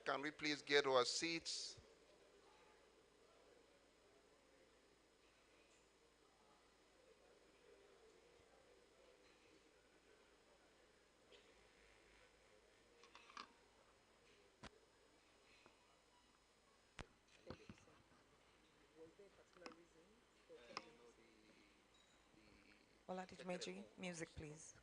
Can we please get our seats? Oladimeji, music please.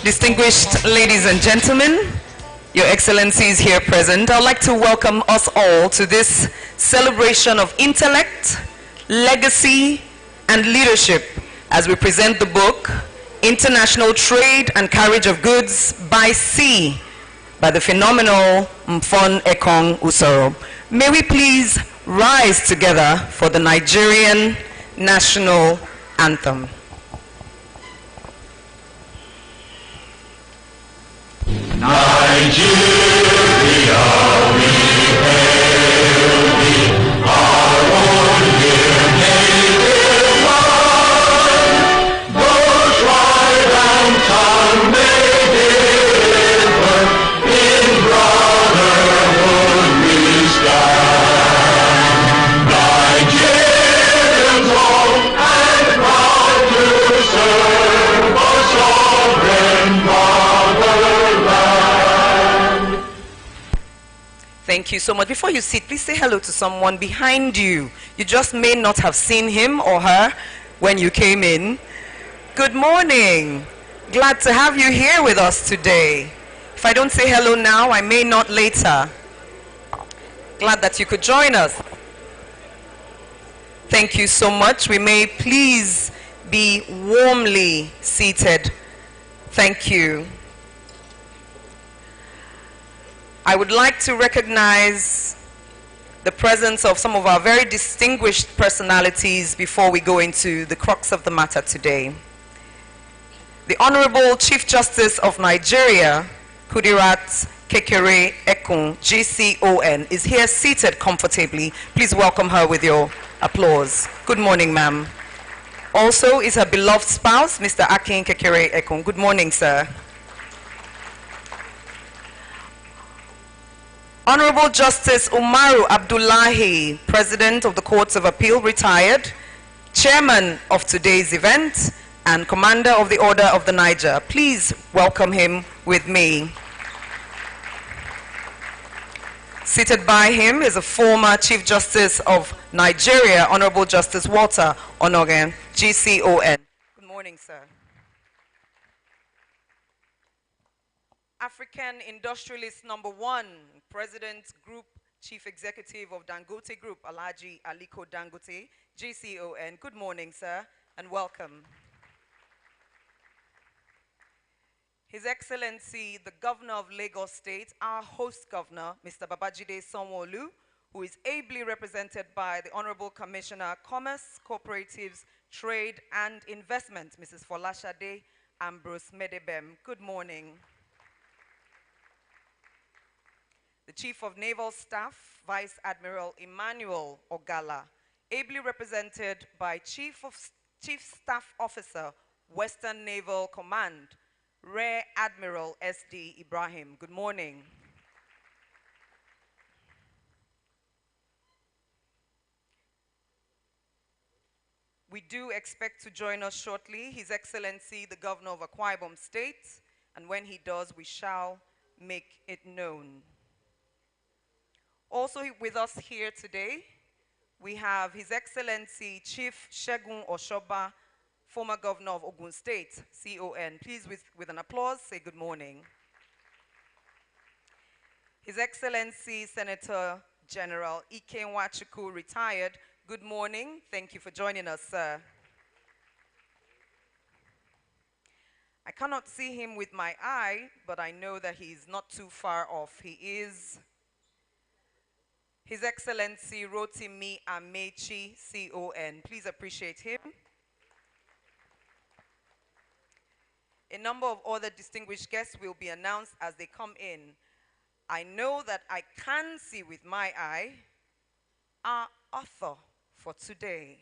Distinguished ladies and gentlemen, Your Excellencies here present, I'd like to welcome us all to this celebration of intellect, legacy, and leadership as we present the book, International Trade and Carriage of Goods by Sea, by the phenomenal Mfon Ekong Usoro. May we please rise together for the Nigerian national anthem. Nigeria, we hail thee, our own dear native land. Though tribe and tongue may differ, in brotherhood we stand. Nigerians old and proud to serve our sovereign fatherland. Thank you so much. Before you sit, please say hello to someone behind you. You just may not have seen him or her when you came in. Good morning. Glad to have you here with us today. If I don't say hello now, I may not later. Glad that you could join us. Thank you so much. We may please be warmly seated. Thank you. I would like to recognize the presence of some of our very distinguished personalities before we go into the crux of the matter today. The Honorable Chief Justice of Nigeria, Kudirat Kekere Ekun, GCON, is here seated comfortably. Please welcome her with your applause. Good morning, ma'am. Also is her beloved spouse, Mr. Akin Kekere Ekun. Good morning, sir. Honorable Justice Umaru Abdullahi, President of the Courts of Appeal, retired, Chairman of today's event, and Commander of the Order of the Niger. Please welcome him with me. Seated by him is a former Chief Justice of Nigeria, Honorable Justice Walter Onogen, GCON. Good morning, sir. African Industrialist #1, President Group Chief Executive of Dangote Group, Alhaji Aliko Dangote, GCON. Good morning, sir, and welcome. His Excellency, the Governor of Lagos State, our host governor, Mr. Babajide Sanwo-Olu, who is ably represented by the Honorable Commissioner, Commerce, Cooperatives, Trade, and Investment, Mrs. Folashade Ambrose Medebem. Good morning. The Chief of Naval Staff, Vice Admiral Emmanuel Ogala, ably represented by Chief Staff Officer, Western Naval Command, Rear Admiral S.D. Ibrahim. Good morning. We do expect to join us shortly, His Excellency, the Governor of Akwa Ibom State, and when he does, we shall make it known. Also with us here today, we have His Excellency Chief Segun Oshoba, former Governor of Ogun State, CON. Please, with an applause, say good morning. His Excellency Senator General Ike Nwachukwu, retired. Good morning. Thank you for joining us, sir. I cannot see him with my eye, but I know that he's not too far off. He is His Excellency Rotimi Amechi, CON. Please appreciate him. A number of other distinguished guests will be announced as they come in. I know that I can see with my eye our author for today,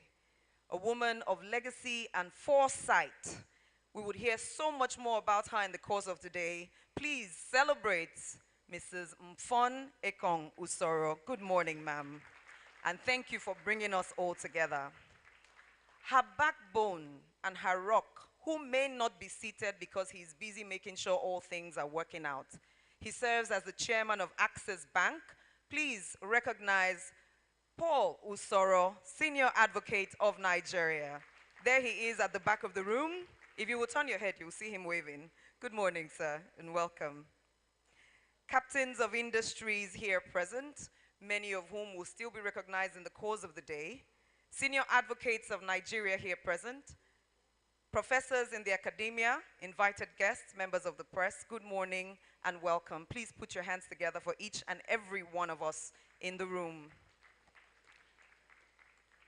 a woman of legacy and foresight. We would hear so much more about her in the course of today. Please celebrate Mrs. Mfon Ekong Usoro. Good morning, ma'am. And thank you for bringing us all together. Her backbone and her rock, who may not be seated because he's busy making sure all things are working out. He serves as the chairman of Access Bank. Please recognize Paul Usoro, senior advocate of Nigeria. There he is at the back of the room. If you will turn your head, you'll see him waving. Good morning, sir, and welcome. Captains of industries here present, many of whom will still be recognized in the course of the day. Senior advocates of Nigeria here present. Professors in the academia, invited guests, members of the press, good morning and welcome. Please put your hands together for each and every one of us in the room.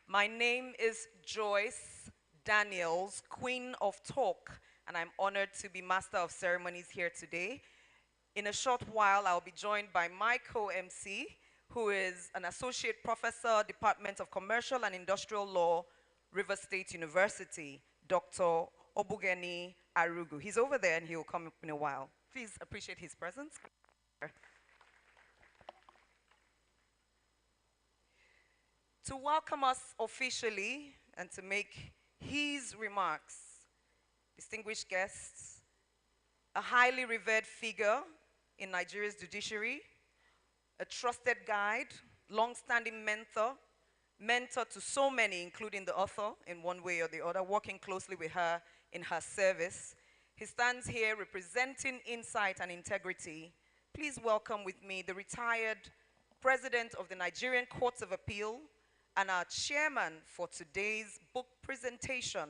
My name is Joyce Daniels, Queen of Talk, and I'm honored to be Master of Ceremonies here today. In a short while, I'll be joined by my co-MC, who is an Associate Professor, Department of Commercial and Industrial Law, Rivers State University, Dr. Obugeni Arugu. He's over there and he'll come up in a while. Please appreciate his presence. To welcome us officially and to make his remarks, distinguished guests, a highly revered figure in Nigeria's judiciary, a trusted guide, long-standing mentor to so many, including the author in one way or the other, working closely with her in her service. He stands here representing insight and integrity. Please welcome with me the retired President of the Nigerian Courts of Appeal and our chairman for today's book presentation,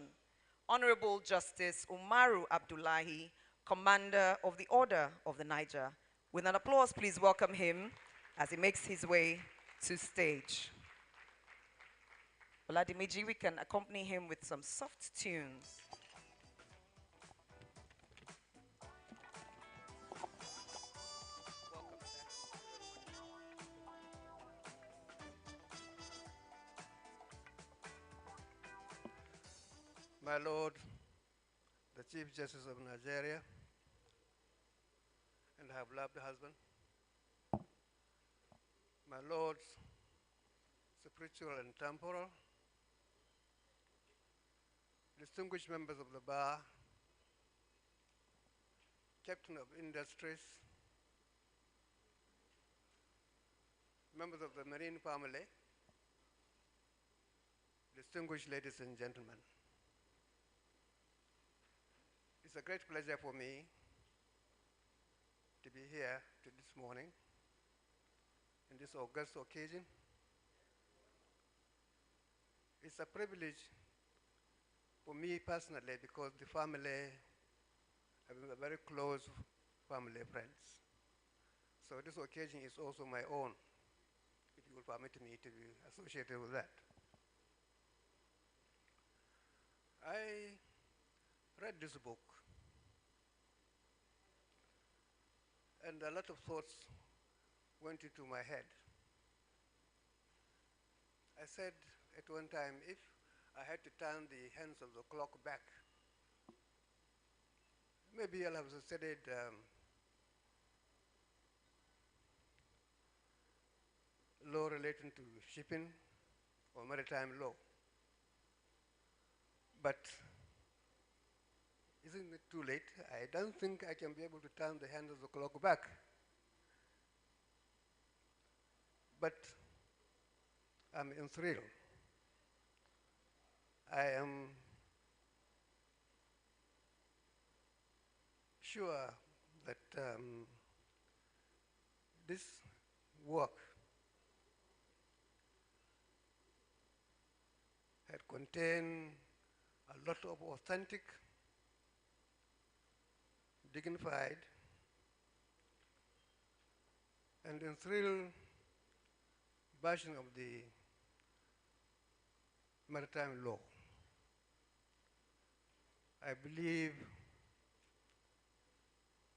Honorable Justice Umaru Abdullahi, Commander of the Order of the Niger. With an applause, please welcome him as he makes his way to stage. Oladimiji, we can accompany him with some soft tunes. My Lord, the Chief Justice of Nigeria, and her beloved husband, my Lords, spiritual and temporal, distinguished members of the bar, captain of industries, members of the marine family, distinguished ladies and gentlemen. It's a great pleasure for me to be here this morning in this august occasion. It's a privilege for me personally because the family have been very close family friends. So this occasion is also my own, if you will permit me to be associated with that. I read this book and a lot of thoughts went into my head. I said at one time, if I had to turn the hands of the clock back, maybe I'll have studied law relating to shipping or maritime law. But isn't it too late? I don't think I can be able to turn the hands of the clock back. But I'm enthralled. I am sure that this work had contained a lot of authentic, dignified, and enthralled version of the maritime law. I believe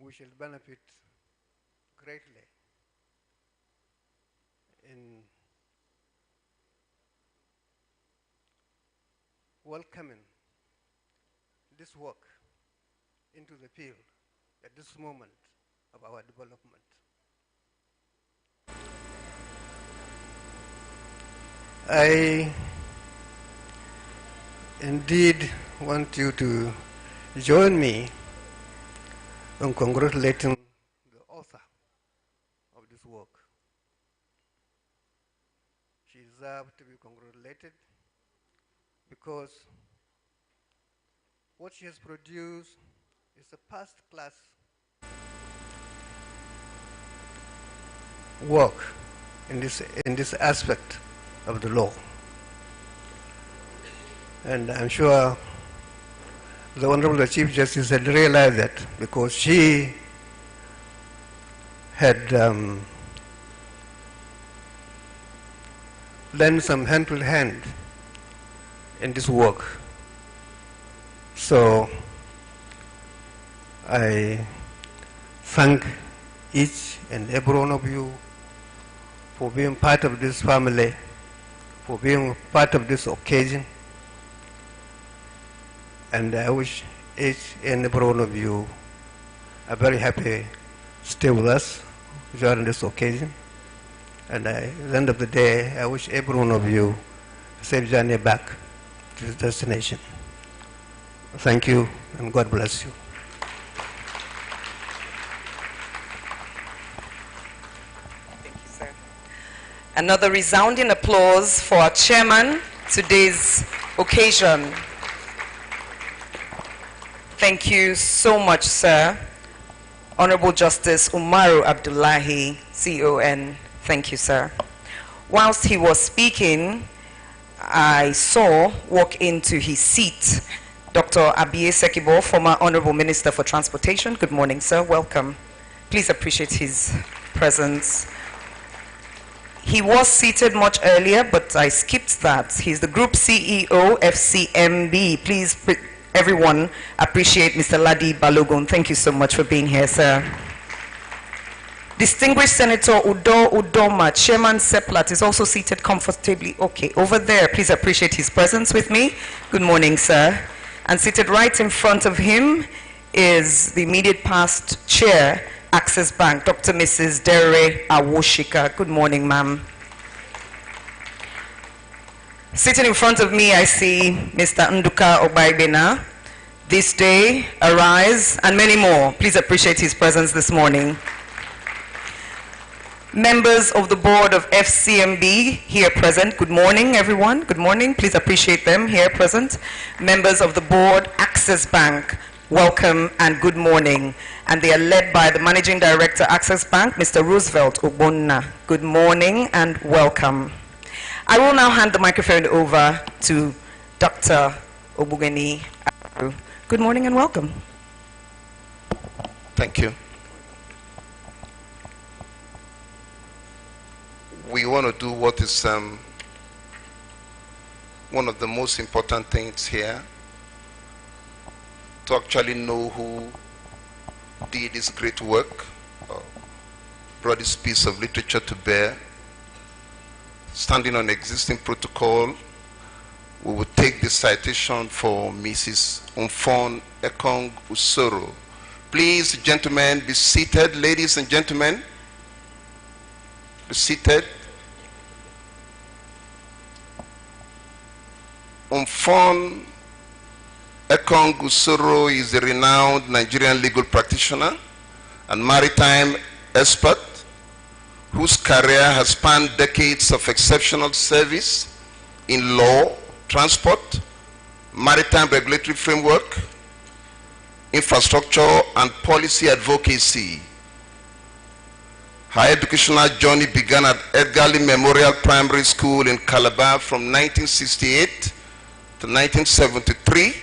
we shall benefit greatly in welcoming this work into the field at this moment of our development. I indeed want you to join me in congratulating the author of this work. She deserves to be congratulated because what she has produced is a first-class work in this aspect of the law. And I'm sure the Honorable Chief Justice had realized that because she had lent some hand to hand in this work. So I thank each and every one of you for being part of this family, for being part of this occasion. And I wish each and every one of you a very happy stay with us during this occasion. And at the end of the day, I wish every one of you a safe journey back to the destination. Thank you, and God bless you. Thank you, sir. Another resounding applause for our chairman today's occasion. Thank you so much, sir. Honorable Justice Umaru Abdullahi, CON. Thank you, sir. Whilst he was speaking, I saw walk into his seat Dr. Abiye Sekibo, former Honorable Minister for Transportation. Good morning, sir. Welcome. Please appreciate his presence. He was seated much earlier, but I skipped that. He's the Group CEO, FCMB. Please, everyone, appreciate Mr. Ladi Balogun. Thank you so much for being here, sir. Distinguished Senator Udo Udoma, Chairman Seplat, is also seated comfortably. Okay, over there, please appreciate his presence with me. Good morning, sir. And seated right in front of him is the immediate past chair, Access Bank, Dr. Mrs. Dere Awoshika. Good morning, ma'am. Sitting in front of me, I see Mr. Nduka Obaibena, This Day, Arise, and many more. Please appreciate his presence this morning. Members of the board of FCMB here present. Good morning, everyone. Good morning. Please appreciate them here present. Members of the board, Access Bank, welcome and good morning. And they are led by the Managing Director, Access Bank, Mr. Roosevelt Obonna. Good morning and welcome. I will now hand the microphone over to Dr. Obugeni. Good morning and welcome. Thank you. We want to do what is one of the most important things here, to actually know who did this great work, brought this piece of literature to bear. Standing on existing protocol, we will take the citation for Mrs. Mfon Ekong Usoro. Please, gentlemen, be seated. Ladies and gentlemen, be seated. Mfon Ekong Usoro is a renowned Nigerian legal practitioner and maritime expert whose career has spanned decades of exceptional service in law, transport, maritime regulatory framework, infrastructure, and policy advocacy. Her educational journey began at Edgar Lee Memorial Primary School in Calabar from 1968 to 1973.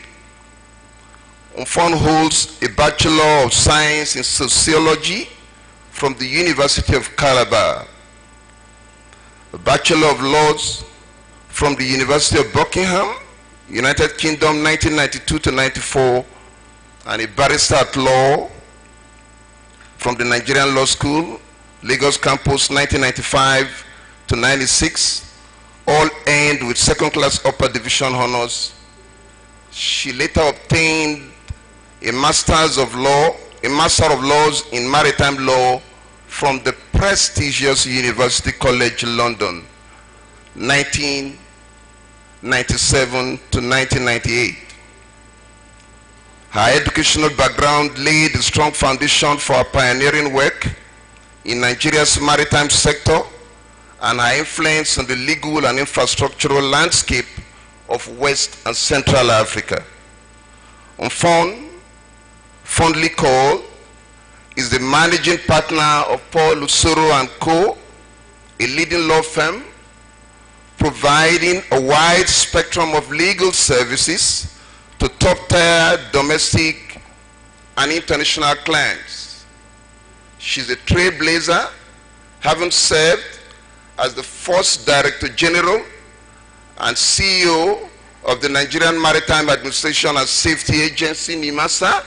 Mfon holds a Bachelor of Science in Sociology from the University of Calabar, a Bachelor of Laws from the University of Buckingham, United Kingdom, 1992 to 94, and a Barrister at Law from the Nigerian Law School, Lagos Campus, 1995 to 96, all earned with second-class upper division honors. She later obtained a Master of Laws in Maritime Law from the prestigious University College London, 1997 to 1998. Her educational background laid a strong foundation for her pioneering work in Nigeria's maritime sector and her influence on the legal and infrastructural landscape of West and Central Africa. Mfon, fondly called, is the managing partner of Paul Usoro and Co., a leading law firm providing a wide spectrum of legal services to top-tier domestic and international clients. She's a trailblazer, having served as the first Director General and CEO of the Nigerian Maritime Administration and Safety Agency, NIMASA,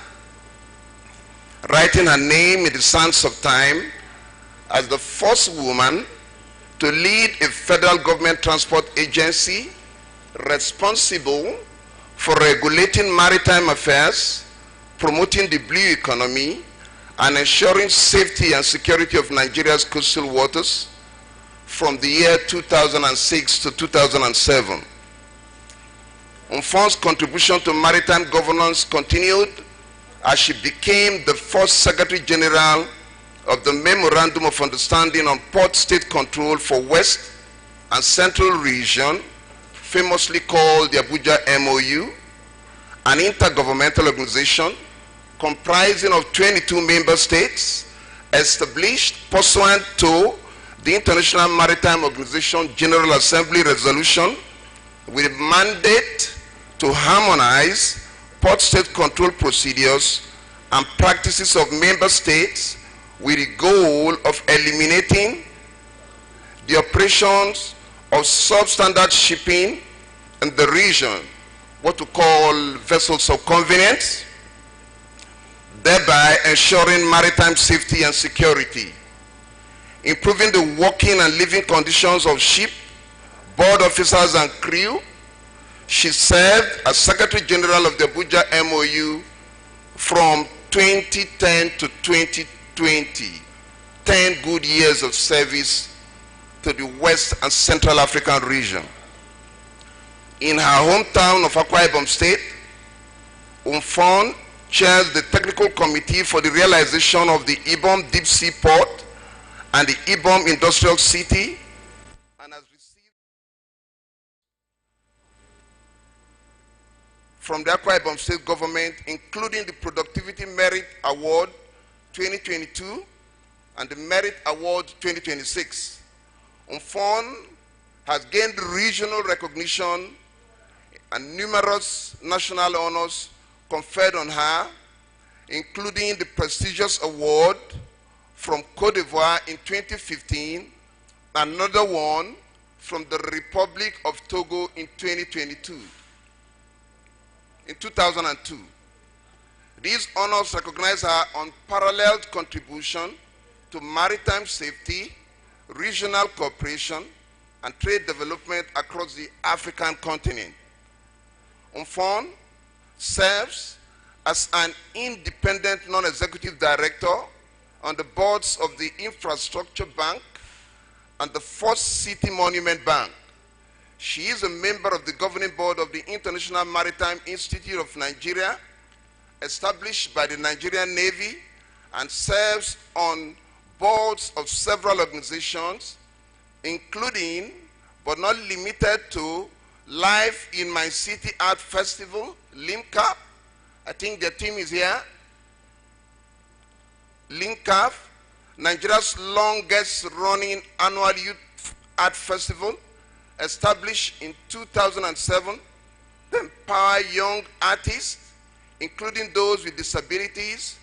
writing her name in the sands of time as the first woman to lead a federal government transport agency responsible for regulating maritime affairs, promoting the blue economy, and ensuring safety and security of Nigeria's coastal waters from the year 2006 to 2007. Mfon's contribution to maritime governance continued as she became the first Secretary General of the Memorandum of Understanding on Port State Control for West and Central Region, famously called the Abuja MOU, an intergovernmental organization comprising of 22 member states, established pursuant to the International Maritime Organization General Assembly resolution with a mandate to harmonize port state control procedures and practices of member states with the goal of eliminating the operations of substandard shipping in the region, what we call vessels of convenience, thereby ensuring maritime safety and security, improving the working and living conditions of ship, board officers and crew. She served as Secretary General of the Abuja MOU from 2010 to 2020, 10 good years of service to the West and Central African region. In her hometown of Akwa Ibom State, Mfon chairs the technical committee for the realization of the Ibom Deep Sea Port and the Ibom Industrial City, and has received from the Akwa Ibom State government, including the Productivity Merit Award 2022 and the Merit Award 2026. Mfon has gained regional recognition and numerous national honors conferred on her, including the prestigious award from Cote d'Ivoire in 2015, another one from the Republic of Togo in 2022. In 2002, these honors recognize her unparalleled contribution to maritime safety, regional cooperation, and trade development across the African continent. Mfon serves as an independent non-executive director on the boards of the Infrastructure Bank and the First City Monument Bank. She is a member of the governing board of the International Maritime Institute of Nigeria, established by the Nigerian Navy, and serves on boards of several organizations, including, but not limited to, Life in My City Art Festival, LIMCAP. I think their team is here. LIMCAP, Nigeria's longest running annual youth art festival, established in 2007 to empower young artists, including those with disabilities,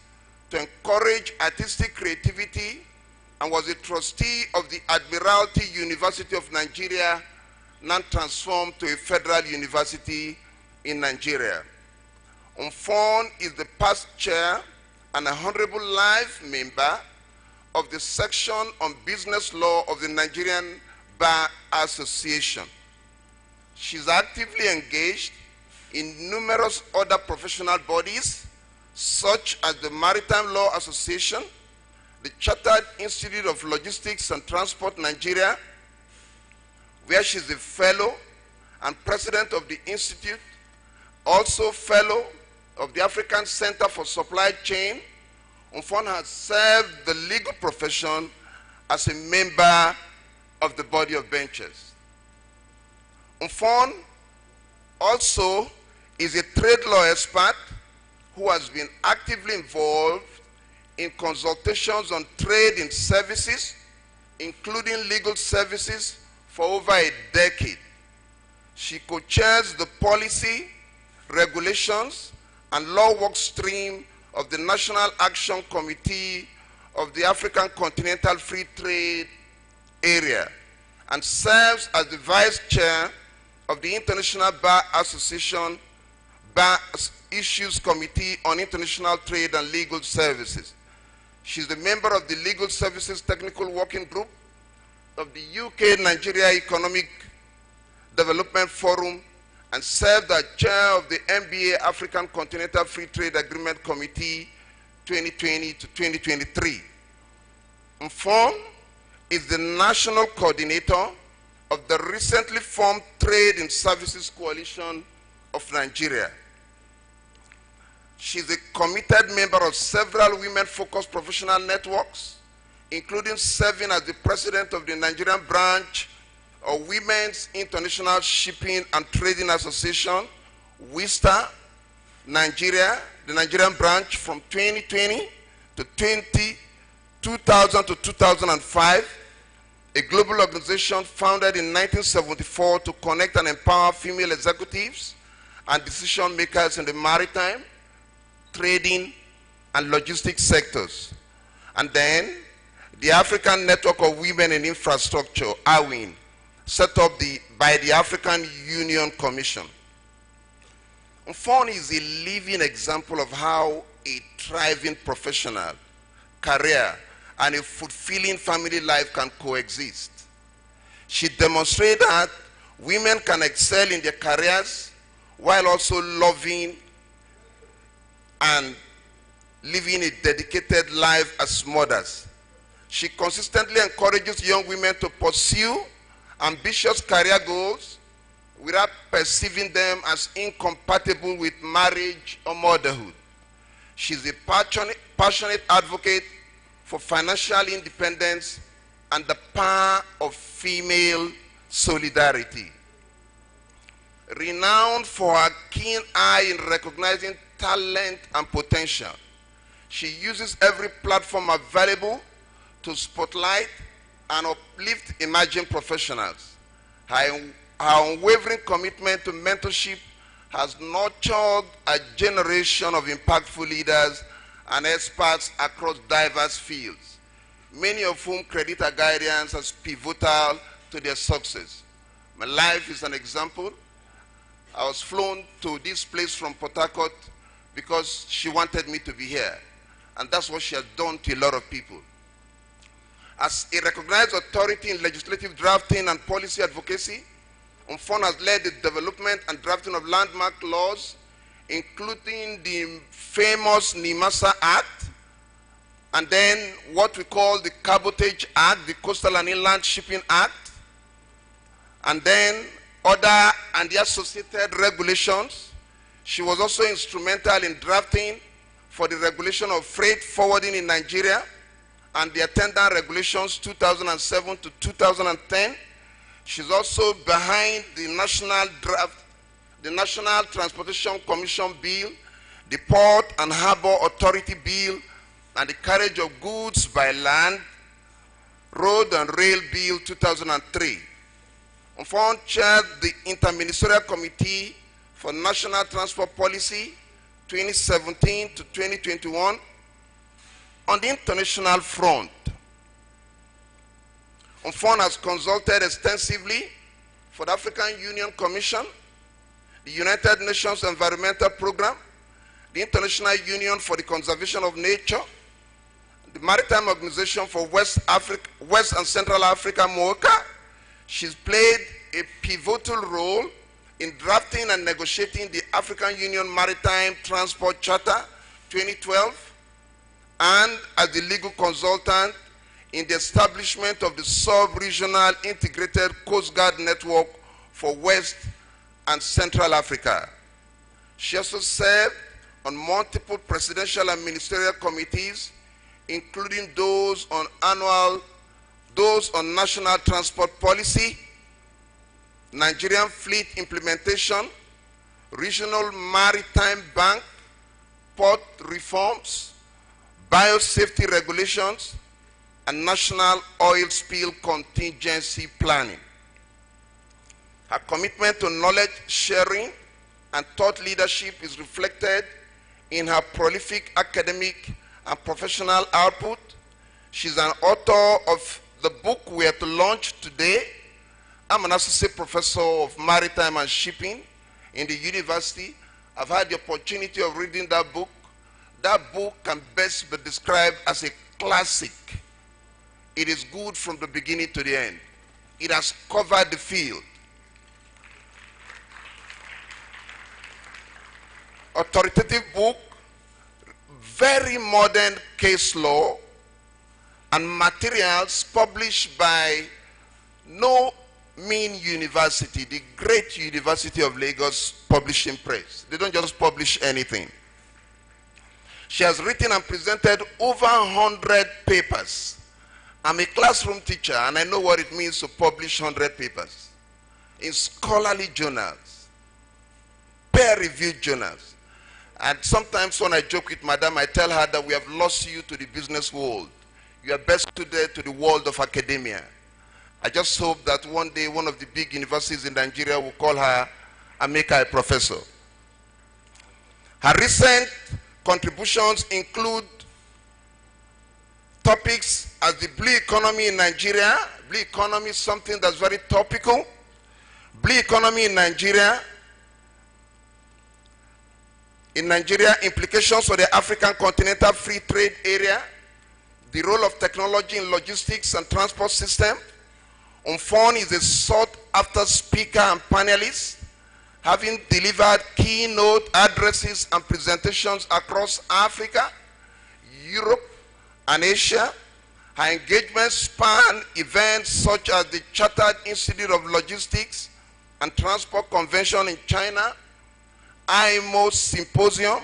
to encourage artistic creativity, and was a trustee of the Admiralty University of Nigeria, now transformed to a federal university in Nigeria. Mfon is the past chair and a honorable life member of the section on business law of the Nigerian Bar Association. She's actively engaged in numerous other professional bodies, such as the Maritime Law Association, the Chartered Institute of Logistics and Transport Nigeria, where she's a fellow and president of the institute, also fellow of the African Center for Supply Chain. Mfon has served the legal profession as a member of the body of benchers. Mfon also is a trade law expert who has been actively involved in consultations on trade in services, including legal services, for over a decade. She co-chairs the policy, regulations, and law work stream of the National Action Committee of the African Continental Free Trade Area and serves as the vice chair of the International Bar Association Bar Issues Committee on International Trade and Legal Services. She's the member of the Legal Services Technical Working Group of the UK-Nigeria Economic Development Forum and served as chair of the NBA African Continental Free Trade Agreement Committee 2020 to 2023. Mfon is the national coordinator of the recently formed Trade in Services Coalition of Nigeria. She's a committed member of several women-focused professional networks, including serving as the president of the Nigerian branch of Women's International Shipping and Trading Association, WISTA, Nigeria, the Nigerian branch from 2020 to 2000 to 2005, a global organization founded in 1974 to connect and empower female executives and decision makers in the maritime, trading, and logistics sectors. And then the African Network of Women in Infrastructure, AWIN, set up by the African Union Commission. Mfon is a living example of how a thriving professional, career, and a fulfilling family life can coexist. She demonstrated that women can excel in their careers while also loving and living a dedicated life as mothers. She consistently encourages young women to pursue ambitious career goals without perceiving them as incompatible with marriage or motherhood. She's a passionate advocate for financial independence and the power of female solidarity. Renowned for her keen eye in recognizing talent and potential, she uses every platform available to spotlight and uplift emerging professionals. Her unwavering commitment to mentorship has nurtured a generation of impactful leaders and experts across diverse fields, many of whom credit her guidance as pivotal to their success. My life is an example. I was flown to this place from Port Harcourt because she wanted me to be here. And that's what she has done to a lot of people. As a recognized authority in legislative drafting and policy advocacy, Mfon has led the development and drafting of landmark laws, including the famous NIMASA Act, and then what we call the Cabotage Act, the Coastal and Inland Shipping Act, and then other and the associated regulations. She was also instrumental in drafting for the regulation of freight forwarding in Nigeria and the attendant regulations 2007 to 2010. She's also behind the national draft, the National Transportation Commission Bill, the Port and Harbor Authority Bill, and the Carriage of Goods by Land, Road and Rail Bill 2003. Mfon chaired the Interministerial Committee for National Transport Policy 2017 to 2021. On the international front, Mfon has consulted extensively for the African Union Commission, the United Nations Environmental Programme, the International Union for the Conservation of Nature, the Maritime Organization for West and Central Africa, MOCA. She's played a pivotal role in drafting and negotiating the African Union Maritime Transport Charter 2012, and as the legal consultant in the establishment of the sub-regional integrated Coast Guard network for West and Central Africa. She also served on multiple presidential and ministerial committees, including those on national transport policy, Nigerian fleet implementation, regional maritime bank, port reforms, biosafety regulations, and national oil spill contingency planning. Her commitment to knowledge sharing and thought leadership is reflected in her prolific academic and professional output. She's an author of the book we are to launch today. I'm an associate professor of maritime and shipping in the university. I've had the opportunity of reading that book. That book can best be described as a classic. It is good from the beginning to the end. It has covered the field. Authoritative book, very modern case law, and materials published by no mean university, the great University of Lagos Publishing Press. They don't just publish anything. She has written and presented over 100 papers. I'm a classroom teacher and I know what it means to publish 100 papers in scholarly journals, peer-reviewed journals. And sometimes when I joke with Madam, I tell her that we have lost you to the business world. You are best suited to the world of academia. I just hope that one day one of the big universities in Nigeria will call her and make her a professor. Her recent contributions include topics as the blue economy in Nigeria. Blue economy is something that's very topical. Blue economy in Nigeria, implications for the African Continental Free Trade Area, the role of technology in logistics and transport system. Mfon is a sought-after speaker and panelist, having delivered keynote addresses and presentations across Africa, Europe, and Asia. Her engagements span events such as the Chartered Institute of Logistics and Transport Convention in China, IMO Symposium,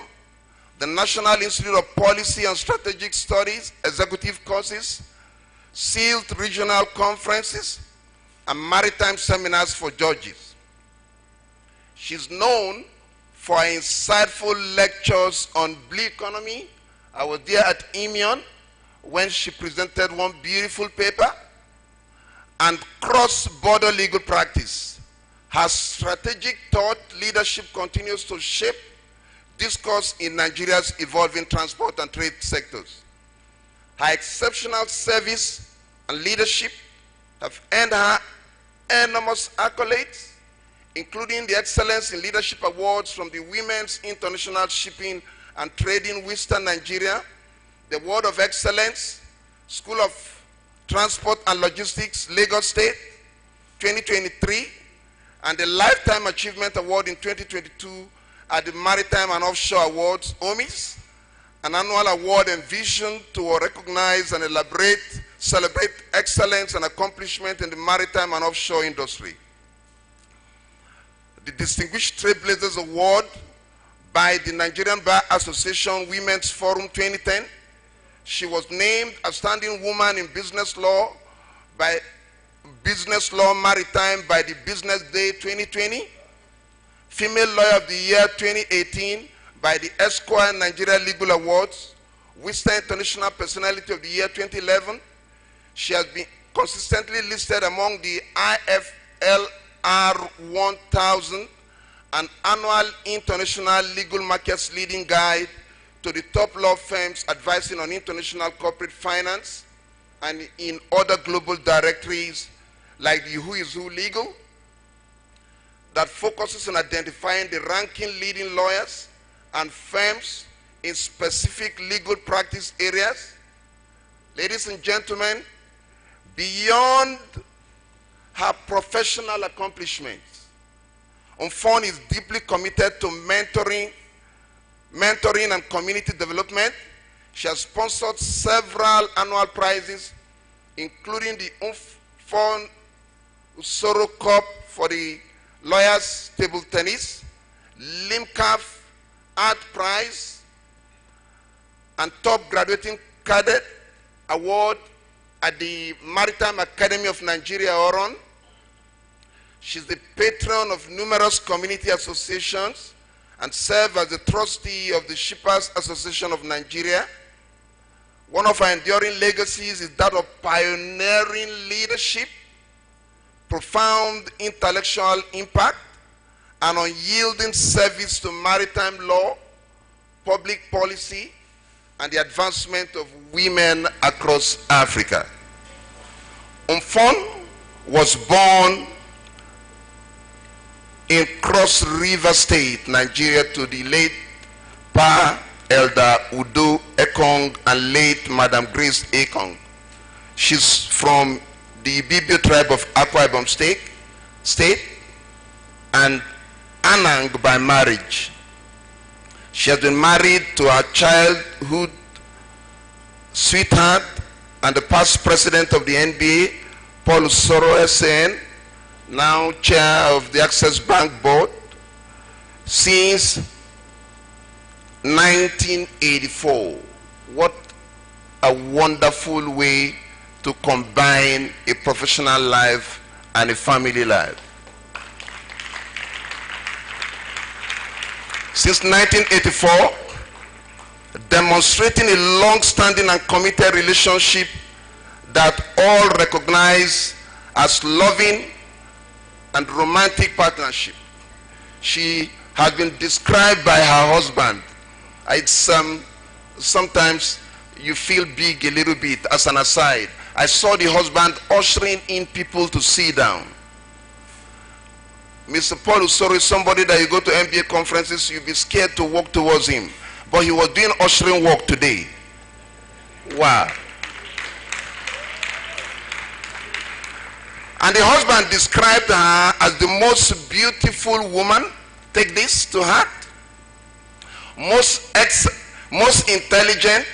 the National Institute of Policy and Strategic Studies, executive courses, sealed regional conferences, and maritime seminars for judges. She's known for her insightful lectures on blue economy. I was there at Imion when she presented one beautiful paper, and cross-border legal practice. Her strategic thought leadership continues to shape discourse in Nigeria's evolving transport and trade sectors. Her exceptional service and leadership have earned her enormous accolades, including the Excellence in Leadership Awards from the Women's International Shipping and Trading Western Nigeria, the Award of Excellence, School of Transport and Logistics, Lagos State, 2023, and the Lifetime Achievement Award in 2022 at the Maritime and Offshore Awards, OMIS, an annual award envisioned to recognize and celebrate excellence and accomplishment in the maritime and offshore industry. The Distinguished Trailblazers Award by the Nigerian Bar Association Women's Forum 2010. She was named Outstanding Woman in Business Law by Business Law Maritime by the Business Day 2020. Female Lawyer of the Year 2018 by the Esquire Nigeria Legal Awards. Worcester International Personality of the Year 2011. She has been consistently listed among the IFLR 1000, an annual international legal markets leading guide to the top law firms advising on international corporate finance, and in other global directories like the Who is Who Legal, that focuses on identifying the ranking leading lawyers and firms in specific legal practice areas. Ladies and gentlemen, beyond her professional accomplishments, Mfon is deeply committed to mentoring and community development. She has sponsored several annual prizes, including the Mfon Usoro Cup for the Lawyers Table Tennis, LIMCAF Art Prize, and Top Graduating Cadet Award at the Maritime Academy of Nigeria, Oron. She's the patron of numerous community associations and served as the trustee of the Shippers Association of Nigeria. One of her enduring legacies is that of pioneering leadership, profound intellectual impact, and unyielding service to maritime law, public policy, and the advancement of women across Africa. Mfon was born in Cross River State, Nigeria, to the late Pa Elder Mfon Ekong and late Madam Grace Ekong. She's from the Ibibio tribe of Akwa Ibom State and Anang by marriage. She has been married to her childhood sweetheart and the past president of the NBA, Paul Usoro SN, now chair of the Access Bank Board, since 1984. What a wonderful way to combine a professional life and a family life. Since 1984, demonstrating a long-standing and committed relationship that all recognize as loving and romantic partnership. She has been described by her husband. It's sometimes you feel big a little bit. As an aside, I saw the husband ushering in people to sit down. Mr. Paul Usoro is somebody that you go to MBA conferences, you'll be scared to walk towards him. But he was doing ushering work today. Wow. And the husband described her as the most beautiful woman, take this to heart, most intelligent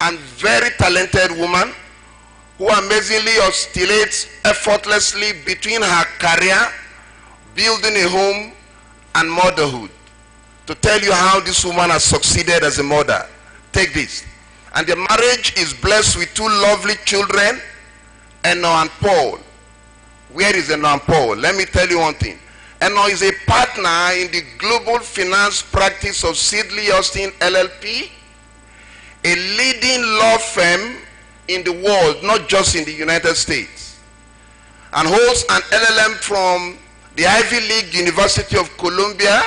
and very talented woman who amazingly oscillates effortlessly between her career, building a home, and motherhood. To tell you how this woman has succeeded as a mother, take this. And the marriage is blessed with two lovely children, Eno and Paul. Where is Eno and Paul? Let me tell you one thing. Eno is a partner in the global finance practice of Sidley Austin LLP, a leading law firm in the world, not just in the United States, and holds an LLM from the Ivy League University of Columbia,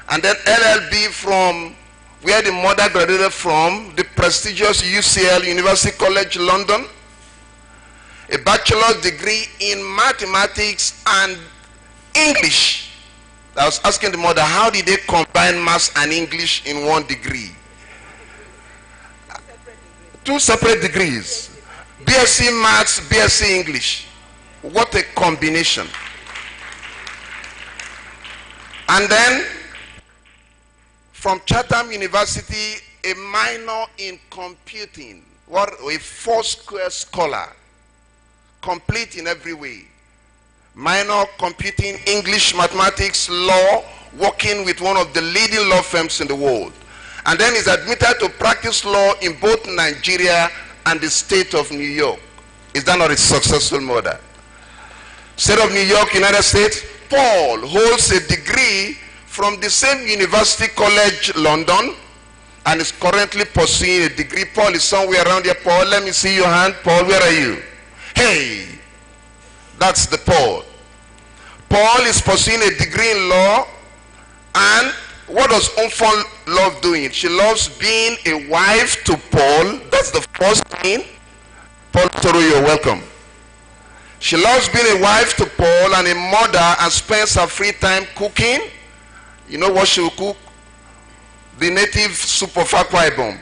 and then LLB from where the mother graduated from, the prestigious UCL, University College London, a bachelor's degree in mathematics and English. I was asking the mother, how did they combine maths and English in one degree? Two separate degrees. BSc Maths, BSc English. What a combination. And then, from Chatham University, a minor in computing. What a four-square scholar. Complete in every way. Minor computing, English, mathematics, law, working with one of the leading law firms in the world. And then is admitted to practice law in both Nigeria and the state of New York. Is that not a successful mother? State of New York, United States. Paul holds a degree from the same University College London and is currently pursuing a degree. Paul is somewhere around here. Paul, let me see your hand. Paul, where are you? Hey, that's the Paul. Paul is pursuing a degree in law, and what does Mfon love doing? She loves being a wife to Paul. That's the first thing. Paul Toro, you're welcome. She loves being a wife to Paul and a mother, and spends her free time cooking. You know what she will cook? The native soup of Akwa Ibom.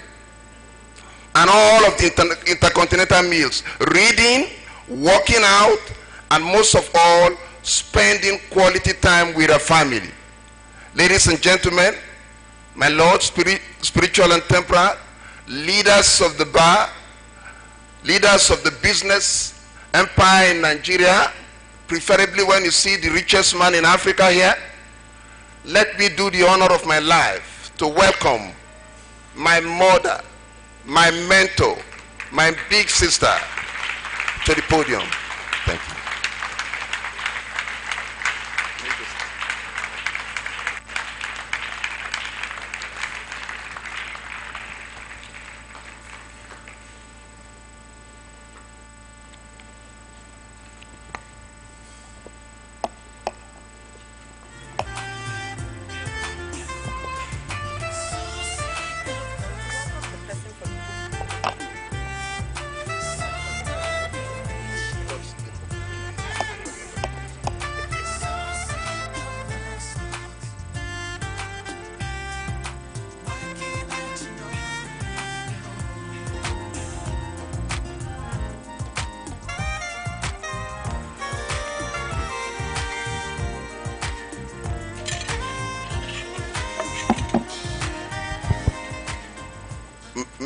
And all of the intercontinental meals. Reading, working out, and most of all, spending quality time with her family. Ladies and gentlemen, my Lord, spiritual and temporal, leaders of the bar, leaders of the business empire in Nigeria, preferably when you see the richest man in Africa here, let me do the honor of my life to welcome my mother, my mentor, my big sister to the podium. Thank you.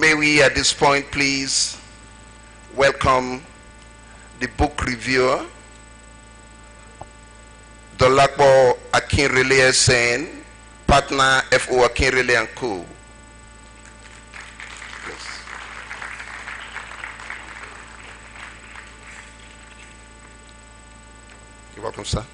May we at this point please welcome the book reviewer, Dolapo Akinrele Sen, partner F.O. Akinrele and Co. You're welcome, sir.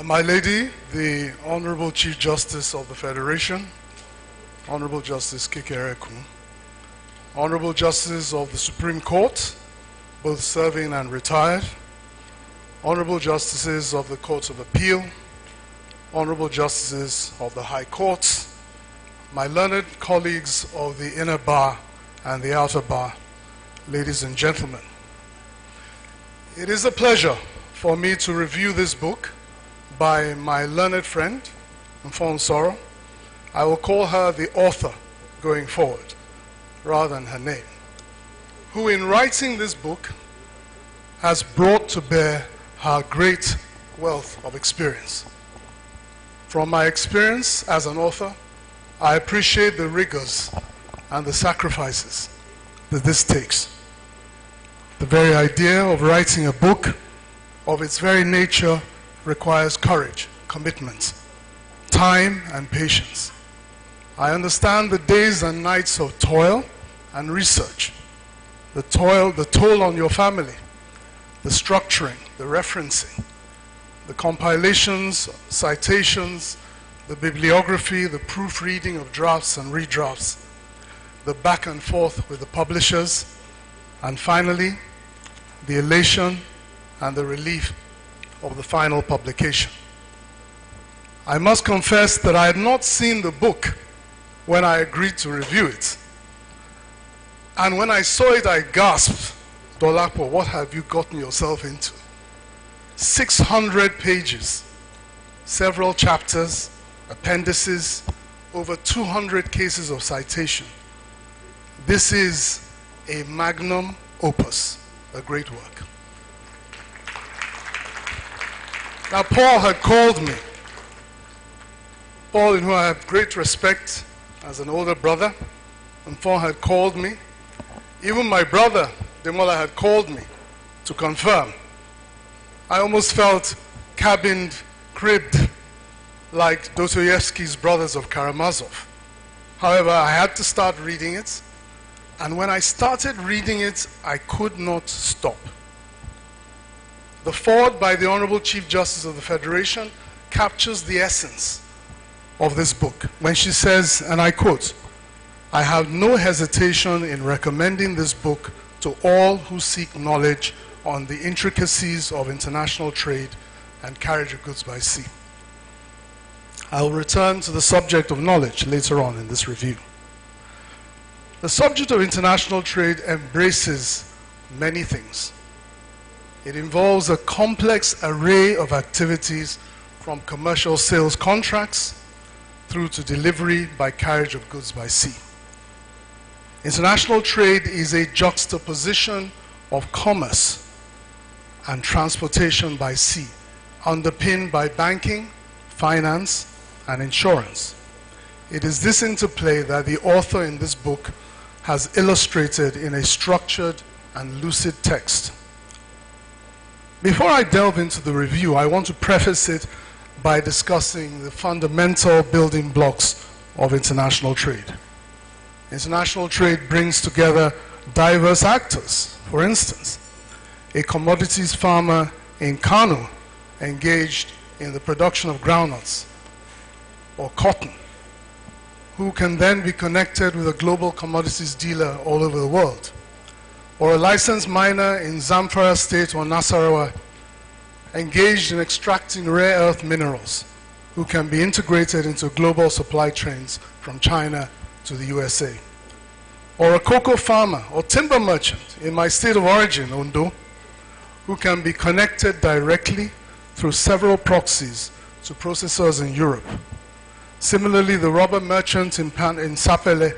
My lady, the Honorable Chief Justice of the Federation, Honorable Justice Carriage, Honorable Justice of the Supreme Court, both serving and retired, Honorable Justices of the Courts of Appeal, Honorable Justices of the High Courts, my learned colleagues of the inner bar and the outer bar, ladies and gentlemen. It is a pleasure for me to review this book by my learned friend, Mfon Usoro. I will call her the author going forward, rather than her name, who in writing this book has brought to bear her great wealth of experience. From my experience as an author, I appreciate the rigors and the sacrifices that this takes. The very idea of writing a book of its very nature requires courage, commitment, time, and patience. I understand the days and nights of toil and research, the toll on your family, the structuring, the referencing, the compilations, citations, the bibliography, the proofreading of drafts and redrafts, the back and forth with the publishers, and finally, the elation and the relief of the final publication. I must confess that I had not seen the book when I agreed to review it. And when I saw it, I gasped, Dolapo, what have you gotten yourself into? 600 pages, several chapters, appendices, over 200 cases of citation. This is a magnum opus, a great work. Now, Paul had called me. Paul, in whom I have great respect as an older brother, and Paul had called me. Even my brother, Demola, had called me to confirm. I almost felt cabined, cribbed, like Dostoevsky's Brothers of Karamazov. However, I had to start reading it, and when I started reading it, I could not stop. The foreword by the Honorable Chief Justice of the Federation captures the essence of this book when she says, and I quote, "I have no hesitation in recommending this book to all who seek knowledge on the intricacies of international trade and carriage of goods by sea." I will return to the subject of knowledge later on in this review. The subject of international trade embraces many things. It involves a complex array of activities from commercial sales contracts through to delivery by carriage of goods by sea. International trade is a juxtaposition of commerce and transportation by sea, underpinned by banking, finance, and insurance. It is this interplay that the author in this book has illustrated in a structured and lucid text. Before I delve into the review, I want to preface it by discussing the fundamental building blocks of international trade. International trade brings together diverse actors. For instance, a commodities farmer in Kano engaged in the production of groundnuts or cotton, who can then be connected with a global commodities dealer all over the world. Or a licensed miner in Zamfara State or Nasarawa engaged in extracting rare earth minerals, who can be integrated into global supply chains from China to the USA. Or a cocoa farmer or timber merchant in my state of origin, Ondo, who can be connected directly through several proxies to processors in Europe. Similarly, the rubber merchant in Sapele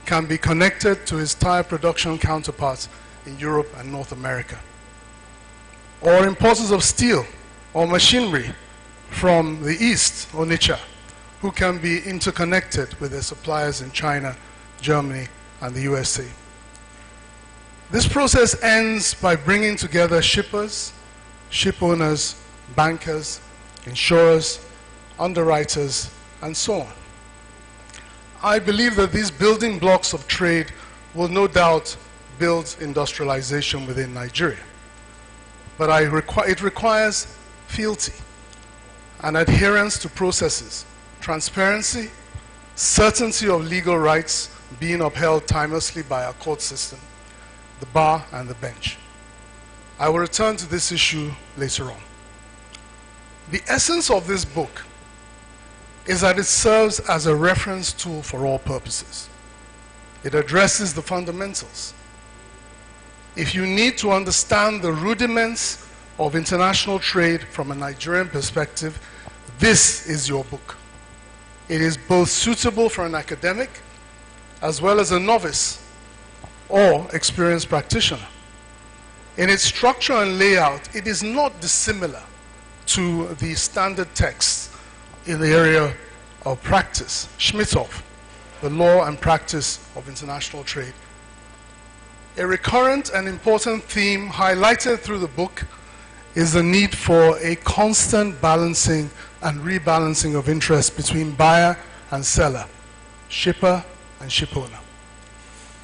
can be connected to his tire production counterparts in Europe and North America. Or importers of steel or machinery from the east, Onitsha, who can be interconnected with their suppliers in China, Germany, and the USA. This process ends by bringing together shippers, ship owners, bankers, insurers, underwriters, and so on. I believe that these building blocks of trade will no doubt build industrialization within Nigeria. But it requires fealty and adherence to processes, transparency, certainty of legal rights being upheld timelessly by our court system, the bar, and the bench. I will return to this issue later on. The essence of this book is that it serves as a reference tool for all purposes. It addresses the fundamentals. If you need to understand the rudiments of international trade from a Nigerian perspective, this is your book. It is both suitable for an academic as well as a novice or experienced practitioner. In its structure and layout, it is not dissimilar to the standard texts in the area of practice, Schmidthoff, the law and practice of international trade. A recurrent and important theme highlighted through the book is the need for a constant balancing and rebalancing of interest between buyer and seller, shipper and shipowner.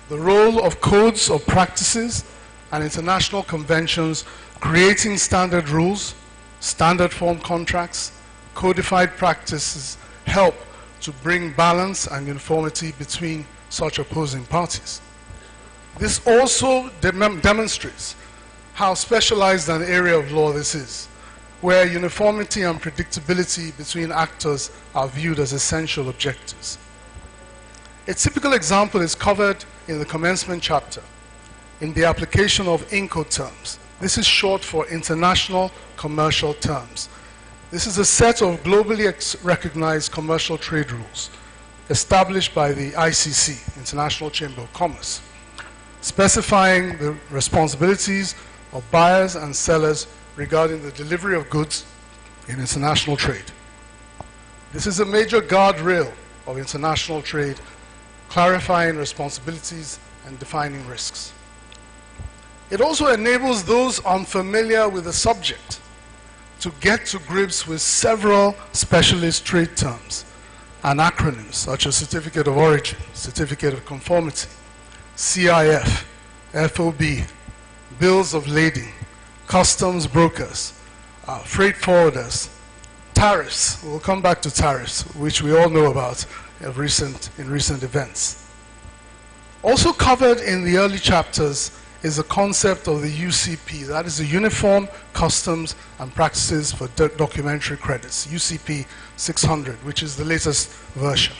The role of codes of practices and international conventions creating standard rules, standard form contracts, codified practices help to bring balance and uniformity between such opposing parties. This also demonstrates how specialized an area of law this is, where uniformity and predictability between actors are viewed as essential objectives. A typical example is covered in the commencement chapter in the application of Incoterms. This is short for International Commercial Terms. This is a set of globally recognized commercial trade rules established by the ICC, International Chamber of Commerce, specifying the responsibilities of buyers and sellers regarding the delivery of goods in international trade. This is a major guardrail of international trade, clarifying responsibilities and defining risks. It also enables those unfamiliar with the subject to get to grips with several specialist trade terms and acronyms such as Certificate of Origin, Certificate of Conformity, CIF, FOB, Bills of Lading, Customs Brokers, Freight Forwarders, Tariffs. We'll come back to tariffs, which we all know about in recent events. Also covered in the early chapters is the concept of the UCP, that is the Uniform Customs and Practices for Documentary Credits, UCP 600, which is the latest version.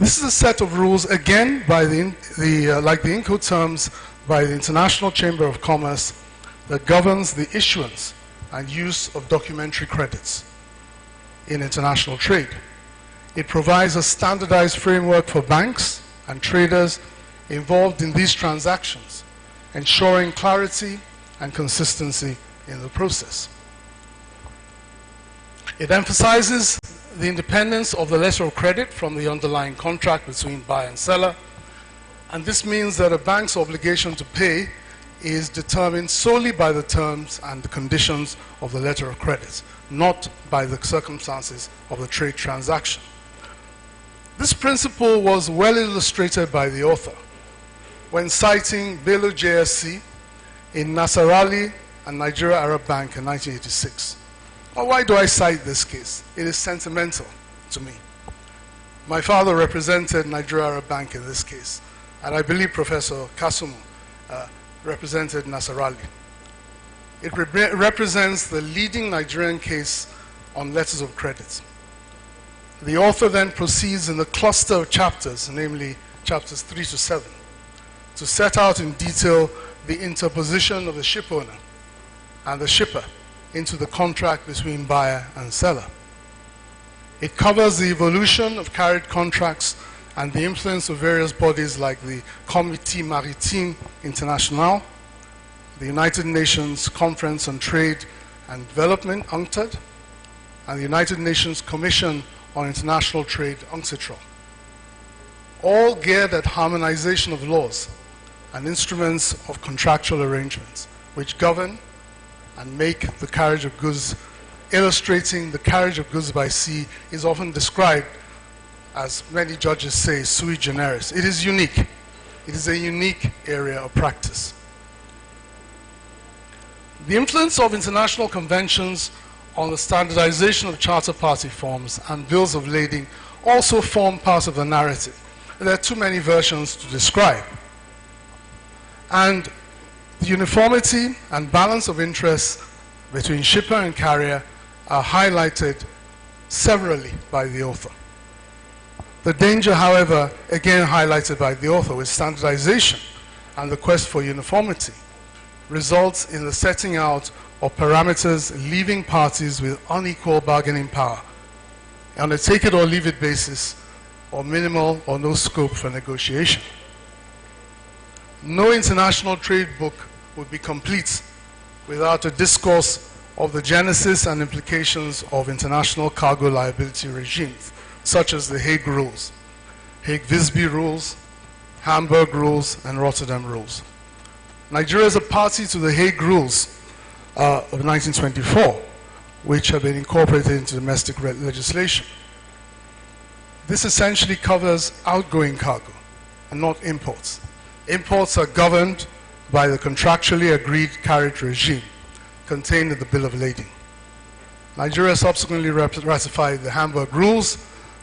This is a set of rules, again, by like the Incoterms, by the International Chamber of Commerce, that governs the issuance and use of documentary credits in international trade. It provides a standardized framework for banks and traders involved in these transactions, ensuring clarity and consistency in the process. It emphasizes the independence of the letter of credit from the underlying contract between buyer and seller, and this means that a bank's obligation to pay is determined solely by the terms and the conditions of the letter of credit, not by the circumstances of the trade transaction. This principle was well illustrated by the author when citing Bello JSC in Nasser Ali and Nigeria Arab Bank in 1986. Well, why do I cite this case? It is sentimental to me. My father represented Nigeria Arab Bank in this case, and I believe Professor Kasumu represented Nasser Ali. It represents the leading Nigerian case on letters of credit. The author then proceeds in the cluster of chapters, namely chapters 3 to 7, to set out in detail the interposition of the ship owner and the shipper into the contract between buyer and seller. It covers the evolution of carriage contracts and the influence of various bodies like the Comité Maritime International, the United Nations Conference on Trade and Development, UNCTAD, and the United Nations Commission on International Trade, UNCITRAL, all geared at harmonization of laws and instruments of contractual arrangements which govern and make the carriage of goods. Illustrating the carriage of goods by sea is often described, as many judges say, sui generis. It is unique. It is a unique area of practice. The influence of international conventions on the standardization of charter party forms and bills of lading also form part of the narrative. There are too many versions to describe. And the uniformity and balance of interests between shipper and carrier are highlighted severally by the author. The danger, however, again highlighted by the author, with standardization and the quest for uniformity, results in the setting out of parameters leaving parties with unequal bargaining power on a take-it-or-leave-it basis, or minimal or no scope for negotiation. No international trade book would be complete without a discourse of the genesis and implications of international cargo liability regimes, such as the Hague Rules, Hague-Visby Rules, Hamburg Rules, and Rotterdam Rules. Nigeria is a party to the Hague Rules of 1924, which have been incorporated into domestic legislation. This essentially covers outgoing cargo and not imports. Imports are governed by the contractually agreed carriage regime contained in the Bill of Lading. Nigeria subsequently ratified the Hamburg Rules,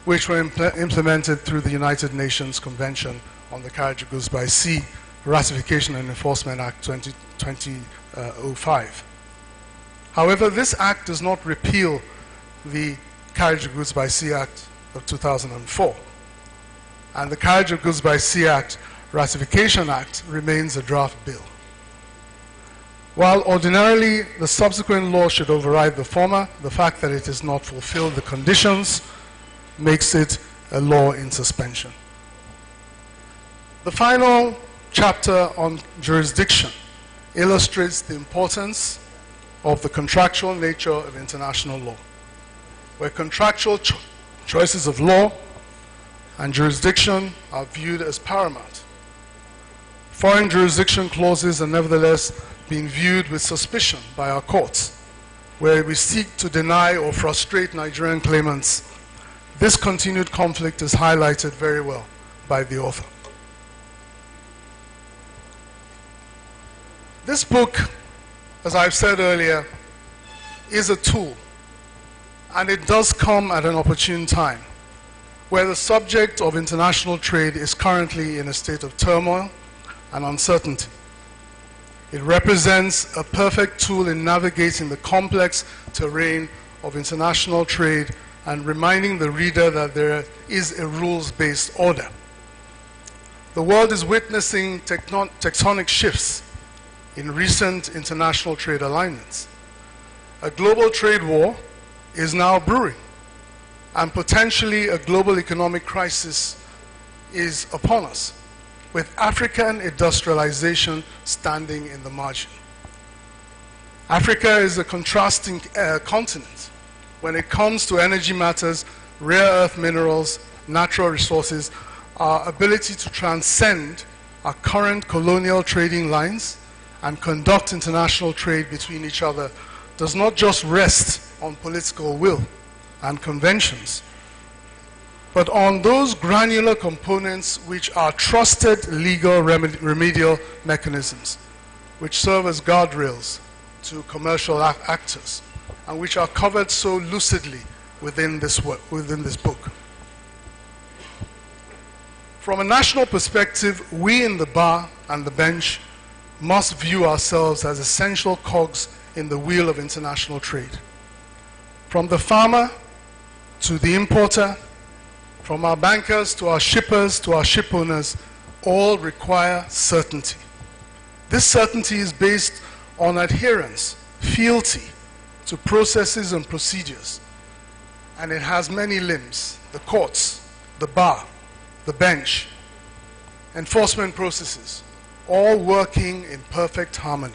which were implemented through the United Nations Convention on the Carriage of Goods by Sea, Ratification and Enforcement Act 2005. However, this act does not repeal the Carriage of Goods by Sea Act of 2004. And the Carriage of Goods by Sea Act Ratification Act remains a draft bill. While ordinarily the subsequent law should override the former, the fact that it has not fulfilled the conditions makes it a law in suspension. The final chapter on jurisdiction illustrates the importance of the contractual nature of international law, where contractual choices of law and jurisdiction are viewed as paramount. Foreign jurisdiction clauses are nevertheless being viewed with suspicion by our courts, where we seek to deny or frustrate Nigerian claimants. This continued conflict is highlighted very well by the author. This book, as I've said earlier, is a tool, and it does come at an opportune time, where the subject of international trade is currently in a state of turmoil and uncertainty. It represents a perfect tool in navigating the complex terrain of international trade and reminding the reader that there is a rules-based order. The world is witnessing tectonic shifts in recent international trade alignments. A global trade war is now brewing, and potentially a global economic crisis is upon us, with African industrialization standing in the margin. Africa is a contrasting continent when it comes to energy matters, rare earth minerals, natural resources. Our ability to transcend our current colonial trading lines and conduct international trade between each other does not just rest on political will and conventions, but on those granular components which are trusted legal remedial mechanisms, which serve as guardrails to commercial actors, and which are covered so lucidly within this book. From a national perspective, we in the bar and the bench must view ourselves as essential cogs in the wheel of international trade. From the farmer to the importer, from our bankers to our shippers to our ship owners, all require certainty. This certainty is based on adherence, fealty to processes and procedures, and it has many limbs: the courts, the bar, the bench, enforcement processes, all working in perfect harmony.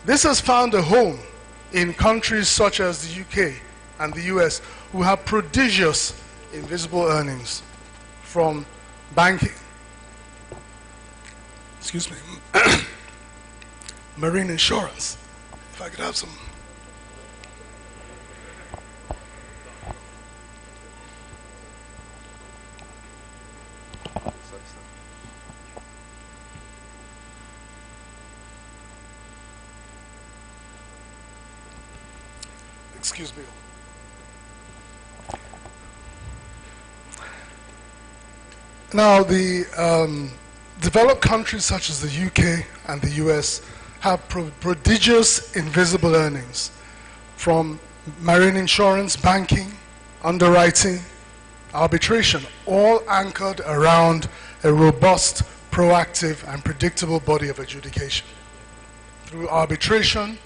This has found a home in countries such as the UK and the US who have prodigious invisible earnings from banking, excuse me, marine insurance. If I could have some. Excuse me. Now, the developed countries such as the UK and the US have prodigious invisible earnings from marine insurance, banking, underwriting, arbitration, all anchored around a robust, proactive, and predictable body of adjudication through arbitration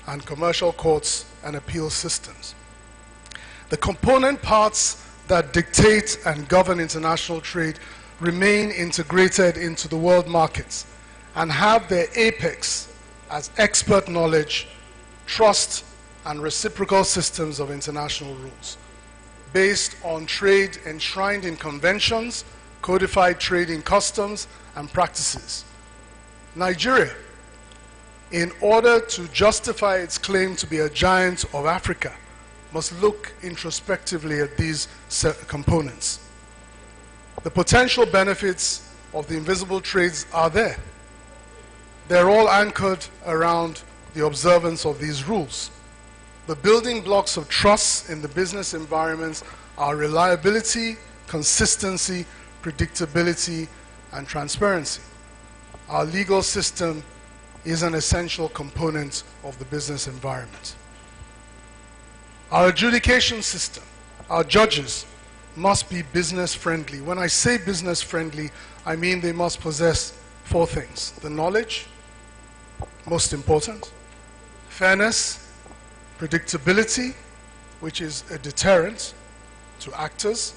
and commercial courts and appeal systems. The component parts that dictate and govern international trade remain integrated into the world markets and have their apex as expert knowledge, trust, and reciprocal systems of international rules based on trade enshrined in conventions, codified trading customs, and practices. Nigeria, in order to justify its claim to be a giant of Africa, must look introspectively at these components. The potential benefits of the invisible trades are there. They're all anchored around the observance of these rules. The building blocks of trust in the business environments are reliability, consistency, predictability, and transparency. Our legal system is an essential component of the business environment. Our adjudication system, our judges, must be business friendly. When I say business friendly, I mean they must possess four things: the knowledge, most important, fairness, predictability, which is a deterrent to actors,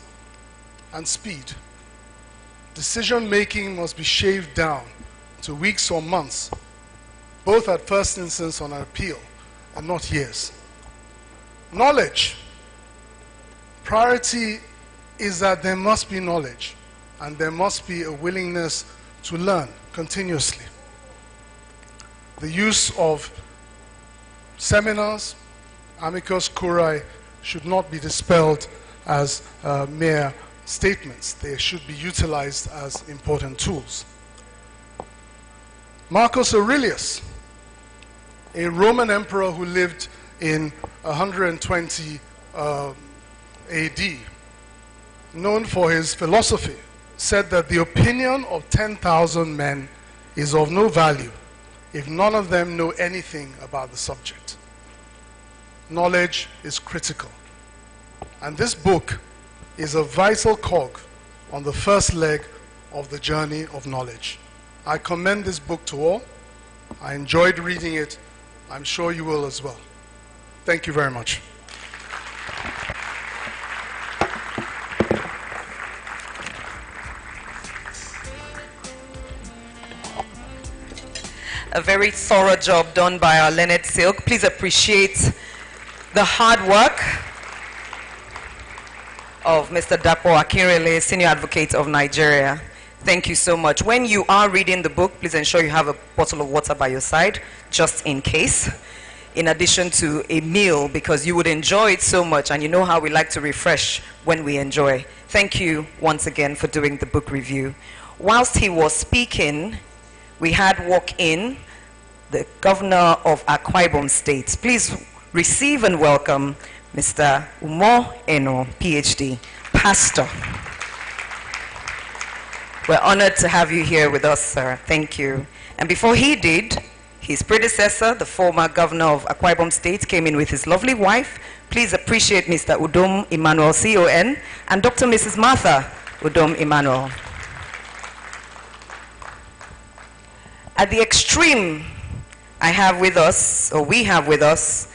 and speed. Decision making must be shaved down to weeks or months, both at first instance on an appeal, and not years. Knowledge. Priority is that there must be knowledge, and there must be a willingness to learn continuously. The use of seminars, amicus curiae, should not be dispelled as mere statements. They should be utilized as important tools. Marcus Aurelius, a Roman emperor who lived in 120 AD, known for his philosophy, said that the opinion of 10,000 men is of no value if none of them know anything about the subject. Knowledge is critical. And this book is a vital cog on the first leg of the journey of knowledge. I commend this book to all. I enjoyed reading it. I'm sure you will as well. Thank you very much. A very thorough job done by our Leonard Silk. Please appreciate the hard work of Mr. Dapo Akinrele, Senior Advocate of Nigeria. Thank you so much. When you are reading the book, please ensure you have a bottle of water by your side, just in case, in addition to a meal, because you would enjoy it so much, and you know how we like to refresh when we enjoy. Thank you once again for doing the book review. Whilst he was speaking, we had walk in the governor of Akwa Ibom State. Please receive and welcome Mr. Mfon Ekong, PhD, pastor. We're honored to have you here with us, sir. Thank you. And before he did, his predecessor, the former governor of Akwa Ibom State, came in with his lovely wife. Please appreciate Mr. Udom Emmanuel, CON, and Dr. Mrs. Martha Udom Emmanuel. At the extreme, I have with us, or we have with us,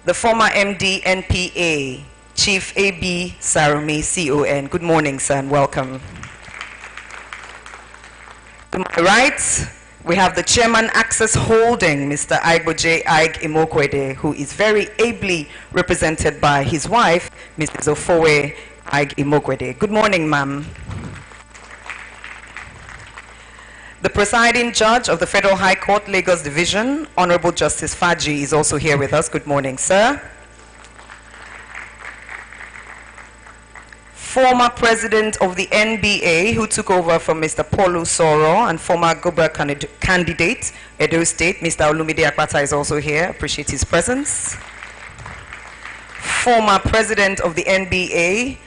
the former MD NPA, Chief A.B. Sarumi, CON. Good morning, sir, and welcome. To my right, We have the Chairman Access Holding, Mr. Aigboje Aig Imokwede, who is very ably represented by his wife, Mrs. Ofowe Aig Imokwede. Good morning, ma'am. The presiding judge of the Federal High Court, Lagos Division, Honorable Justice Faji, is also here with us. Good morning, sir. Former president of the NBA, who took over from Mr. Paul Usoro, and former governor candidate, Edo State, Mr. Olumide Akpata, is also here. Appreciate his presence. Former president of the NBA,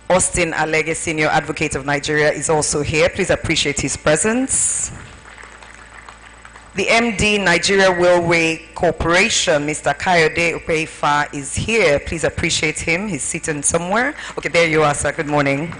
Austin Alege, Senior Advocate of Nigeria, is also here. Please appreciate his presence. The MD, Nigeria Railway Corporation, Mr. Kayode Opeifa, is here. Please appreciate him. He's sitting somewhere. Okay, there you are, sir. Good morning.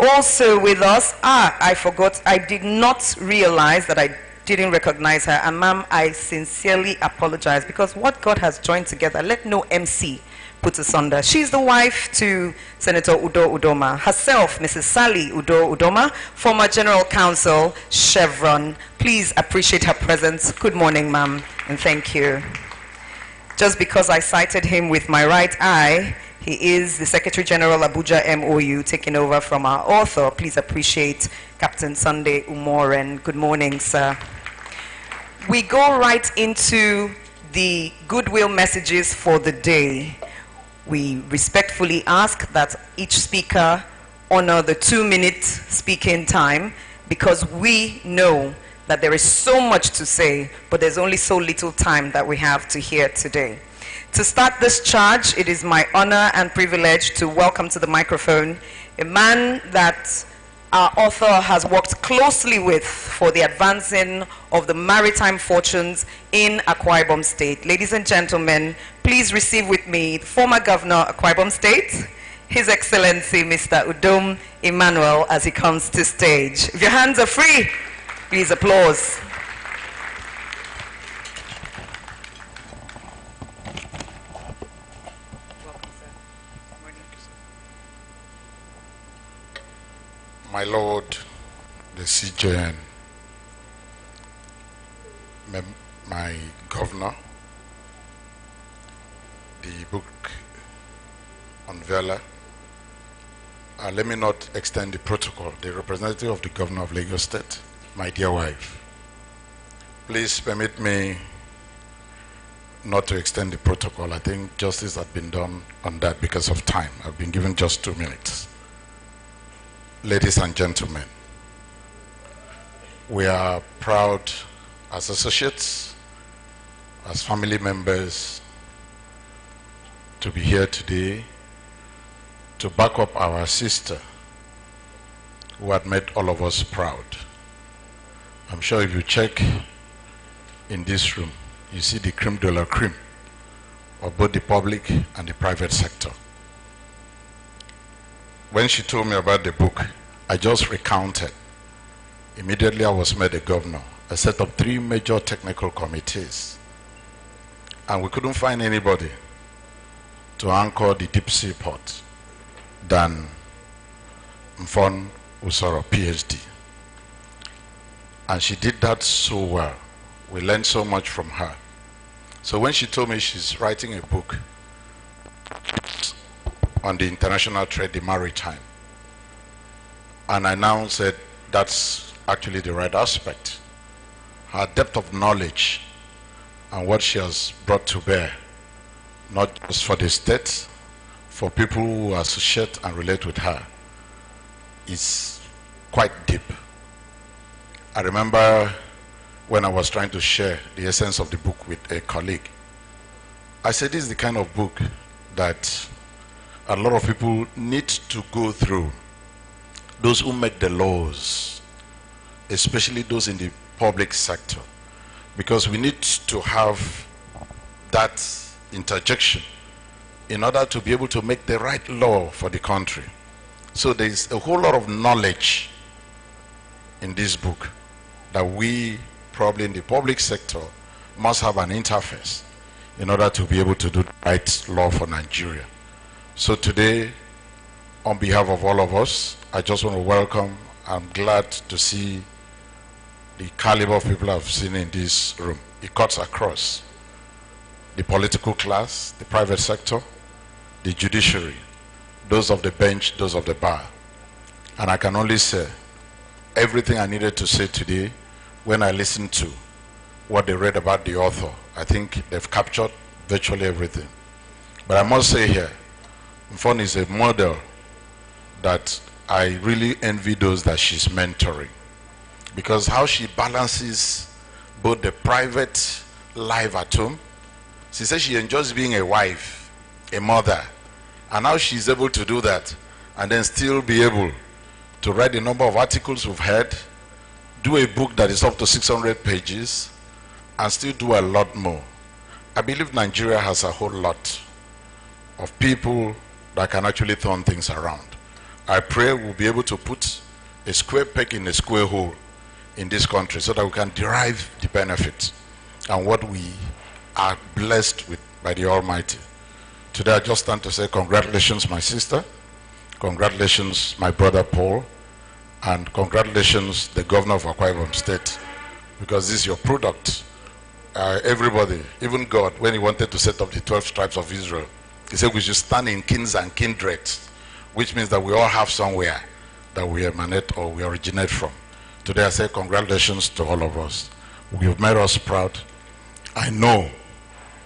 Also with us, I forgot, I did not realize that I didn't recognize her. And ma'am, I sincerely apologize, because what God has joined together, let no MC put asunder. She's the wife to Senator Udo Udoma. Herself, Mrs. Sally Udo Udoma, former General Counsel, Chevron. Please appreciate her presence. Good morning, ma'am, and thank you. Just because I cited him with my right eye, he is the Secretary General Abuja MOU, taking over from our author. Please appreciate Captain Sunday Umoren. Good morning, sir. We go right into the goodwill messages for the day. We respectfully ask that each speaker honor the 2-minute speaking time, because we know that there is so much to say, but there's only so little time that we have to hear today. To start this charge, it is my honor and privilege to welcome to the microphone a man that our author has worked closely with for the advancing of the maritime fortunes in Akwa Ibom State. Ladies and gentlemen, please receive with me the former governor of Akwa Ibom State, His Excellency Mr. Udom Emmanuel, as he comes to stage. If your hands are free, please applause. Welcome, sir. Good morning. My Lord, the CJN, my governor, the book unveiler, let me not extend the protocol, the representative of the governor of Lagos State, my dear wife. Please permit me not to extend the protocol. I think justice has been done on that because of time. I've been given just 2 minutes. Ladies and gentlemen, we are proud as associates, as family members, to be here today to back up our sister who had made all of us proud. I'm sure if you check in this room, you see the creme de la creme of both the public and the private sector. When she told me about the book, I just recounted. Immediately I was made a governor. I set up 3 major technical committees, and we couldn't find anybody to anchor the deep sea port than Mfon Usoro, PhD. And she did that so well. We learned so much from her. So when she told me she's writing a book on the international trade, the maritime, and I now said that's actually the right aspect. Her depth of knowledge and what she has brought to bear, not just for the state, for people who associate and relate with her, is quite deep. I remember when I was trying to share the essence of the book with a colleague, I said this is the kind of book that a lot of people need to go through. Those who make the laws, especially those in the public sector, because we need to have that interjection in order to be able to make the right law for the country. So there is a whole lot of knowledge in this book that we probably in the public sector must have an interface in order to be able to do the right law for Nigeria. So today, on behalf of all of us, I just want to welcome, I'm glad to see the caliber of people I've seen in this room. It cuts across the political class, the private sector, the judiciary, those of the bench, those of the bar. And I can only say, everything I needed to say today, when I listened to what they read about the author, I think they've captured virtually everything. But I must say here, Mfon is a model that I really envy those that she's mentoring. Because how she balances both the private life at home. She says she enjoys being a wife, a mother, and how she's able to do that and then still be able to write the number of articles we've heard, do a book that is up to 600 pages, and still do a lot more. I believe Nigeria has a whole lot of people that can actually turn things around. I pray we'll be able to put a square peg in a square hole in this country so that we can derive the benefits and what we are blessed with by the Almighty. Today I just stand to say congratulations, my sister, congratulations, my brother Paul, and congratulations, the governor of Akwa Ibom State, because this is your product. Everybody, even God, when he wanted to set up the 12 tribes of Israel, he said we should stand in kings and kindreds, which means that we all have somewhere that we emanate or we originate from. Today I say congratulations to all of us. You've made us proud. I know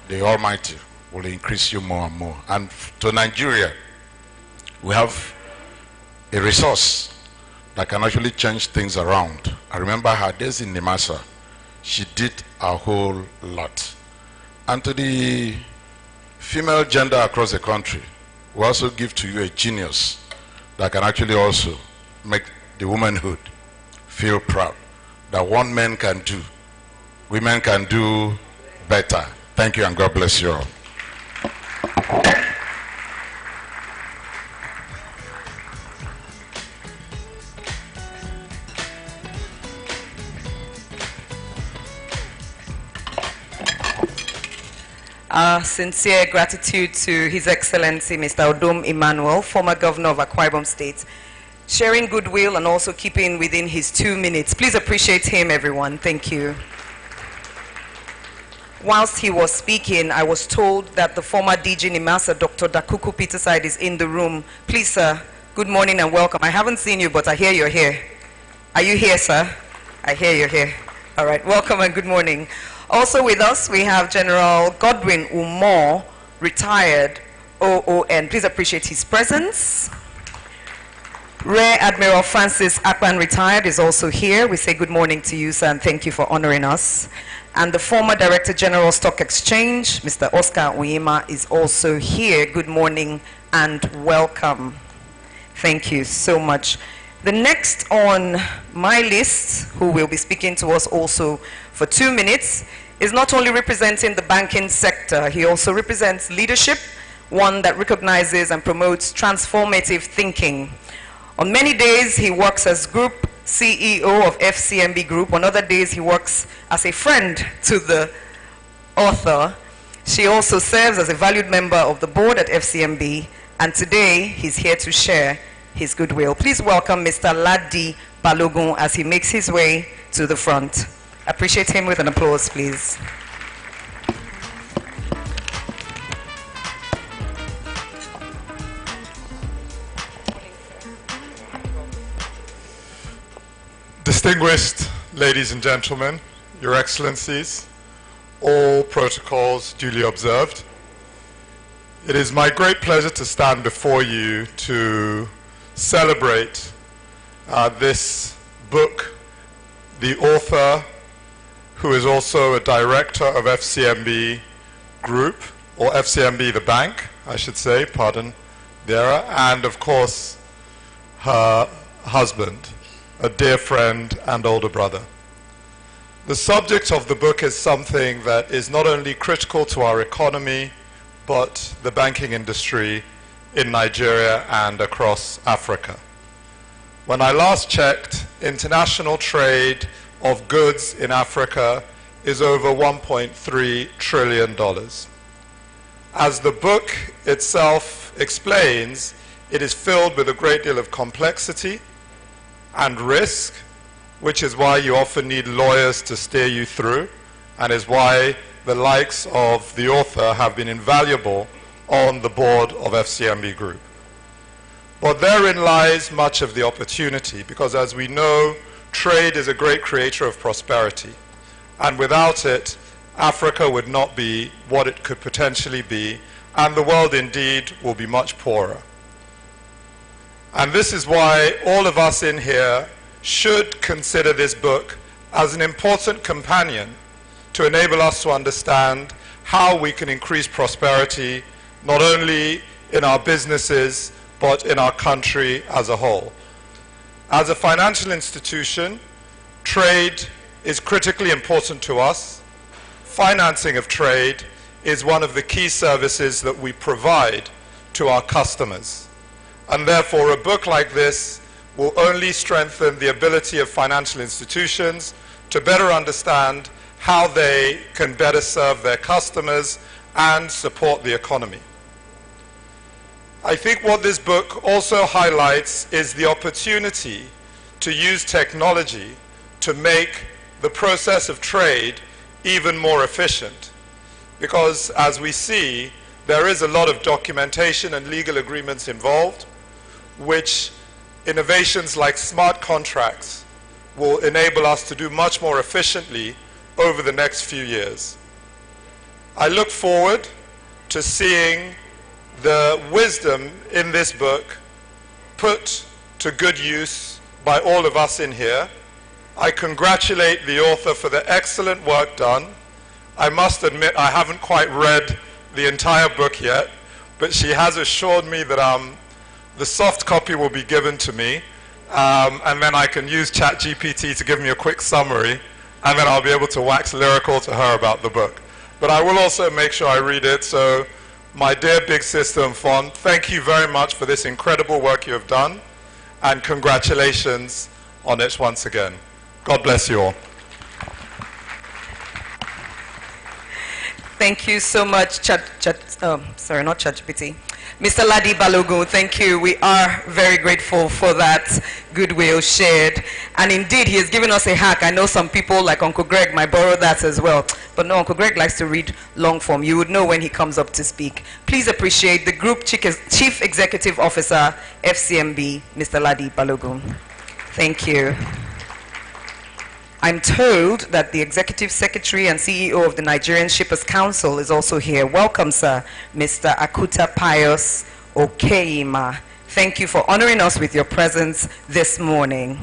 the Almighty will increase you more and more. And to Nigeria, we have a resource that can actually change things around. I remember her days in Nimasa. She did a whole lot. And to the female gender across the country, we also give to you a genius that can actually also make the womanhood feel proud. That one man can do, women can do better. Thank you and God bless you all. Our sincere gratitude to His Excellency Mr. Odom Emmanuel, former governor of Akwa Ibom State, sharing goodwill and also keeping within his 2 minutes. Please appreciate him, everyone. Thank you. Whilst he was speaking, I was told that the former DG Nimasa, Dr. Dakuku Peterside, is in the room. Please, sir, good morning and welcome. I haven't seen you, but I hear you're here. Are you here, sir? I hear you're here. All right, welcome and good morning. Also with us, we have General Godwin Umor, retired OON. Please appreciate his presence. Rear Admiral Francis Akpan, retired, is also here. We say good morning to you, sir, and thank you for honoring us. And the former Director General Stock Exchange, Mr. Oscar Uyima, is also here. Good morning and welcome. Thank you so much. The next on my list, who will be speaking to us also for 2 minutes, is not only representing the banking sector, he also represents leadership, one that recognizes and promotes transformative thinking. On many days, he works as Group CEO of FCMB Group. On other days, he works as a friend to the author. She also serves as a valued member of the board at FCMB, and today, he's here to share his goodwill. Please welcome Mr. Ladi Balogun as he makes his way to the front. Appreciate him with an applause, please. Distinguished ladies and gentlemen, Your Excellencies, all protocols duly observed. It is my great pleasure to stand before you to celebrate this book. The author, who is also a director of FCMB Group, or FCMB the bank, I should say, pardon the error, and of course her husband, a dear friend and older brother. The subject of the book is something that is not only critical to our economy, but the banking industry in Nigeria and across Africa. When I last checked, international trade of goods in Africa is over $1.3 trillion. As the book itself explains, it is filled with a great deal of complexity and risk, which is why you often need lawyers to steer you through, and is why the likes of the author have been invaluable on the board of FCMB Group. But therein lies much of the opportunity, because as we know, trade is a great creator of prosperity. And without it, Africa would not be what it could potentially be, and the world indeed will be much poorer. And this is why all of us in here should consider this book as an important companion to enable us to understand how we can increase prosperity, not only in our businesses, but in our country as a whole. As a financial institution, trade is critically important to us. Financing of trade is one of the key services that we provide to our customers. And therefore, a book like this will only strengthen the ability of financial institutions to better understand how they can better serve their customers and support the economy. I think what this book also highlights is the opportunity to use technology to make the process of trade even more efficient. Because as we see, there is a lot of documentation and legal agreements involved, which innovations like smart contracts will enable us to do much more efficiently over the next few years. I look forward to seeing the wisdom in this book put to good use by all of us in here. I congratulate the author for the excellent work done. I must admit I haven't quite read the entire book yet, but she has assured me that the soft copy will be given to me, and then I can use ChatGPT to give me a quick summary, and then I'll be able to wax lyrical to her about the book. But I will also make sure I read it. So my dear big sister Mfon, thank you very much for this incredible work you have done, and congratulations on it once again. God bless you all. Thank you so much, not ChatGPT. Mr. Ladi Balogun, thank you. We are very grateful for that goodwill shared. And indeed, he has given us a hack. I know some people, like Uncle Greg, might borrow that as well. But no, Uncle Greg likes to read long form. You would know when he comes up to speak. Please appreciate the Group Chief Executive Officer, FCMB, Mr. Ladi Balogun. Thank you. I'm told that the Executive Secretary and CEO of the Nigerian Shippers Council is also here. Welcome, sir, Mr. Akuta Pius Okeima. Thank you for honoring us with your presence this morning.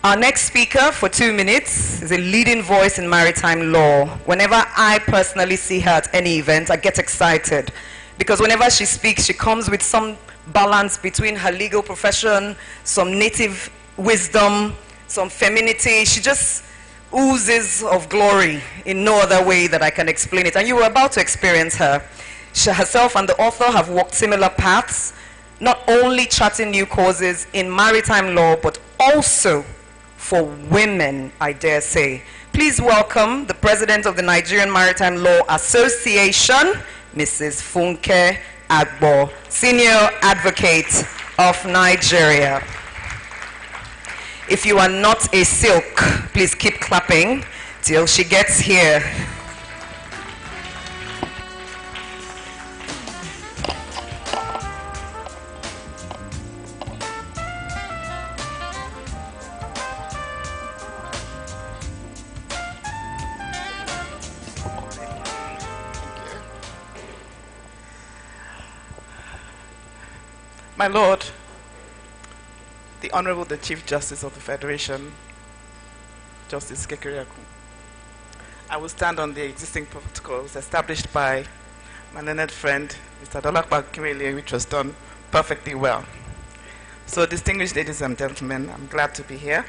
Our next speaker for 2 minutes is a leading voice in maritime law. Whenever I personally see her at any event, I get excited because whenever she speaks, she comes with some balance between her legal profession, some native wisdom, some femininity. She just oozes of glory in no other way that I can explain it. And you were about to experience her. She herself and the author have walked similar paths, not only charting new causes in maritime law, but also for women, I dare say. Please welcome the President of the Nigerian Maritime Law Association, Mrs. Funke Agbo, Senior Advocate of Nigeria. If you are not a silk, please keep clapping till she gets here. My Lord, the Honorable the Chief Justice of the Federation, Justice Carriage, I will stand on the existing protocols established by my learned friend, Mr. Dolakba Kimele, which was done perfectly well. So, distinguished ladies and gentlemen, I'm glad to be here.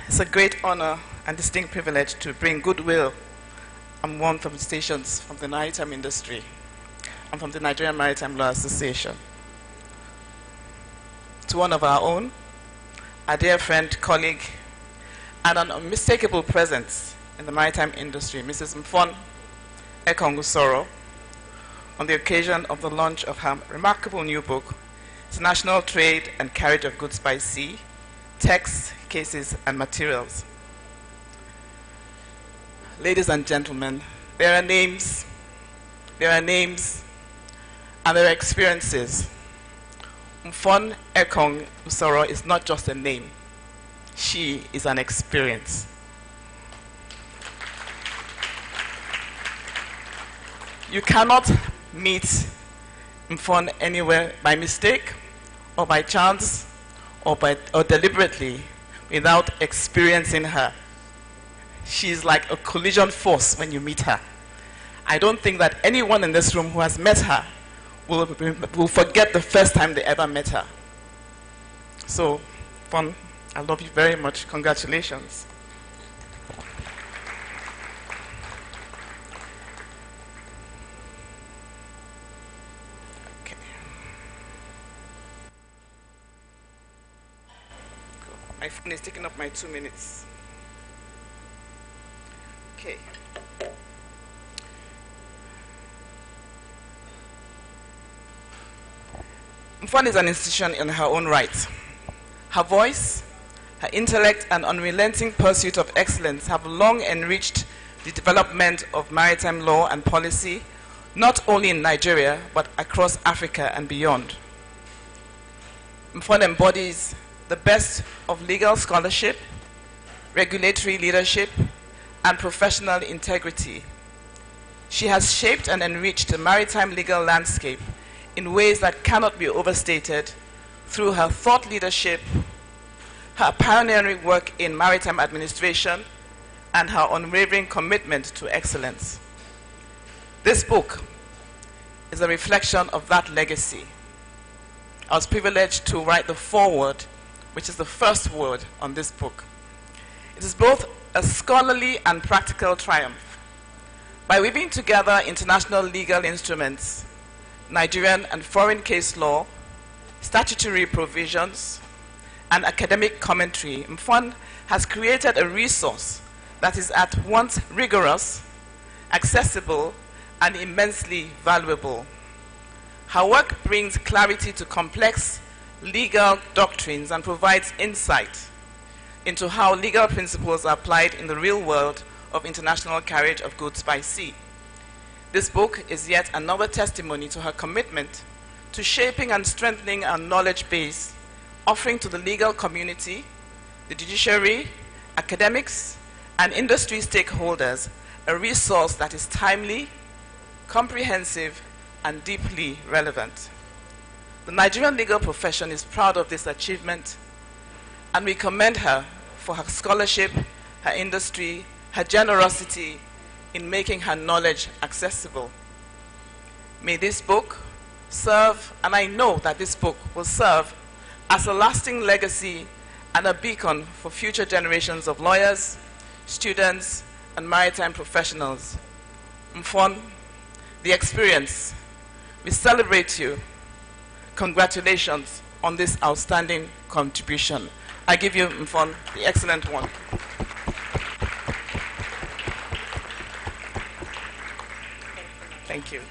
It's a great honor and distinct privilege to bring goodwill and warmth of stations from the maritime industry and from the Nigerian Maritime Law Association to one of our own, a dear friend, colleague, and an unmistakable presence in the maritime industry, Mrs. Mfon Ekong Usoro, on the occasion of the launch of her remarkable new book, international trade and carriage of goods by sea, texts, cases, and materials. Ladies and gentlemen, there are names, and there are experiences. Mfon Ekong Usoro is not just a name. She is an experience. You cannot meet Mfon anywhere by mistake or by chance or deliberately without experiencing her. She is like a collision force when you meet her. I don't think that anyone in this room who has met her will forget the first time they ever met her. So, Mfon, I love you very much. Congratulations. Okay. My phone is taking up my 2 minutes. Okay. Mfon is an institution in her own right. Her voice, her intellect, and unrelenting pursuit of excellence have long enriched the development of maritime law and policy, not only in Nigeria, but across Africa and beyond. Mfon embodies the best of legal scholarship, regulatory leadership, and professional integrity. She has shaped and enriched the maritime legal landscape in ways that cannot be overstated through her thought leadership, her pioneering work in maritime administration, and her unwavering commitment to excellence. This book is a reflection of that legacy. I was privileged to write the foreword, which is the first word on this book. It is both a scholarly and practical triumph. By weaving together international legal instruments, Nigerian and foreign case law, statutory provisions, and academic commentary, Mfon has created a resource that is at once rigorous, accessible, and immensely valuable. Her work brings clarity to complex legal doctrines and provides insight into how legal principles are applied in the real world of international carriage of goods by sea. This book is yet another testimony to her commitment to shaping and strengthening our knowledge base, offering to the legal community, the judiciary, academics, and industry stakeholders a resource that is timely, comprehensive, and deeply relevant. The Nigerian legal profession is proud of this achievement, and we commend her for her scholarship, her industry, her generosity in making her knowledge accessible. May this book serve, and I know that this book will serve as a lasting legacy and a beacon for future generations of lawyers, students, and maritime professionals. Mfon, the experience, we celebrate you. Congratulations on this outstanding contribution. I give you, Mfon, the excellent one. Thank you.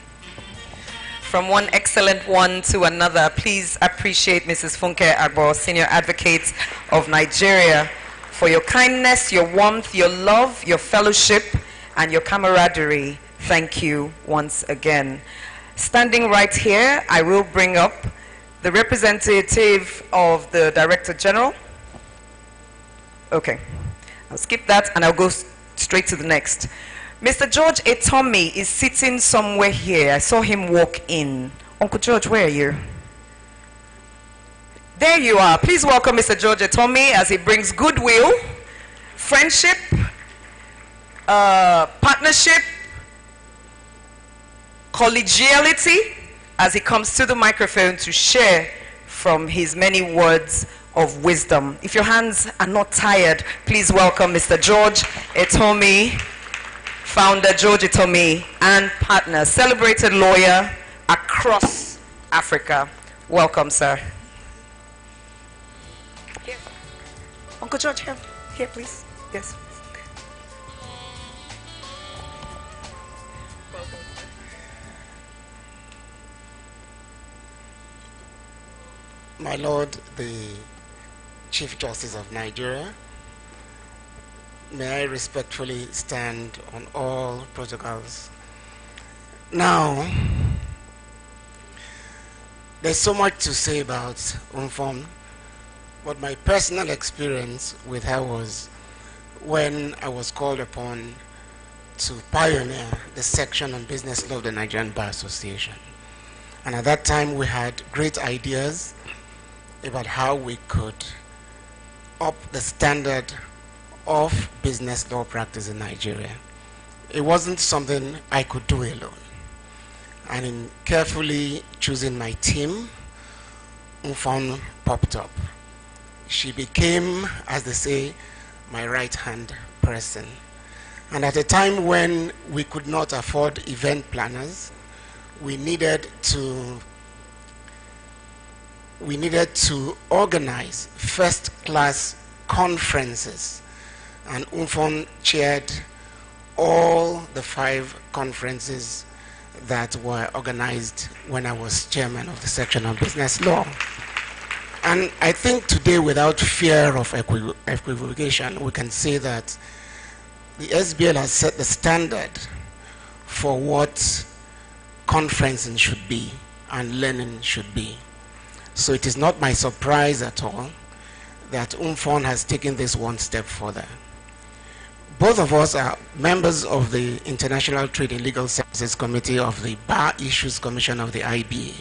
From one excellent one to another, please appreciate Mrs. Funke Agbo, Senior Advocate of Nigeria, for your kindness, your warmth, your love, your fellowship, and your camaraderie. Thank you once again. Standing right here, I will bring up the representative of the Director General. Okay, I'll skip that and I'll go straight to the next. Mr. George Etomi is sitting somewhere here. I saw him walk in. Uncle George, where are you? There you are. Please welcome Mr. George Etomi as he brings goodwill, friendship, partnership, collegiality, as he comes to the microphone to share from his many words of wisdom. If your hands are not tired, please welcome Mr. George Etomi, founder George Etomi, and partner, celebrated lawyer across Africa. Welcome, sir. Here. Uncle George, here, please. Yes. My Lord, the Chief Justice of Nigeria, may I respectfully stand on all protocols. Now, there's so much to say about Mfon, but my personal experience with her was when I was called upon to pioneer the section on business law of the Nigerian Bar Association. And at that time, we had great ideas about how we could up the standard of business law practice in Nigeria. It wasn't something I could do alone. And in carefully choosing my team, Mfon popped up. She became, as they say, my right-hand person. And at a time when we could not afford event planners, we needed to organize first-class conferences, and Mfon chaired all the 5 conferences that were organized when I was chairman of the section on business law. And I think today, without fear of equivocation, we can say that the SBL has set the standard for what conferencing should be and learning should be. So it is not my surprise at all that Mfon has taken this one step further. Both of us are members of the International Trade and Legal Services Committee of the Bar Issues Commission of the IBA.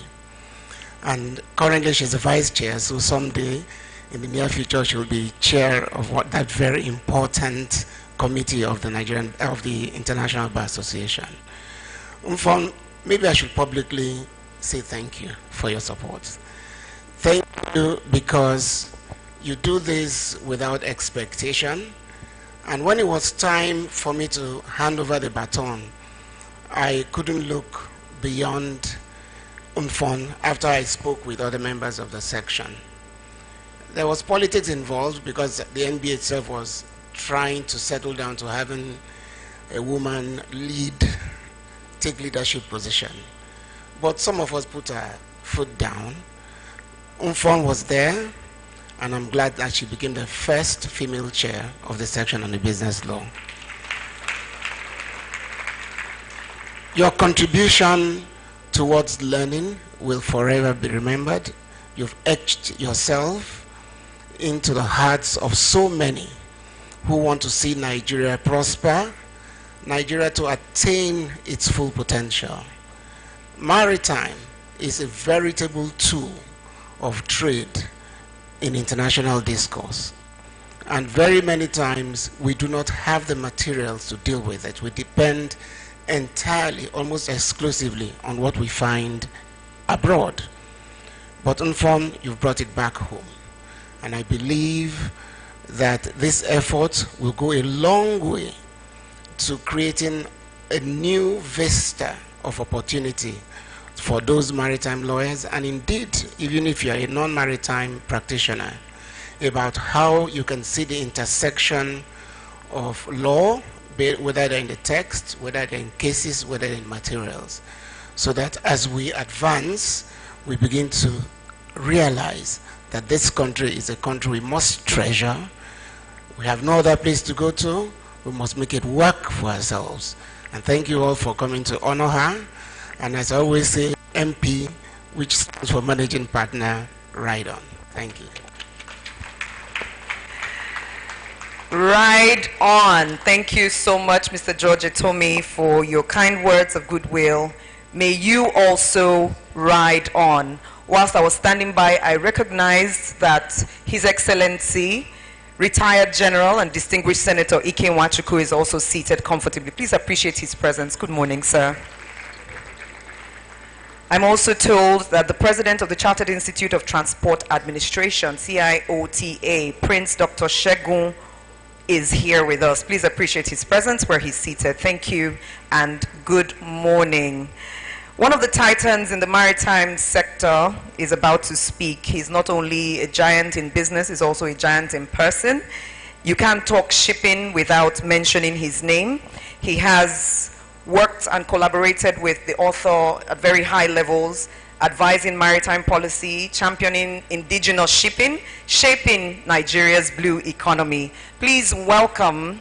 And currently she's the vice chair, so someday in the near future she'll be chair of that very important committee of the International Bar Association. Mfon, maybe I should publicly say thank you for your support. Thank you because you do this without expectation. And when it was time for me to hand over the baton, I couldn't look beyond Mfon after I spoke with other members of the section. There was politics involved because the NBA itself was trying to settle down to having a woman take leadership position. But some of us put our foot down. Mfon was there, and I'm glad that she became the first female chair of the section on the business law. Your contribution towards learning will forever be remembered. You've etched yourself into the hearts of so many who want to see Nigeria prosper, Nigeria to attain its full potential. Maritime is a veritable tool of trade in international discourse. And very many times we do not have the materials to deal with it. We depend entirely, almost exclusively, on what we find abroad. But Mfon, you've brought it back home. And I believe that this effort will go a long way to creating a new vista of opportunity for those maritime lawyers, and indeed, even if you're a non-maritime practitioner, about how you can see the intersection of law, whether they're in the text, whether they're in cases, whether they're in materials, so that as we advance, we begin to realize that this country is a country we must treasure. We have no other place to go to. We must make it work for ourselves. And thank you all for coming to honor her. And as I always say, MP, which stands for Managing Partner, Ride On. Thank you. Ride on. Thank you so much, Mr. George Etomi, for your kind words of goodwill. May you also ride on. Whilst I was standing by, I recognized that His Excellency, retired General and Distinguished Senator Ike Nwachukwu, is also seated comfortably. Please appreciate his presence. Good morning, sir. I'm also told that the President of the Chartered Institute of Transport Administration, CIOTA, Prince Dr. Shegun, is here with us. Please appreciate his presence where he's seated. Thank you and good morning. One of the titans in the maritime sector is about to speak. He's not only a giant in business, he's also a giant in person. You can't talk shipping without mentioning his name. He has worked and collaborated with the author at very high levels advising maritime policy, championing indigenous shipping, shaping Nigeria's blue economy. Please welcome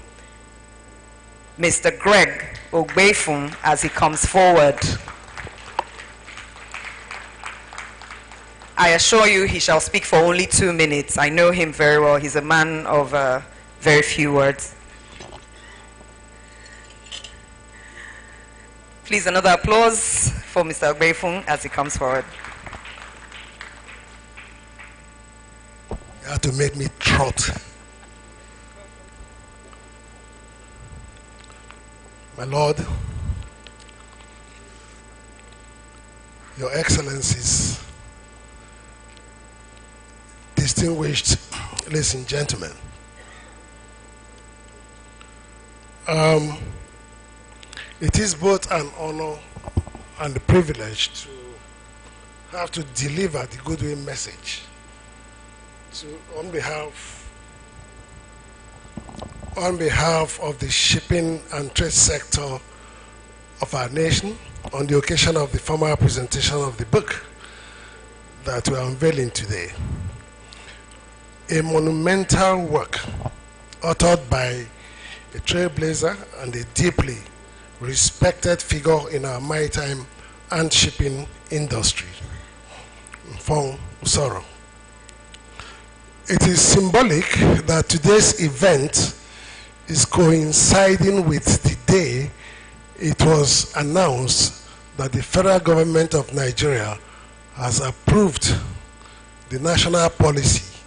Mr. Greg Ogbefun as he comes forward. I assure you he shall speak for only 2 minutes. I know him very well. He's a man of very few words. Please, another applause for Mr. Ogbefun as he comes forward. You have to make me trot. My Lord, Your Excellencies, distinguished ladies and gentlemen, it is both an honor and a privilege to have to deliver the goodwill message on behalf of the shipping and trade sector of our nation on the occasion of the formal presentation of the book that we are unveiling today. A monumental work authored by a trailblazer and a deeply respected figure in our maritime and shipping industry, Mfon Usoro. It is symbolic that today's event is coinciding with the day it was announced that the federal government of Nigeria has approved the national policy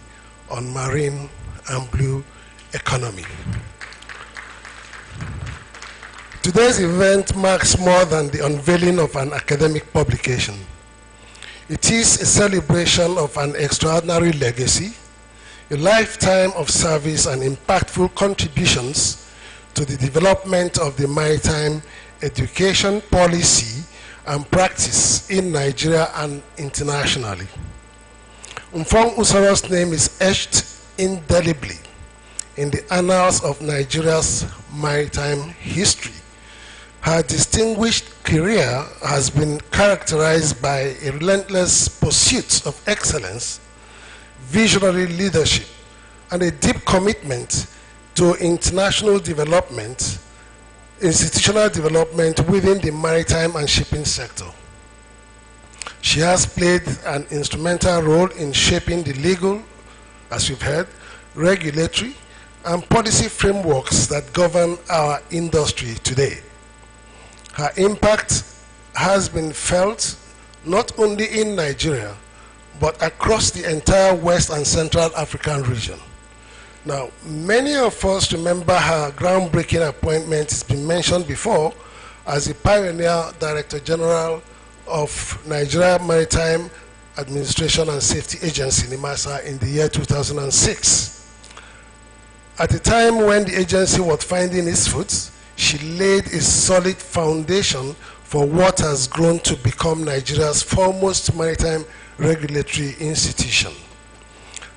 on marine and blue economy. Today's event marks more than the unveiling of an academic publication. It is a celebration of an extraordinary legacy, a lifetime of service and impactful contributions to the development of the maritime education policy and practice in Nigeria and internationally. Mfon Usoro's name is etched indelibly in the annals of Nigeria's maritime history. Her distinguished career has been characterized by a relentless pursuit of excellence, visionary leadership, and a deep commitment to international development, institutional development within the maritime and shipping sector. She has played an instrumental role in shaping the legal, as you've heard, regulatory, and policy frameworks that govern our industry today. Her impact has been felt not only in Nigeria, but across the entire West and Central African region. Now, many of us remember her groundbreaking appointment, it's been mentioned before, as the pioneer Director General of Nigeria Maritime Administration and Safety Agency, NIMASA, in the year 2006. At a time when the agency was finding its foot, she laid a solid foundation for what has grown to become Nigeria's foremost maritime regulatory institution.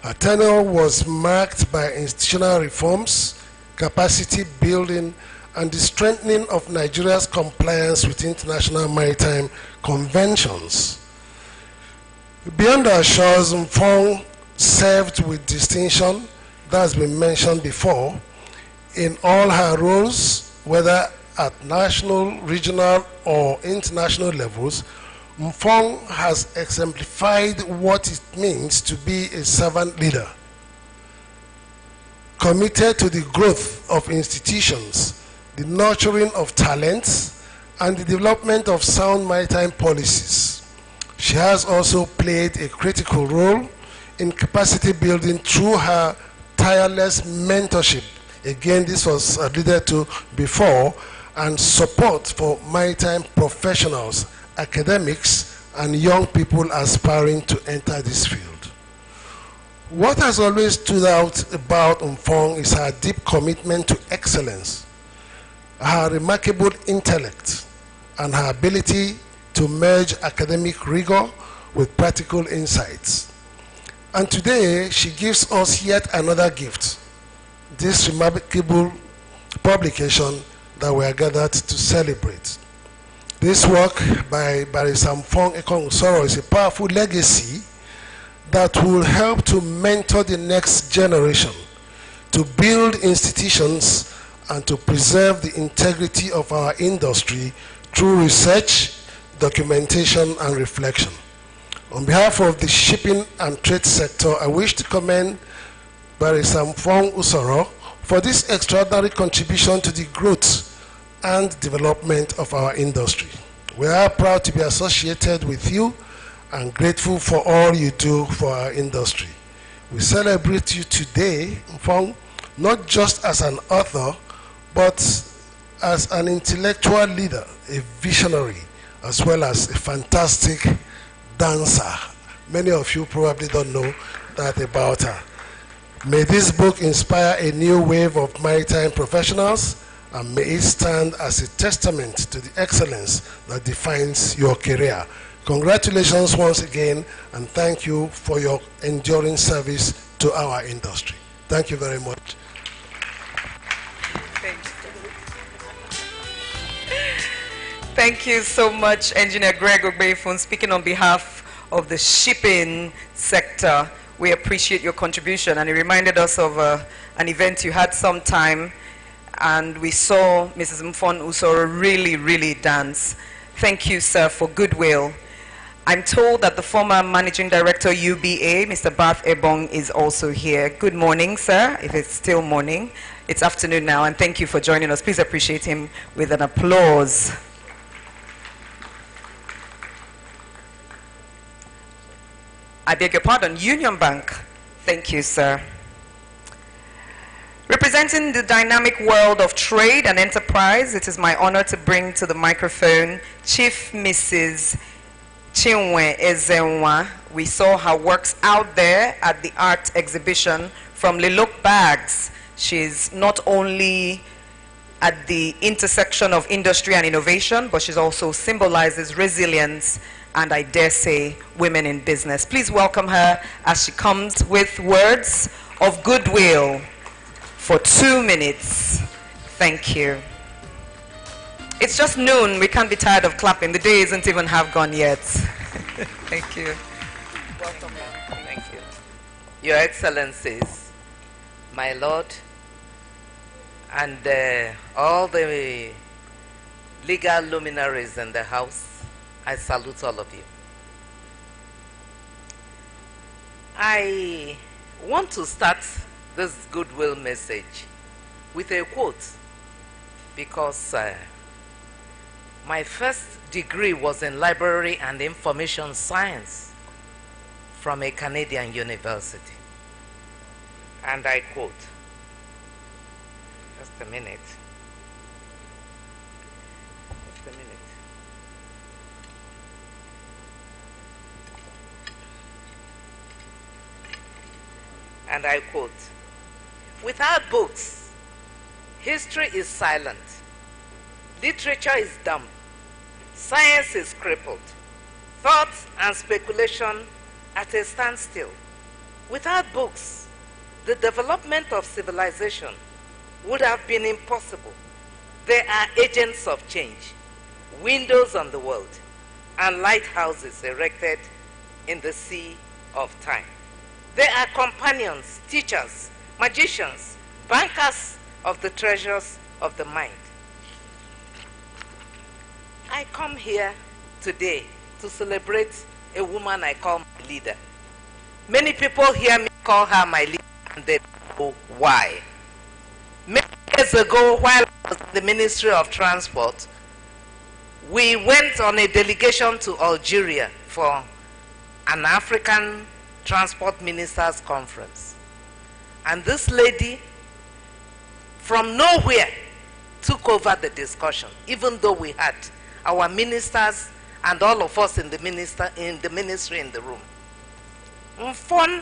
Her tenure was marked by institutional reforms, capacity building, and the strengthening of Nigeria's compliance with international maritime conventions. Beyond our shores, Mfon served with distinction, that has been mentioned before, in all her roles, whether at national, regional, or international levels. Mfon has exemplified what it means to be a servant leader, committed to the growth of institutions, the nurturing of talents, and the development of sound maritime policies. She has also played a critical role in capacity building through her tireless mentorship. Again, this was alluded to before, and support for maritime professionals, academics, and young people aspiring to enter this field. What has always stood out about Mfon is her deep commitment to excellence, her remarkable intellect, and her ability to merge academic rigor with practical insights. And today, she gives us yet another gift, this remarkable publication that we are gathered to celebrate. This work by Mfon Ekong Usoro is a powerful legacy that will help to mentor the next generation, to build institutions, and to preserve the integrity of our industry through research, documentation, and reflection. On behalf of the shipping and trade sector, I wish to commend Mfon Usoro for this extraordinary contribution to the growth and development of our industry. We are proud to be associated with you and grateful for all you do for our industry. We celebrate you today, Mfon, not just as an author, but as an intellectual leader, a visionary, as well as a fantastic dancer. Many of you probably don't know that about her. May this book inspire a new wave of maritime professionals, and may it stand as a testament to the excellence that defines your career. Congratulations once again, and thank you for your enduring service to our industry. Thank you very much. Thank you so much, Engineer Greg Ogbeifun, speaking on behalf of the shipping sector. We appreciate your contribution, and it reminded us of an event you had sometime, and we saw Mrs. Mfon Usoro really dance. Thank you, sir, for goodwill. I'm told that the former Managing Director, UBA, Mr. Bath Ebong, is also here. Good morning, sir, if it's still morning. It's afternoon now, and thank you for joining us. Please appreciate him with an applause. I beg your pardon, Union Bank. Thank you, sir. Representing the dynamic world of trade and enterprise, it is my honor to bring to the microphone Chief Mrs. Chinwe Ezenwa. We saw her works out there at the art exhibition from Lilok Bags. She's not only at the intersection of industry and innovation, but she also symbolizes resilience and, I dare say, women in business. Please welcome her as she comes with words of goodwill for 2 minutes. Thank you. It's just noon. We can't be tired of clapping. The day isn't even half gone yet. Thank you. Welcome, ma'am. Thank you. Your Excellencies, my Lord, and all the legal luminaries in the House, I salute all of you. I want to start this goodwill message with a quote, because my first degree was in library and information science from a Canadian university. And I quote, just a minute. Just a minute. And I quote, "Without books, history is silent, literature is dumb, science is crippled, thought and speculation at a standstill. Without books, the development of civilization would have been impossible. They are agents of change, windows on the world, and lighthouses erected in the sea of time. They are companions, teachers, magicians, bankers of the treasures of the mind." I come here today to celebrate a woman I call my leader. Many people hear me call her my leader, and they don't know why. Many years ago, while I was in the Ministry of Transport, we went on a delegation to Algeria for an African Transport Ministers Conference. And this lady, from nowhere, took over the discussion, even though we had our ministers and all of us in the ministry in the room. Mfon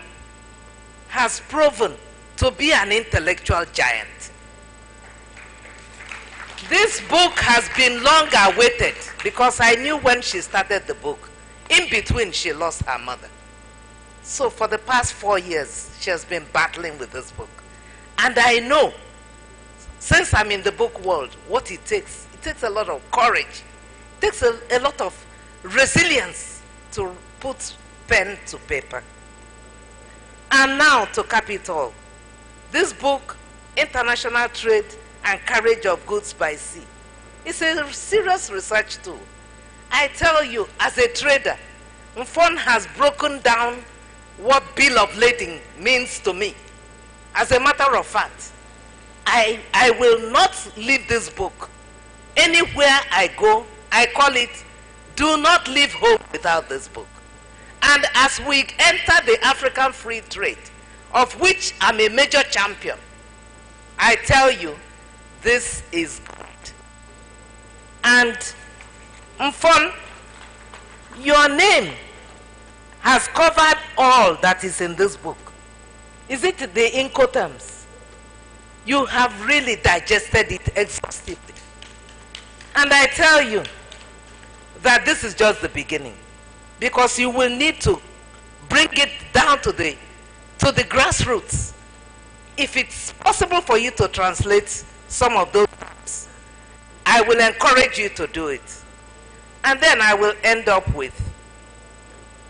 has proven to be an intellectual giant. This book has been long awaited, because I knew when she started the book, in between she lost her mother. So for the past 4 years, she has been battling with this book. And I know, since I'm in the book world, what it takes. It takes a lot of courage. It takes a lot of resilience to put pen to paper. And now to cap it all, this book, International Trade and Carriage of Goods by Sea, is a serious research tool. I tell you, as a trader, Mfon has broken down what bill of lading means to me. As a matter of fact, I will not leave this book. Anywhere I go, I call it, do not leave home without this book. And as we enter the African free trade, of which I'm a major champion, I tell you, this is good. And Mfon, your name has covered all that is in this book. Is it the Incoterms? You have really digested it exhaustively. And I tell you that this is just the beginning, because you will need to bring it down to the grassroots. If it's possible for you to translate some of those terms, I will encourage you to do it. And then I will end up with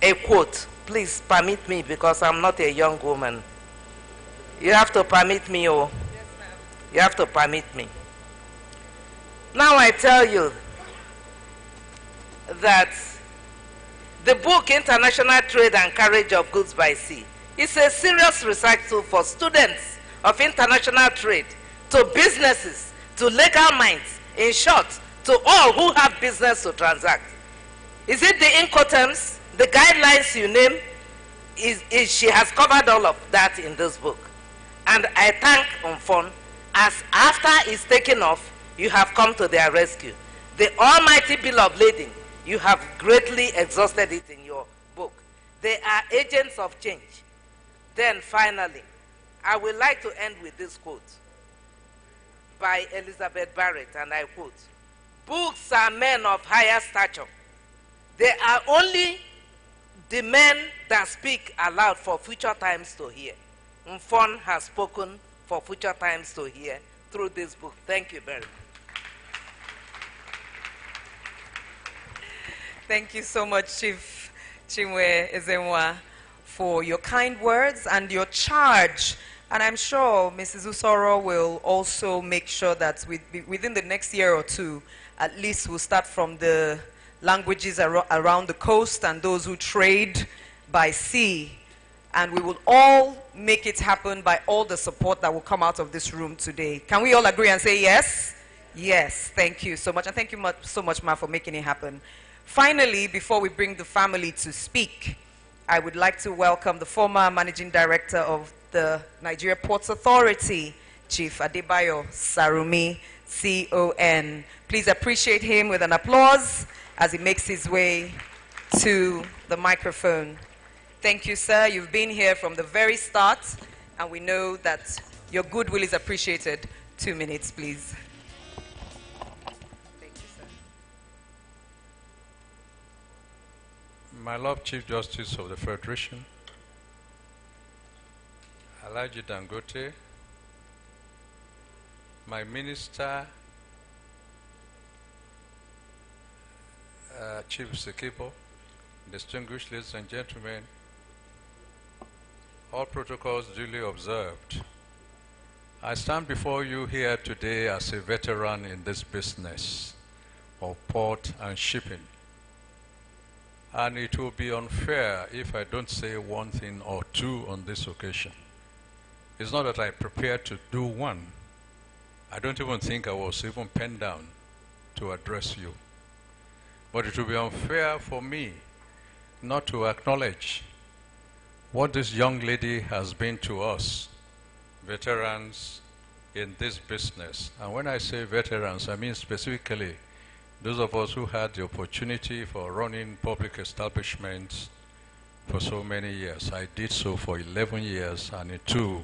a quote. Please permit me, because I'm not a young woman. You have to permit me, oh. Yes, ma'am. You have to permit me. Now I tell you that the book International Trade and Carriage of Goods by Sea is a serious research tool for students of international trade, to businesses, to legal minds, in short, to all who have business to transact. Is it the Incoterms, the guidelines you name? She has covered all of that in this book. And I thank Mfon, as after it's taken off, you have come to their rescue. The almighty bill of lading, you have greatly exhausted it in your book. They are agents of change. Then finally, I would like to end with this quote by Elizabeth Barrett, and I quote, "Books are men of higher stature. They are only the men that speak aloud for future times to hear." Mfon has spoken for future times to hear through this book. Thank you very much. Thank you so much, Chief Chinwe Ezenwa, for your kind words and your charge. And I'm sure Mrs. Usoro will also make sure that within the next year or two, at least we'll start from the languages around the coast and those who trade by sea. And we will all make it happen by all the support that will come out of this room today. Can we all agree and say yes? Yes, thank you so much. And thank you so much, Ma, for making it happen. Finally, before we bring the family to speak, I would like to welcome the former Managing Director of the Nigeria Ports Authority, Chief Adebayo Sarumi, CON. Please appreciate him with an applause as he makes his way to the microphone. Thank you, sir. You've been here from the very start, and we know that your goodwill is appreciated. 2 minutes, please. Thank you, sir. My Lord Chief Justice of the Federation, Alhaji Dangote, my Minister, Chief Sekipo, distinguished ladies and gentlemen, all protocols duly observed. I stand before you here today as a veteran in this business of port and shipping. And it will be unfair if I don't say one thing or two on this occasion. It's not that I prepared to do one. I don't even think I was even penned down to address you. But it will be unfair for me not to acknowledge what this young lady has been to us, veterans in this business. And when I say veterans, I mean specifically those of us who had the opportunity for running public establishments for so many years. I did so for 11 years, and in 2,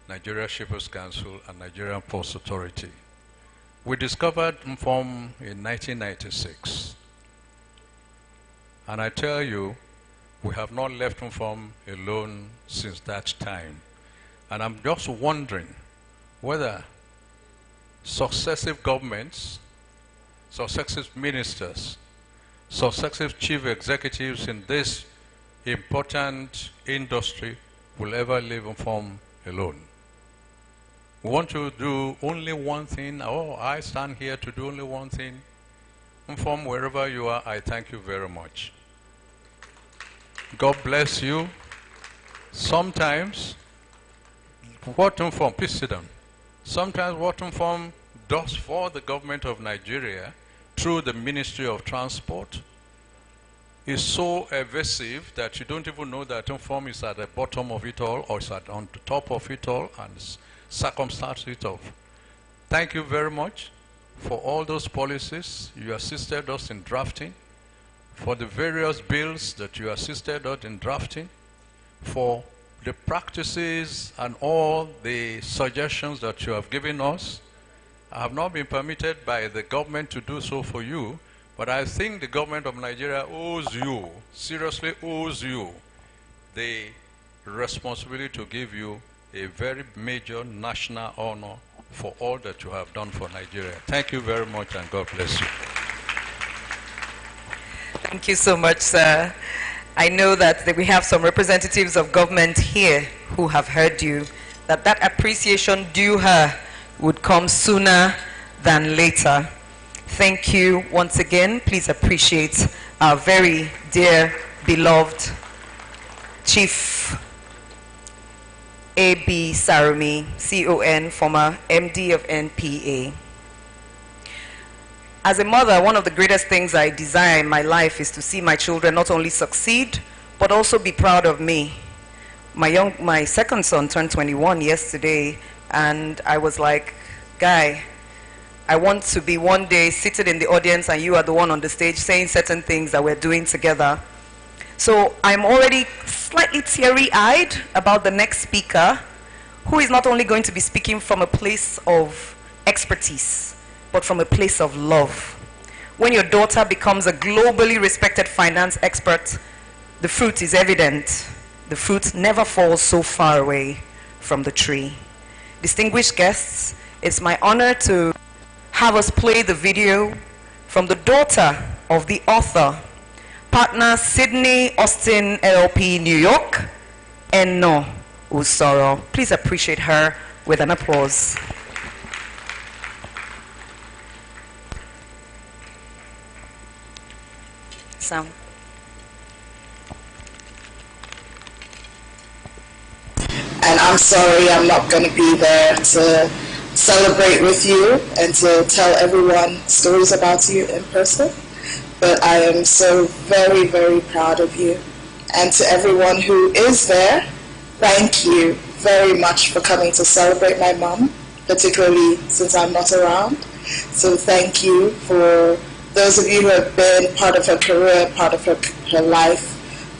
Nigeria Shippers Council and Nigerian Ports Authority. We discovered Mfon in 1996. And I tell you, we have not left Mfon alone since that time. And I'm just wondering whether successive governments successive ministers, successive chief executives in this important industry will ever leave Mfon alone. We want to do only one thing. Oh, I stand here to do only one thing. Mfon, wherever you are, I thank you very much. God bless you. Sometimes, what Mfon, please sit down. Sometimes what Mfon does for the government of Nigeria through the Ministry of Transport is so evasive that you don't even know that Mfon is at the bottom of it all or is on the top of it all and circumstance it of. Thank you very much for all those policies you assisted us in drafting, for the various bills that you assisted us in drafting, for the practices and all the suggestions that you have given us. I have not been permitted by the government to do so for you, but I think the government of Nigeria owes you, seriously owes you, the responsibility to give you a very major national honor for all that you have done for Nigeria. Thank you very much, and God bless you. Thank you so much, sir. I know that we have some representatives of government here who have heard you, that appreciation due her would come sooner than later. Thank you once again. Please appreciate our very dear, beloved Chief A.B. Sarumi, CON, former MD of NPA. As a mother, one of the greatest things I desire in my life is to see my children not only succeed, but also be proud of me. My second son turned 21 yesterday, and I was like, Guy, I want to be one day seated in the audience and you are the one on the stage saying certain things that we're doing together. So I'm already slightly teary-eyed about the next speaker, who is not only going to be speaking from a place of expertise, but from a place of love. When your daughter becomes a globally respected finance expert, the fruit is evident. The fruit never falls so far away from the tree. Distinguished guests, it's my honor to have us play the video from the daughter of the author, partner Sydney Austin LLP, New York, Mfon Usoro. Please appreciate her with an applause. Sam. And I'm sorry I'm not going to be there to celebrate with you and to tell everyone stories about you in person. But I am so very, very proud of you. And to everyone who is there, thank you very much for coming to celebrate my mom, particularly since I'm not around. So thank you for those of you who have been part of her career, part of her life,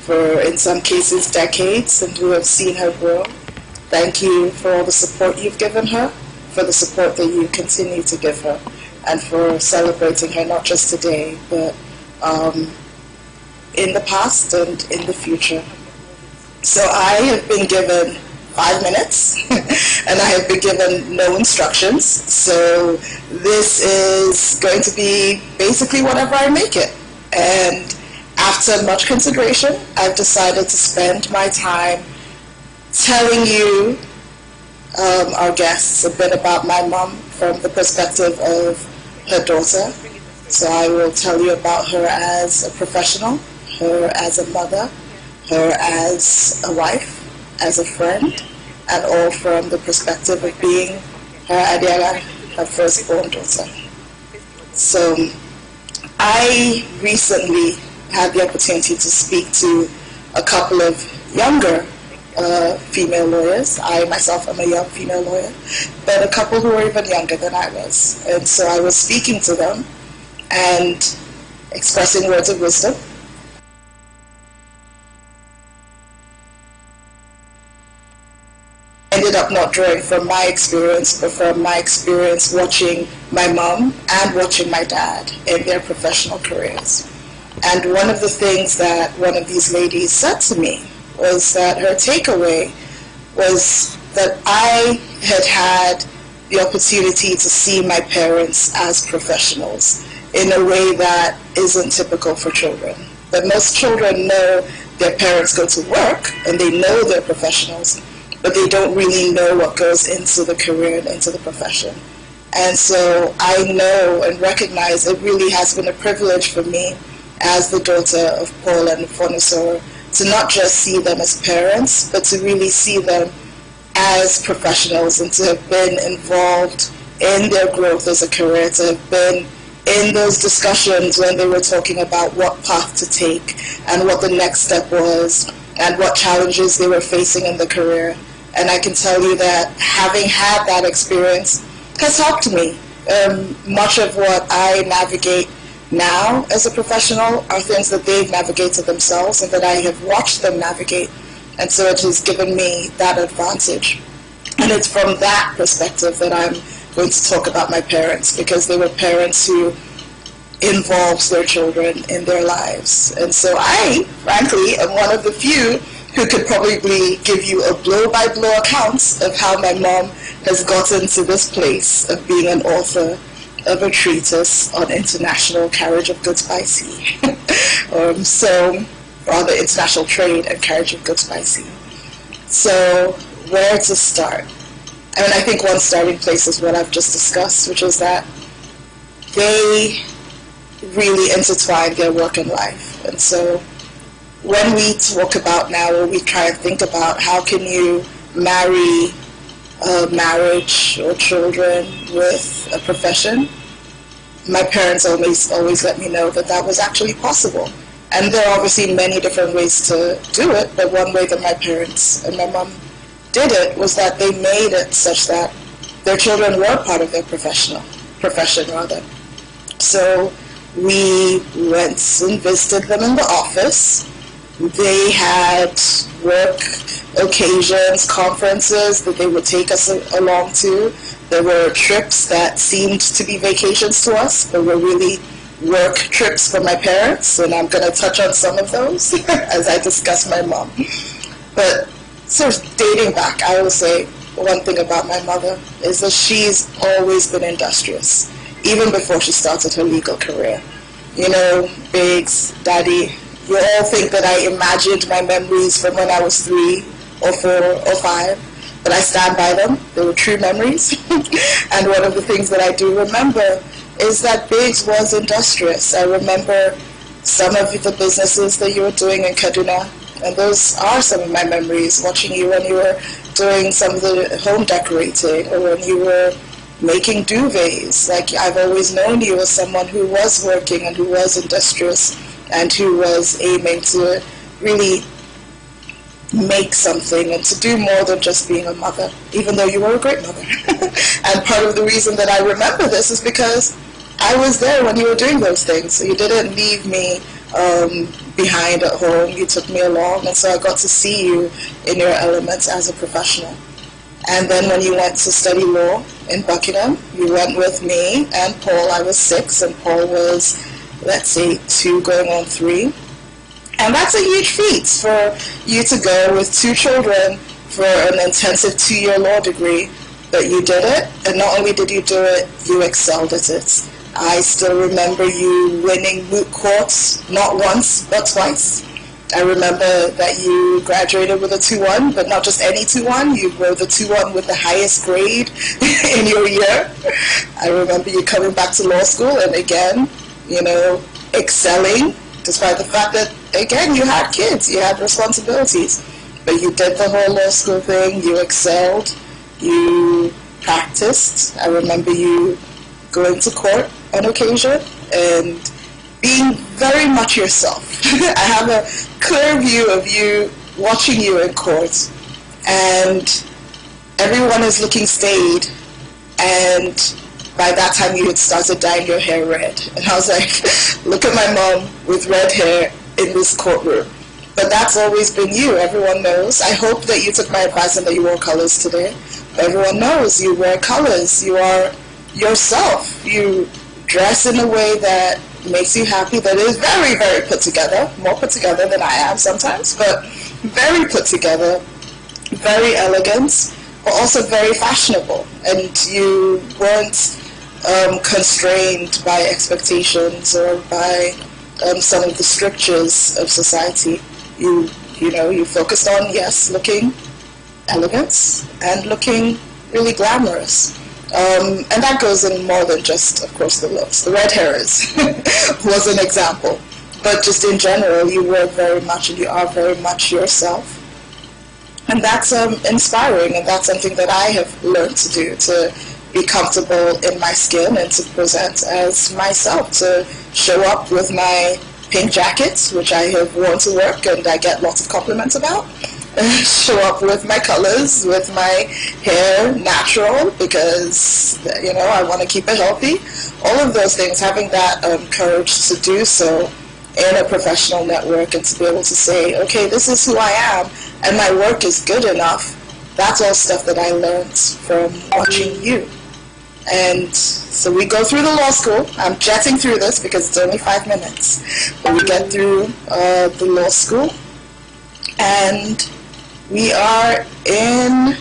for in some cases decades, and who have seen her grow. Thank you for all the support you've given her, for the support that you continue to give her, and for celebrating her not just today, but in the past and in the future. So I have been given 5 minutes, and I have been given no instructions. So this is going to be basically whatever I make it. And after much consideration, I've decided to spend my time telling you, our guests, a bit about my mom from the perspective of her daughter. So I will tell you about her as a professional, her as a mother, her as a wife, as a friend, and all from the perspective of being her Adiala, her firstborn daughter. So I recently had the opportunity to speak to a couple of younger female lawyers. I myself am a young female lawyer, but a couple who were even younger than I was. And so I was speaking to them and expressing words of wisdom. Ended up not drawing from my experience, but from my experience watching my mom and watching my dad in their professional careers. And one of the things that one of these ladies said to me was that her takeaway was that I had had the opportunity to see my parents as professionals in a way that isn't typical for children. But most children know their parents go to work and they know they're professionals, but they don't really know what goes into the career and into the profession. And so I know and recognize it really has been a privilege for me as the daughter of Paul and Mfon Usoro to not just see them as parents, but to really see them as professionals and to have been involved in their growth as a career, to have been in those discussions when they were talking about what path to take and what the next step was and what challenges they were facing in the career. And I can tell you that having had that experience has helped me. Much of what I navigate now as a professional are things that they've navigated themselves and that I have watched them navigate. And so it has given me that advantage. And it's from that perspective that I'm going to talk about my parents, because they were parents who involved their children in their lives. And so I, frankly, am one of the few who could probably give you a blow-by-blow account of how my mom has gotten to this place of being an author of a treatise on international carriage of goods by sea. Rather international trade and carriage of goods by sea. So where to start? I mean, I think one starting place is what I've just discussed, which is that they really intertwine their work and life. And so when we talk about now, or we try and think about how can you marry marriage or children with a profession, my parents always let me know that that was actually possible. And there are obviously many different ways to do it, but one way that my parents and my mom did it was that they made it such that their children were part of their profession. So we went and visited them in the office. They had work occasions, conferences that they would take us along to. There were trips that seemed to be vacations to us, but were really work trips for my parents, and I'm going to touch on some of those as I discuss my mom. But sort of dating back, I will say one thing about my mother is that she's always been industrious, even before she started her legal career. You know, Biggs, Daddy, you all think that I imagined my memories from when I was 3 or 4 or 5, but I stand by them. They were true memories. And one of the things that I do remember is that Biggs was industrious. I remember some of the businesses that you were doing in Kaduna, and those are some of my memories, watching you when you were doing some of the home decorating or when you were making duvets. Like, I've always known you as someone who was working and who was industrious and who was aiming to really make something and to do more than just being a mother, even though you were a great mother. And part of the reason that I remember this is because I was there when you were doing those things. So you didn't leave me behind at home. You took me along, and so I got to see you in your elements as a professional. And then when you went to study law in Buckingham, you went with me and Paul. I was 6 and Paul was, let's say, 2 going on 3. And that's a huge feat for you to go with 2 children for an intensive 2-year law degree. But you did it, and not only did you do it, you excelled at it. I still remember you winning moot courts, not once, but twice. I remember that you graduated with a 2-1, but not just any 2-1. You were the 2-1 with the highest grade in your year. I remember you coming back to law school and again, you know, excelling, despite the fact that, again, you had kids, you had responsibilities. But you did the whole law school thing, you excelled, you practiced. I remember you going to court on occasion and being very much yourself. I have a clear view of you, watching you in court, and everyone is looking staid, and by that time you had started dyeing your hair red. And I was like, look at my mom with red hair in this courtroom. But that's always been you. Everyone knows. I hope that you took my advice and that you wore colors today. But everyone knows you wear colors. You are yourself. You dress in a way that makes you happy, that is very, very put together, more put together than I am sometimes, but very put together, very elegant, but also very fashionable. And you weren't constrained by expectations or by some of the strictures of society. You focused on, yes, looking elegant and looking really glamorous. And that goes in more than just, of course, the looks. The red hair was an example. But just in general, you were very much and you are very much yourself. And that's inspiring, and that's something that I have learned to do, to be comfortable in my skin and to present as myself, to show up with my pink jackets, which I have worn to work and I get lots of compliments about. Show up with my colors, with my hair natural, because I want to keep it healthy. All of those things, having that courage to do so in a professional network and to be able to say, okay, this is who I am and my work is good enough. That's all stuff that I learned from watching you. And so we go through the law school. I'm jetting through this because it's only 5 minutes. But we get through the law school, and we are in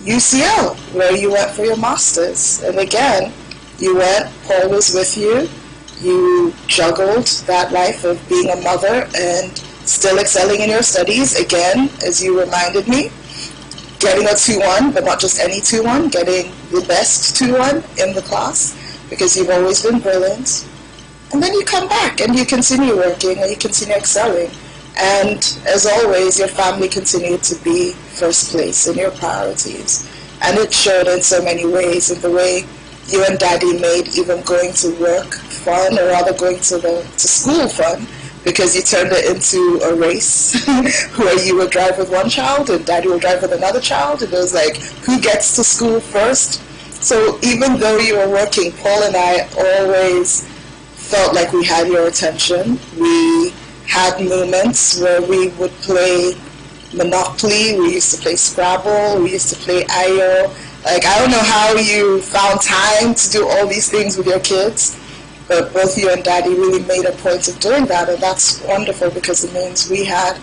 UCL, where you went for your master's. And again, you went, Paul was with you. You juggled that life of being a mother and still excelling in your studies, again, as you reminded me. Getting a 2-1, but not just any 2-1, getting the best 2-1 in the class, because you've always been brilliant. And then you come back and you continue working and you continue excelling. And as always, your family continued to be first place in your priorities. And it showed in so many ways, in the way you and Daddy made even going to work fun, or rather going to school fun, because you turned it into a race where you would drive with one child and Daddy would drive with another child, and it was like, who gets to school first? So even though you were working, Paul and I always felt like we had your attention. We had moments where we would play Monopoly, we used to play Scrabble, we used to play Ayo. Like, I don't know how you found time to do all these things with your kids, but both you and Daddy really made a point of doing that, and that's wonderful, because it means we had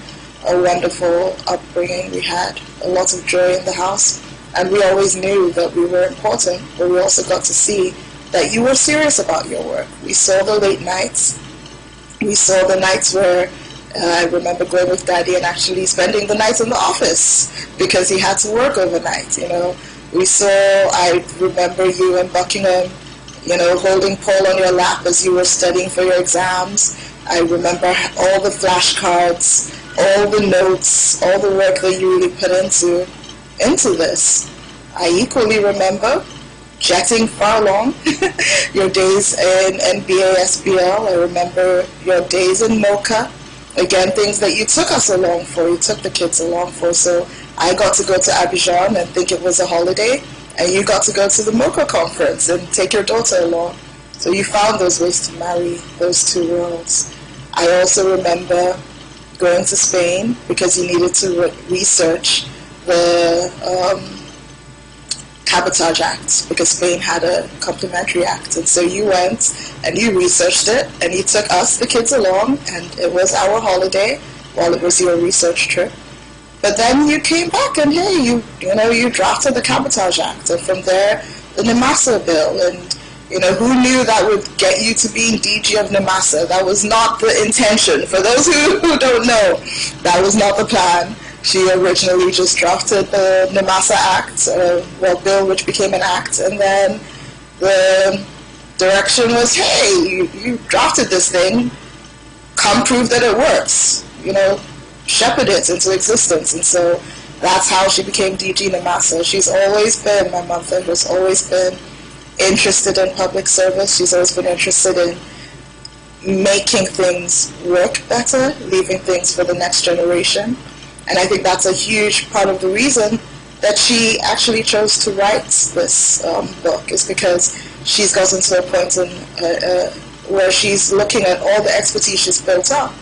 a wonderful upbringing. We had a lot of joy in the house, and we always knew that we were important, but we also got to see that you were serious about your work. We saw the late nights. We saw the nights where I remember going with Daddy and actually spending the night in the office because he had to work overnight, We saw, I remember you in Buckingham, holding Paul on your lap as you were studying for your exams. I remember all the flashcards, all the notes, all the work that you really put into this. I equally remember jetting far along your days in NBA, SBL. I remember your days in MOCA. Again, things that you took us along for, you took the kids along for. So I got to go to Abidjan and think it was a holiday, and you got to go to the MOCA conference and take your daughter along. So you found those ways to marry those two worlds. I also remember going to Spain because you needed to research the Cabotage Act, because Spain had a complementary act. And so you went and you researched it, and you took us, the kids, along, and it was our holiday while it was your research trip. But then you came back and hey, you drafted the Cabotage Act, and from there the NIMASA bill, and who knew that would get you to being DG of NIMASA? That was not the intention. For those who don't know, that was not the plan. She originally just drafted the NIMASA Act, bill which became an act, and then the direction was, hey, you drafted this thing, come prove that it works, shepherd it into existence. And so that's how she became DG NIMASA. She's always been, my mother has always been interested in public service. She's always been interested in making things work better, leaving things for the next generation. And I think that's a huge part of the reason that she actually chose to write this book, is because she's gotten to a point where she's looking at all the expertise she's built up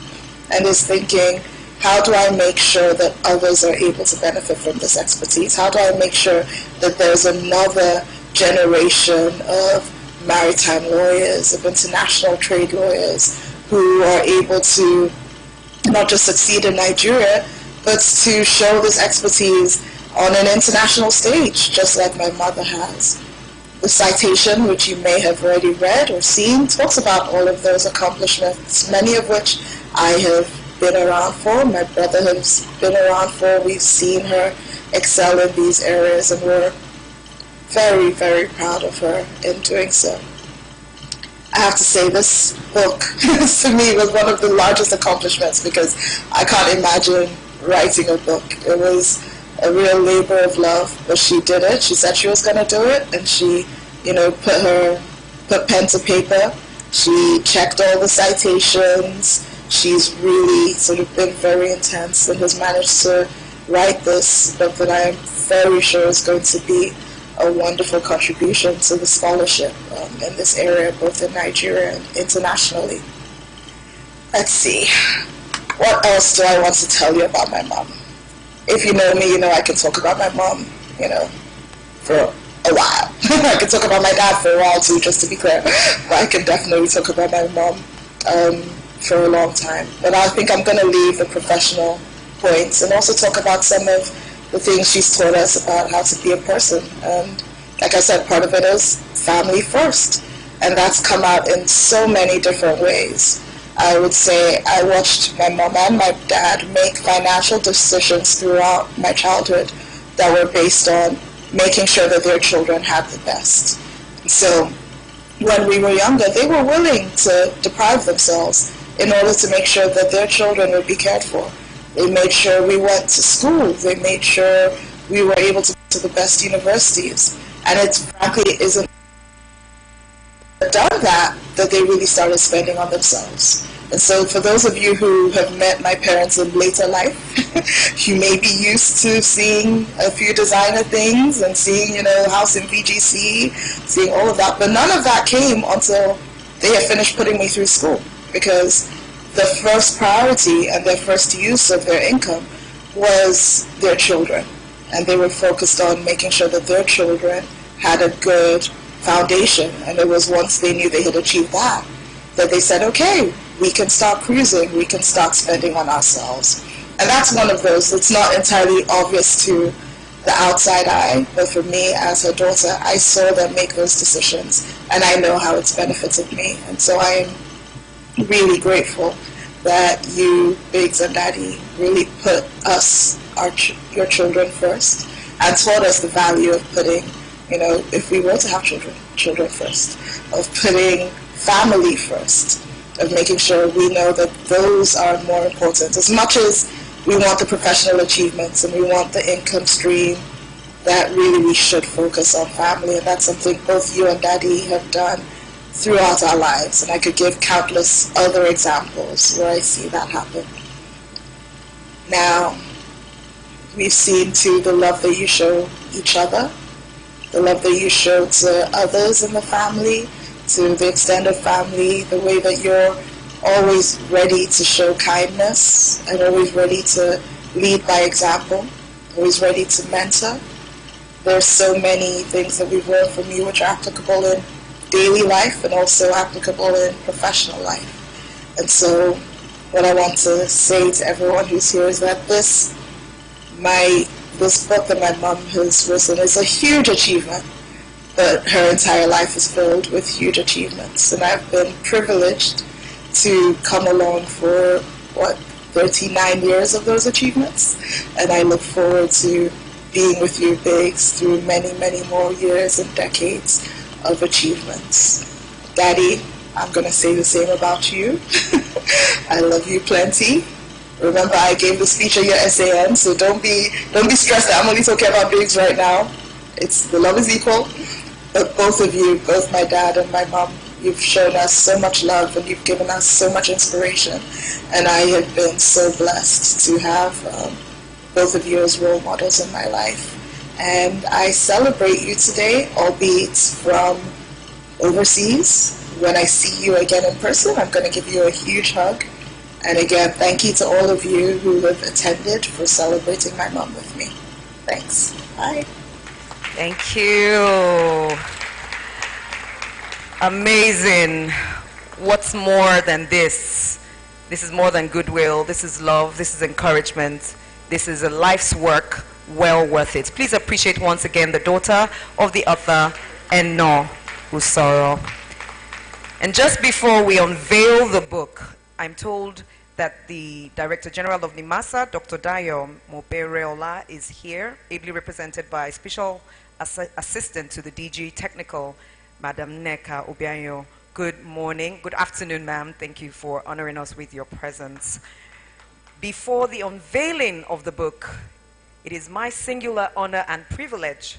and is thinking, how do I make sure that others are able to benefit from this expertise? How do I make sure that there's another generation of maritime lawyers, of international trade lawyers, who are able to not just succeed in Nigeria, but to show this expertise on an international stage, just like my mother has. The citation, which you may have already read or seen, talks about all of those accomplishments, many of which I have been around for, my brother has been around for. We've seen her excel in these areas, and we're very, very proud of her in doing so. I have to say, this book, to me, was one of the largest accomplishments, because I can't imagine writing a book. It was a real labor of love, but she did it. She said she was going to do it, and she, put pen to paper. She checked all the citations. She's really sort of been very intense and has managed to write this book that I am very sure is going to be a wonderful contribution to the scholarship in this area, both in Nigeria and internationally. Let's see. What else do I want to tell you about my mom? If you know me, you know I can talk about my mom, for a while. I can talk about my dad for a while too, just to be clear. But I can definitely talk about my mom for a long time. But I think I'm going to leave the professional points and also talk about some of the things she's taught us about how to be a person. And like I said, part of it is family first. And that's come out in so many different ways. I would say I watched my mom and my dad make financial decisions throughout my childhood that were based on making sure that their children had the best. So when we were younger, they were willing to deprive themselves in order to make sure that their children would be cared for. They made sure we went to school. They made sure we were able to go to the best universities. And it frankly isn't done that they really started spending on themselves. And so for those of you who have met my parents in later life, you may be used to seeing a few designer things and seeing, house in VGC, seeing all of that. But none of that came until they had finished putting me through school, because the first priority and their first use of their income was their children. And they were focused on making sure that their children had a good foundation. And it was once they knew they had achieved that they said, okay, we can start cruising, we can start spending on ourselves. And that's one of those that's not entirely obvious to the outside eye, but for me as her daughter, I saw them make those decisions, and I know how it's benefited me. And so I am really grateful that you, Biggs and Daddy, really put us, your children first, and taught us the value of putting, if we were to have children first, of putting family first, of making sure we know that those are more important. As much as we want the professional achievements and we want the income stream, that really we should focus on family. And that's something both you and Daddy have done throughout our lives. And I could give countless other examples where I see that happen. Now, we've seen too the love that you show each other, the love that you show to others in the family, to the extended family, the way that you're always ready to show kindness and always ready to lead by example, always ready to mentor. There's so many things that we've learned from you which are applicable in daily life and also applicable in professional life. And so what I want to say to everyone who's here is that this book that my mom has written is a huge achievement, but her entire life is filled with huge achievements. And I've been privileged to come along for, 39 years of those achievements. And I look forward to being with you, Biggs, through many, many more years and decades of achievements. Daddy, I'm going to say the same about you. I love you plenty. Remember, I gave the speech at your SAN, so don't be stressed that I'm only talking about Biggs right now. The love is equal. But both of you, both my dad and my mom, you've shown us so much love and you've given us so much inspiration. And I have been so blessed to have both of you as role models in my life. And I celebrate you today, albeit from overseas. When I see you again in person, I'm going to give you a huge hug. And again, thank you to all of you who have attended for celebrating my mom with me. Thanks. Bye. Thank you. Amazing. What's more than this? This is more than goodwill. This is love. This is encouragement. This is a life's work well worth it. Please appreciate once again the daughter of the author, Ekong Usoro. And just before we unveil the book, I'm told that the Director General of NIMASA, Dr. Dayo Mobereola, is here, ably represented by Special Assistant to the DG Technical, Madam Neka Obianyo. Good morning, good afternoon, ma'am. Thank you for honoring us with your presence. Before the unveiling of the book, it is my singular honor and privilege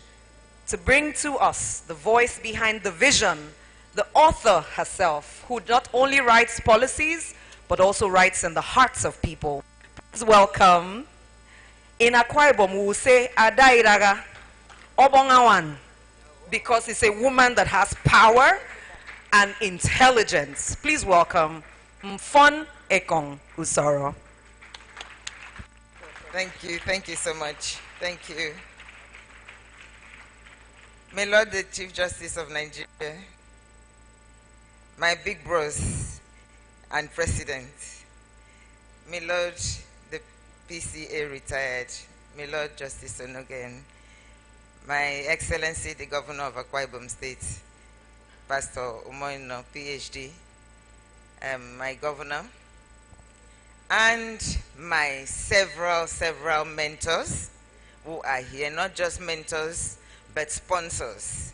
to bring to us the voice behind the vision, the author herself, who not only writes policies, but also writes in the hearts of people. Please welcome, in Akwa Ibom we will say, Adairaga Obongawan, because it's a woman that has power and intelligence. Please welcome Mfon Ekong Usoro. Thank you so much. Thank you. My Lord, the Chief Justice of Nigeria, my big bros and President, my Lord, the PCA retired, my Lord Justice Onogen, my Excellency, the Governor of Akwa Ibom State, Pastor Umoino, PhD, my Governor, and my several mentors who are here, not just mentors, but sponsors.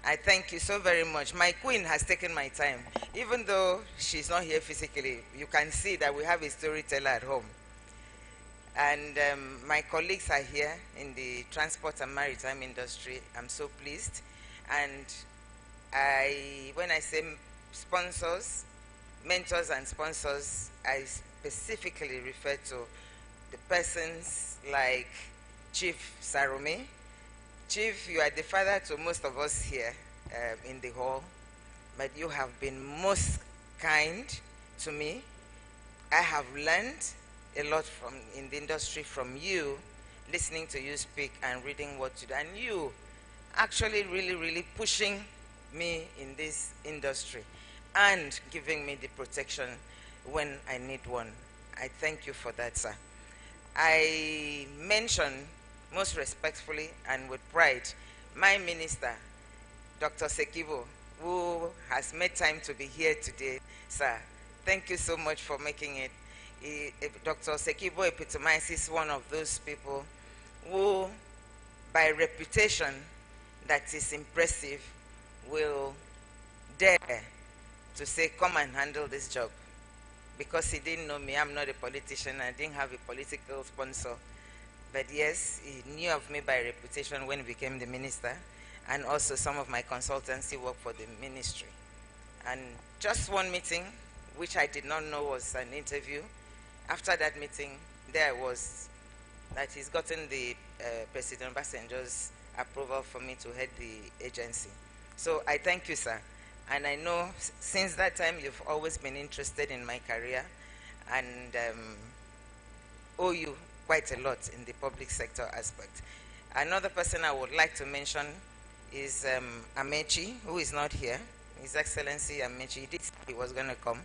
I thank you so very much. My queen has taken my time. Even though she's not here physically, you can see that we have a storyteller at home. And my colleagues are here in the transport and maritime industry. I'm so pleased. And when I say sponsors, mentors and sponsors, I specifically refer to the persons like Chief Sarumi. Chief, you are the father to most of us here in the hall, but you have been most kind to me. I have learned a lot in the industry from you, listening to you speak and reading what you do, and you actually really pushing me in this industry and giving me the protection when I need one. I thank you for that, sir. I mention most respectfully and with pride my minister, Dr. Sekibo, who has made time to be here today. Sir, thank you so much for making it. Dr. Sekibo epitomizes one of those people who, by reputation that is impressive, will dare to say, come and handle this job. Because he didn't know me, I'm not a politician, I didn't have a political sponsor. But yes, he knew of me by reputation when he became the minister, and also some of my consultancy work for the ministry. And just one meeting, which I did not know was an interview. After that meeting, there was that he's gotten the President Basenjo's approval for me to head the agency. So I thank you, sir. And I know since that time you've always been interested in my career, and owe you quite a lot in the public sector aspect. Another person I would like to mention is Amechi, who is not here. His Excellency Amechi, he did say he was going to come,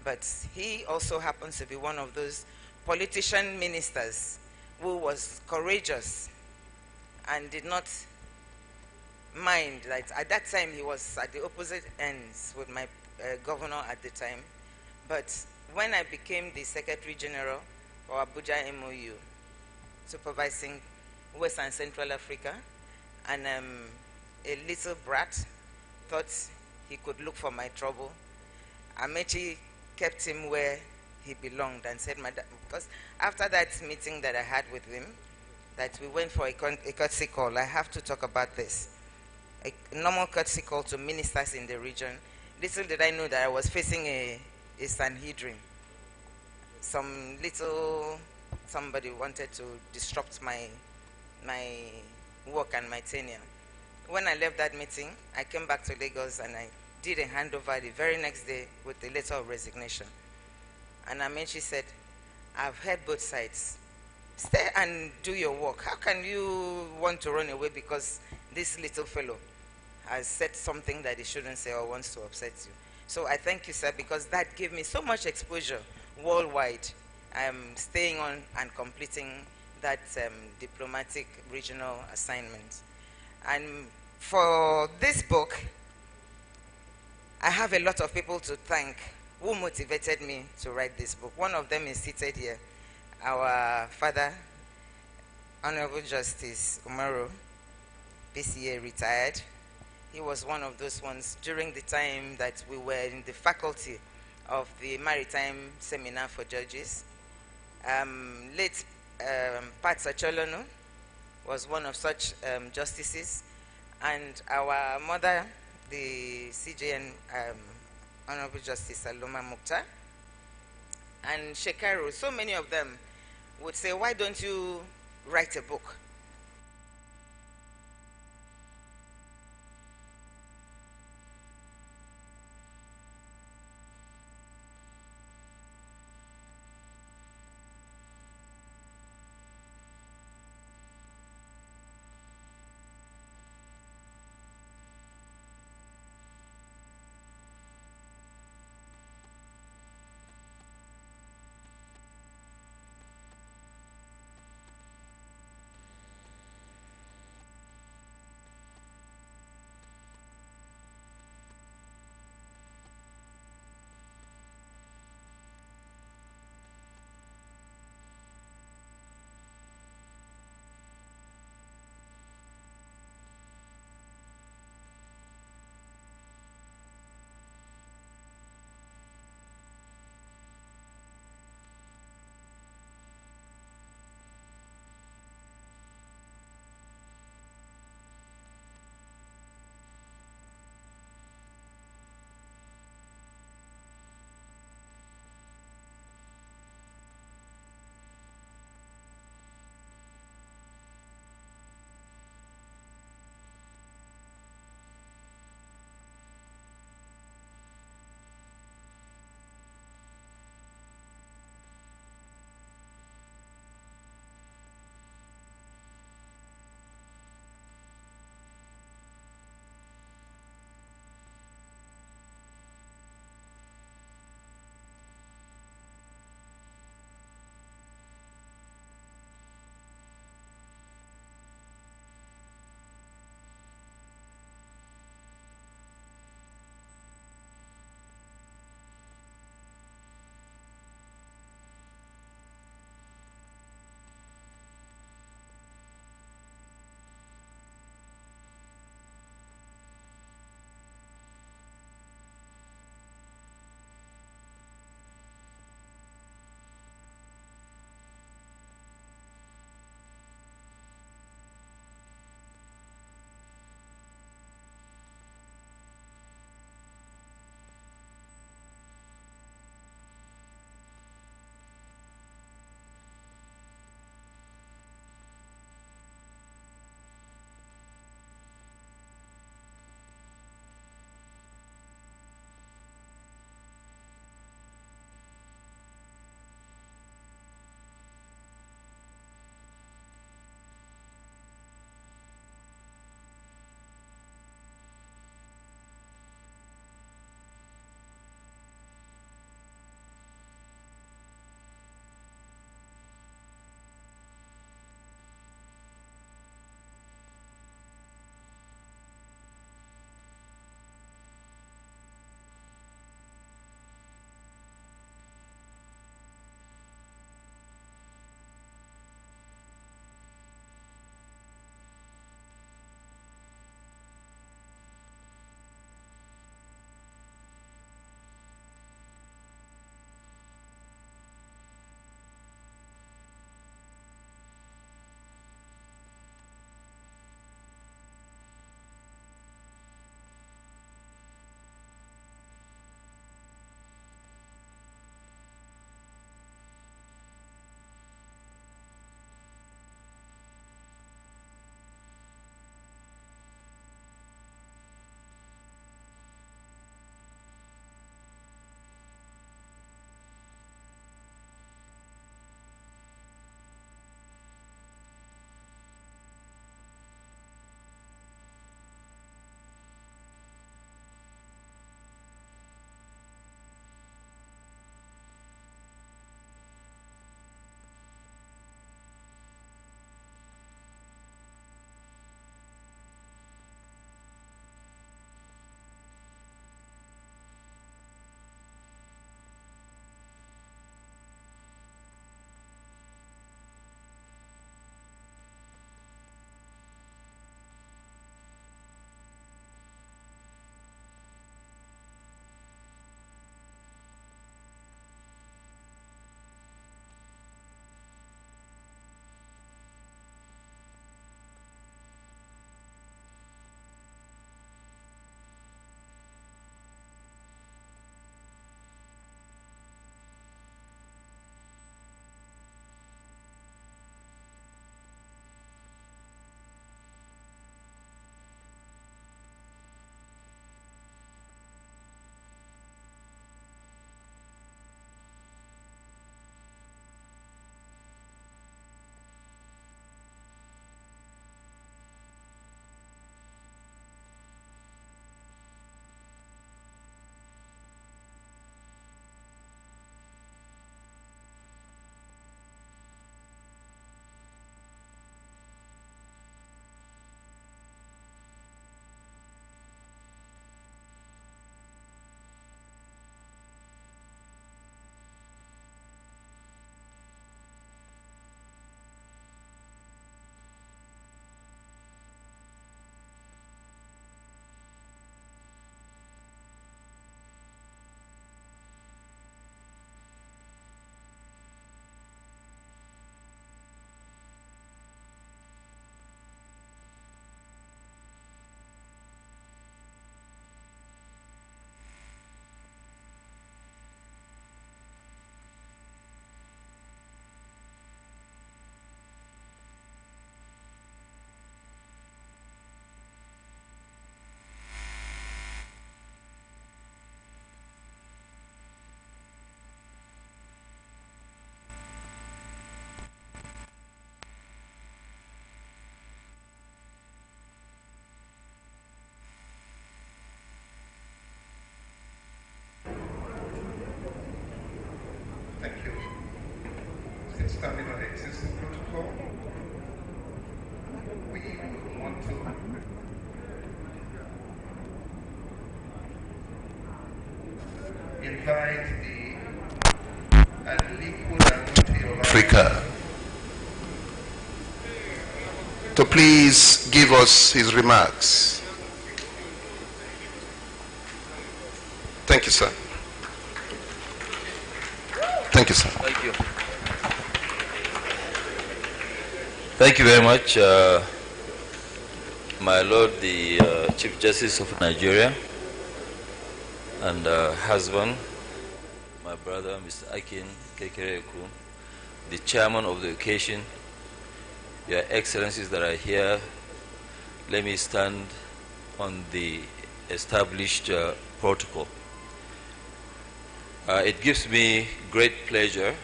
but he also happens to be one of those politician ministers who was courageous and did not mind that at that time he was at the opposite ends with my governor at the time. But when I became the Secretary General for Abuja MOU, supervising West and Central Africa, and a little brat thought he could look for my trouble, Amechi kept him where he belonged and said, Madam, because after that meeting that I had with him, that we went for a courtesy call, I have to talk about this. A normal courtesy call to ministers in the region. Little did I know that I was facing a Sanhedrin. Somebody wanted to disrupt my work and my tenure. When I left that meeting, I came back to Lagos and I did a handover the very next day with a letter of resignation. And Amenchi said, I've heard both sides. Stay and do your work. How can you want to run away because this little fellow has said something that he shouldn't say or wants to upset you? So I thank you, sir, because that gave me so much exposure worldwide. I'm staying on and completing that diplomatic regional assignment. And for this book, I have a lot of people to thank who motivated me to write this book. One of them is seated here, our father, Honorable Justice Umaro, PCA retired. He was one of those ones during the time that we were in the faculty of the Maritime Seminar for Judges. Late Pat Sacholonu was one of such justices, and our mother, the CJN Honorable Justice Saloma Mukhtar, and Shekaru. So many of them would say, why don't you write a book? standing on the existing protocol. We want to invite the Aliko Africa to please give us his remarks. Thank you, sir. Thank you, sir. Thank you. Thank you very much, my Lord, the Chief Justice of Nigeria, and husband, my brother, Mr. Akin Kekereku, the chairman of the occasion, Your Excellencies that are here. Let me stand on the established protocol. It gives me great pleasure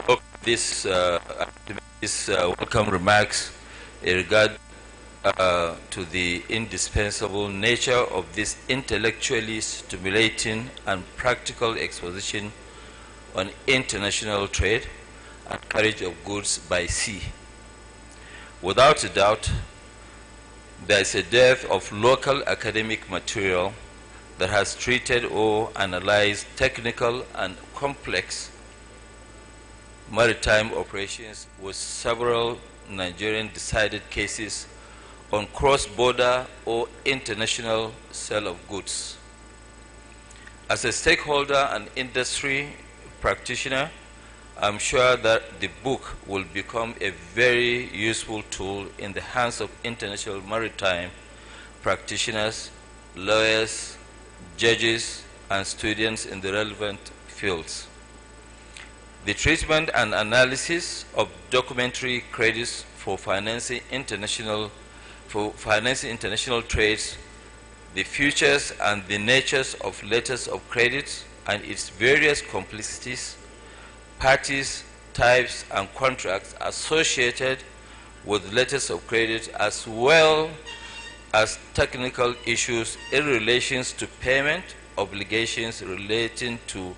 to this welcome remarks in regard to the indispensable nature of this intellectually stimulating and practical exposition on international trade and carriage of goods by sea. Without a doubt, there is a dearth of local academic material that has treated or analyzed technical and complex maritime operations, with several Nigerian decided cases on cross-border or international sale of goods. As a stakeholder and industry practitioner, I'm sure that the book will become a very useful tool in the hands of international maritime practitioners, lawyers, judges, and students in the relevant fields. The treatment and analysis of documentary credits for financing international trades, the features and the natures of letters of credit and its various complexities, parties, types, and contracts associated with letters of credit, as well as technical issues in relation to payment obligations relating to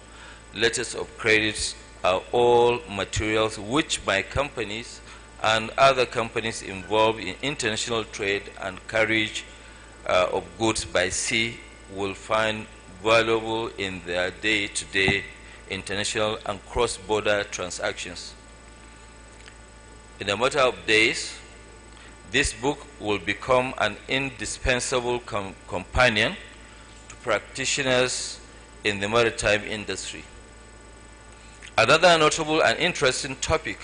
letters of credit, are all materials which my companies and other companies involved in international trade and carriage of goods by sea will find valuable in their day-to-day international and cross-border transactions. In a matter of days, this book will become an indispensable companion to practitioners in the maritime industry. Another notable and interesting topic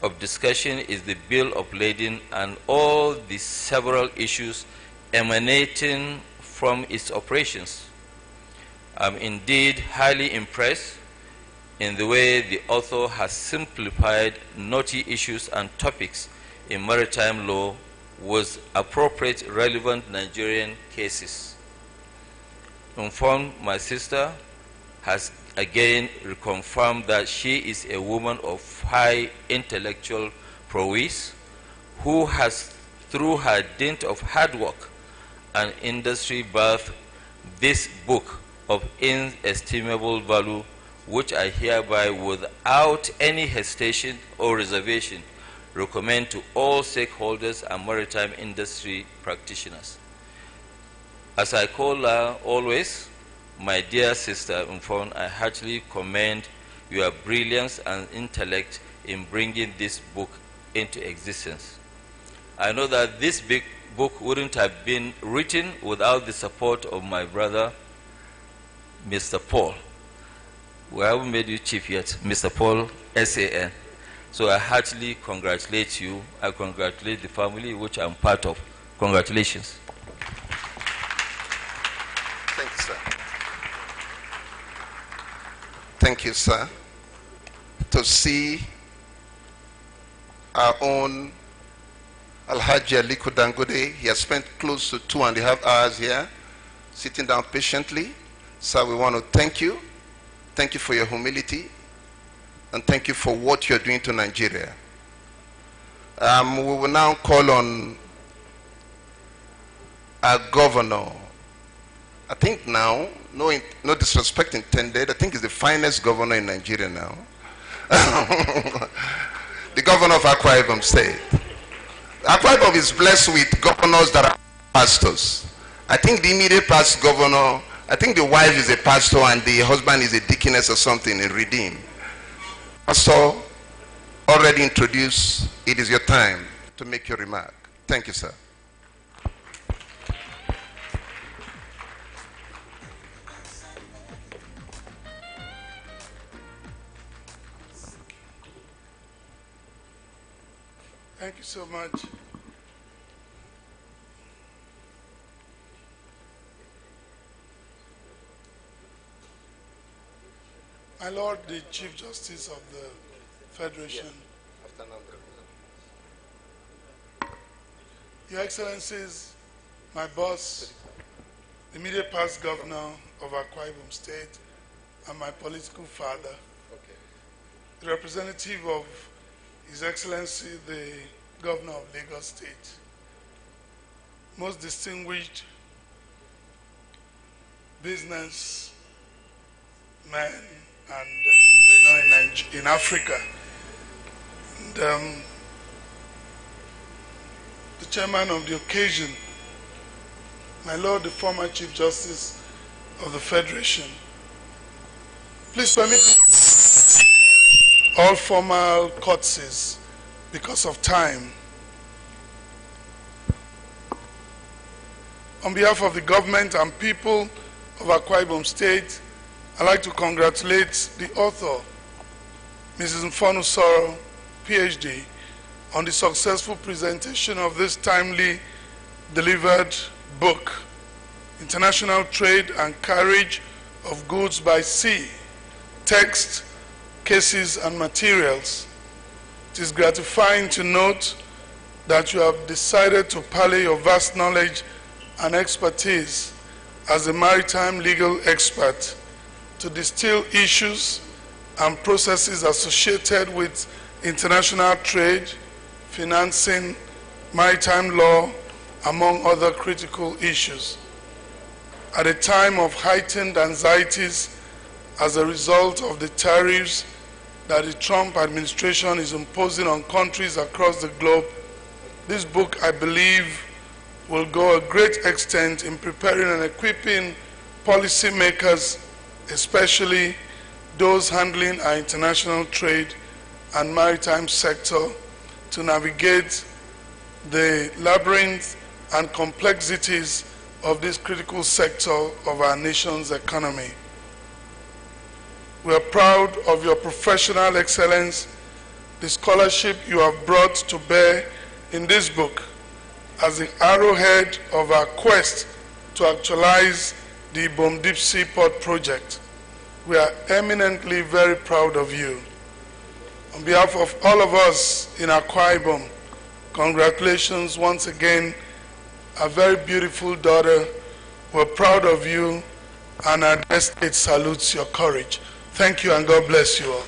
of discussion is the bill of lading and all the several issues emanating from its operations. I'm indeed highly impressed in the way the author has simplified knotty issues and topics in maritime law with appropriate relevant Nigerian cases. Mfon, my sister, has again reconfirmed that she is a woman of high intellectual prowess who has, through her dint of hard work and industry, birthed this book of inestimable value, which I hereby, without any hesitation or reservation, recommend to all stakeholders and maritime industry practitioners. As I call her always, my dear sister Mfon, I heartily commend your brilliance and intellect in bringing this book into existence. I know that this big book wouldn't have been written without the support of my brother, Mr. Paul. We haven't made you chief yet, Mr. Paul, SAN. So I heartily congratulate you. I congratulate the family which I'm part of. Congratulations. Thank you, sir. Thank you, sir. To see our own Alhaji Aliko Dangote, he has spent close to 2.5 hours here, sitting down patiently. Sir, we want to thank you. Thank you for your humility, and thank you for what you're doing to Nigeria. We will now call on our governor. I think now, no disrespect intended, I think he's the finest governor in Nigeria now. The governor of Akwa Ibom State. Akwa Ibom is blessed with governors that are pastors. I think the immediate past governor, I think the wife is a pastor and the husband is a deaconess or something in Redeem. Pastor, already introduced, it is your time to make your remark. Thank you, sir. Thank you so much. My Lord, the Chief Justice of the Federation, Your Excellencies, my boss, the immediate past governor of Akwa Ibom State, and my political father, the representative of His Excellency, the Governor of Lagos State, most distinguished business men and in Africa, and the chairman of the occasion, my Lord, the former Chief Justice of the Federation. Please permit me all formal courtesies because of time. On behalf of the government and people of Akwa Ibom State, I'd like to congratulate the author, Mrs. Mfon Usoro, PhD, on the successful presentation of this timely delivered book, International Trade and Carriage of Goods by Sea, Text, Cases and Materials. It is gratifying to note that you have decided to parley your vast knowledge and expertise as a maritime legal expert to distill issues and processes associated with international trade, financing, maritime law, among other critical issues. At a time of heightened anxieties as a result of the tariffs that the Trump administration is imposing on countries across the globe, this book, I believe, will go a great extent in preparing and equipping policymakers, especially those handling our international trade and maritime sector, to navigate the labyrinth and complexities of this critical sector of our nation's economy. We are proud of your professional excellence, the scholarship you have brought to bear in this book as the arrowhead of our quest to actualize the Ibom Deep Sea Port project. We are eminently very proud of you. On behalf of all of us in Akwa Ibom, congratulations once again, a very beautiful daughter. We're proud of you, and our state salutes your courage. Thank you, and God bless you all.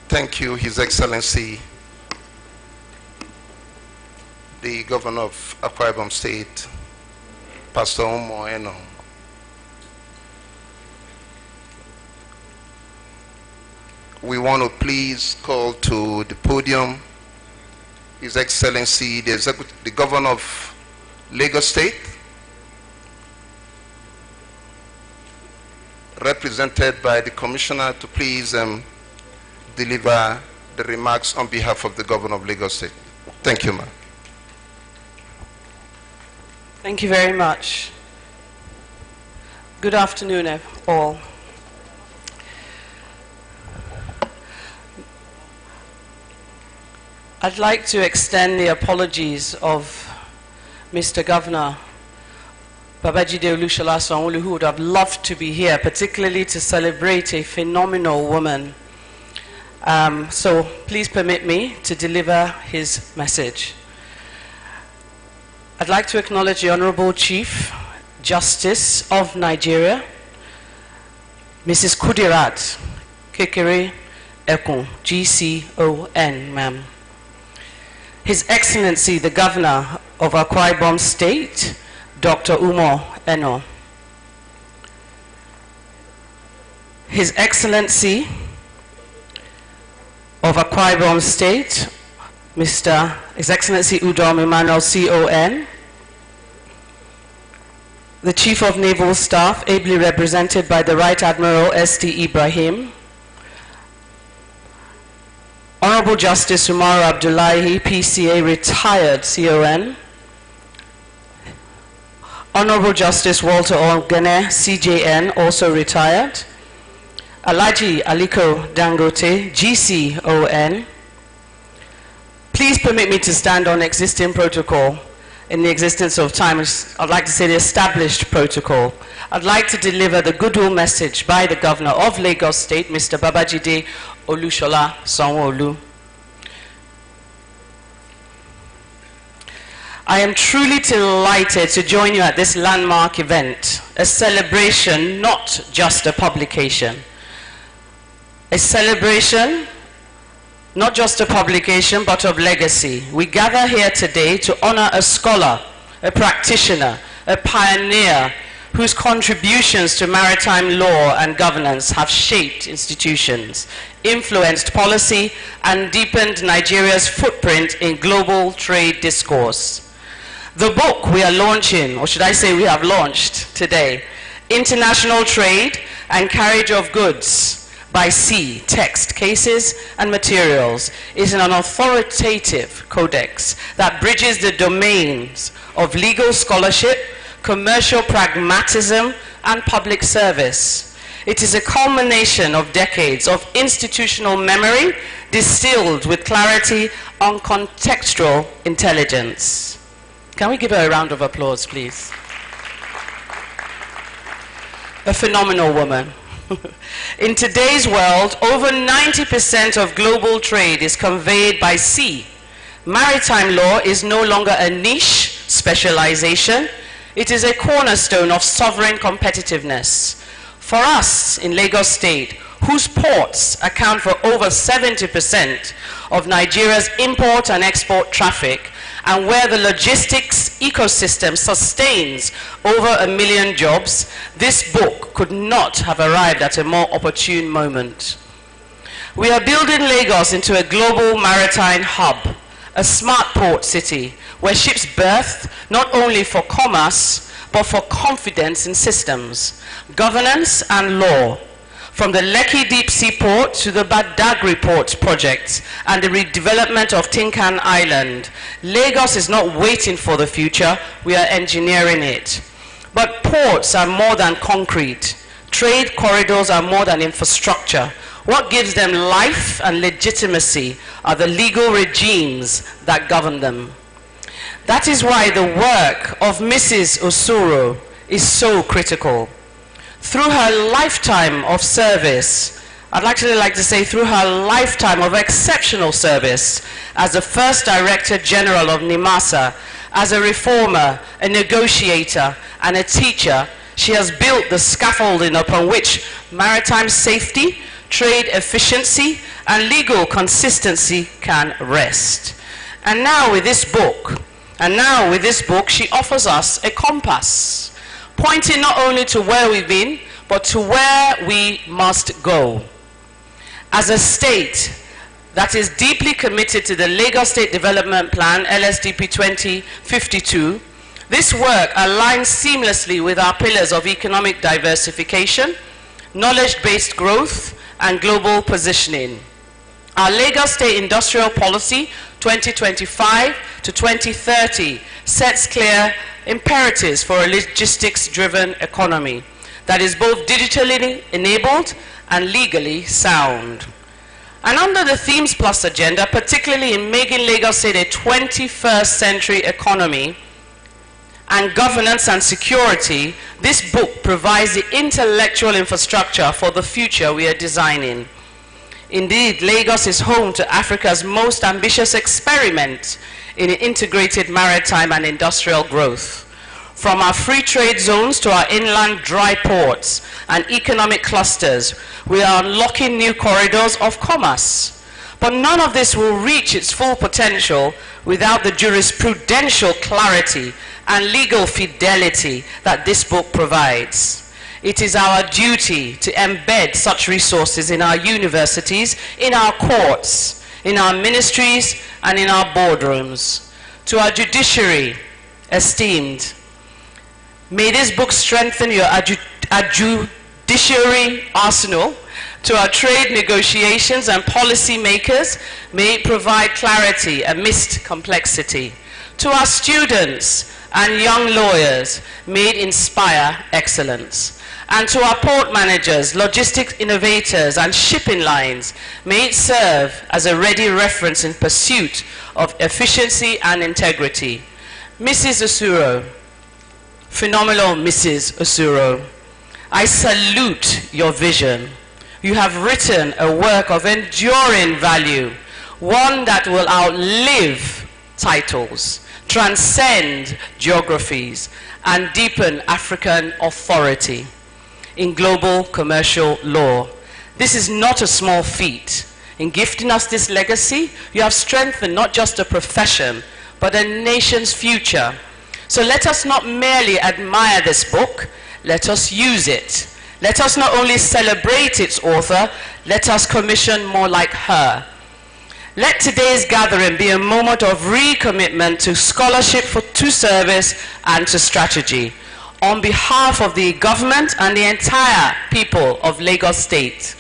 Thank you, His Excellency, the Governor of Akwa Ibom State, Pastor Mfon Ekong. We want to please call to the podium His Excellency, the Governor of Lagos State, represented by the Commissioner, to please deliver the remarks on behalf of the Governor of Lagos State. Thank you, ma'am. Thank you very much. Good afternoon, all. I'd like to extend the apologies of Mr. Governor Babajide Olushola Sanwo-Olu, who would have loved to be here, particularly to celebrate a phenomenal woman. So please permit me to deliver his message. I'd like to acknowledge the Honorable Chief Justice of Nigeria, Mrs. Kudirat Kekere Ekong, GCON, ma'am. His Excellency, the Governor of Akwa Ibom State, Dr. Mfon Ekong. His Excellency of Akwa Ibom State, His Excellency Udom Emmanuel CON, the Chief of Naval Staff, ably represented by the Right Admiral S.T. Ibrahim, Honorable Justice Umar Abdullahi, PCA, retired CON, Honorable Justice Walter Ogene, CJN, also retired, Alhaji Aliko Dangote, GCON. Please permit me to stand on existing protocol. In the existence of time, I'd like to say the established protocol. I'd like to deliver the goodwill message by the Governor of Lagos State, Mr. Babajide Olusola Sanwo-Olu. I am truly delighted to join you at this landmark event, a celebration, not just a publication. A celebration, not just a publication, but of legacy. We gather here today to honor a scholar, a practitioner, a pioneer, whose contributions to maritime law and governance have shaped institutions, influenced policy, and deepened Nigeria's footprint in global trade discourse. The book we are launching, or should I say we have launched today, International Trade and Carriage of Goods by Sea, Text, Cases, and Materials, is an authoritative codex that bridges the domains of legal scholarship, commercial pragmatism, and public service. It is a culmination of decades of institutional memory distilled with clarity on contextual intelligence. Can we give her a round of applause, please? A phenomenal woman. In today's world, over 90% of global trade is conveyed by sea. Maritime law is no longer a niche specialization. It is a cornerstone of sovereign competitiveness. For us in Lagos State, whose ports account for over 70% of Nigeria's import and export traffic, and where the logistics ecosystem sustains over 1 million jobs, this book could not have arrived at a more opportune moment. We are building Lagos into a global maritime hub, a smart port city, where ships berth not only for commerce, but for confidence in systems, governance, and law. From the Lekki Deep Sea Port to the Badagry Port project and the redevelopment of Tinkan Island, Lagos is not waiting for the future, we are engineering it. But ports are more than concrete. Trade corridors are more than infrastructure. What gives them life and legitimacy are the legal regimes that govern them. That is why the work of Mrs. Usoro is so critical. Through her lifetime of service, I'd actually like to say through her lifetime of exceptional service as the first Director General of NIMASA, as a reformer, a negotiator, and a teacher, she has built the scaffolding upon which maritime safety, trade efficiency, and legal consistency can rest. And now with this book, she offers us a compass, pointing not only to where we've been, but to where we must go. As a state that is deeply committed to the Lagos State Development Plan, LSDP 2052, this work aligns seamlessly with our pillars of economic diversification, knowledge-based growth, and global positioning. Our Lagos State Industrial Policy 2025 to 2030 sets clear imperatives for a logistics-driven economy that is both digitally enabled and legally sound. And under the Themes Plus agenda, particularly in making Lagos State a 21st century economy and governance and security, this book provides the intellectual infrastructure for the future we are designing. Indeed, Lagos is home to Africa's most ambitious experiment in integrated maritime and industrial growth. From our free trade zones to our inland dry ports and economic clusters, we are unlocking new corridors of commerce. But none of this will reach its full potential without the jurisprudential clarity and legal fidelity that this book provides. It is our duty to embed such resources in our universities, in our courts, in our ministries, and in our boardrooms. To our judiciary, esteemed, may this book strengthen your judiciary arsenal. To our trade negotiations and policy makers, may it provide clarity amidst complexity. To our students and young lawyers, may it inspire excellence. And to our port managers, logistics innovators, and shipping lines, may it serve as a ready reference in pursuit of efficiency and integrity. Mrs. Usoro, phenomenal Mrs. Usoro, I salute your vision. You have written a work of enduring value, one that will outlive titles, transcend geographies, and deepen African authority in global commercial law. This is not a small feat. In gifting us this legacy, you have strengthened not just a profession, but a nation's future. So let us not merely admire this book, let us use it. Let us not only celebrate its author, let us commission more like her. Let today's gathering be a moment of recommitment to scholarship, to service, and to strategy. On behalf of the government and the entire people of Lagos State,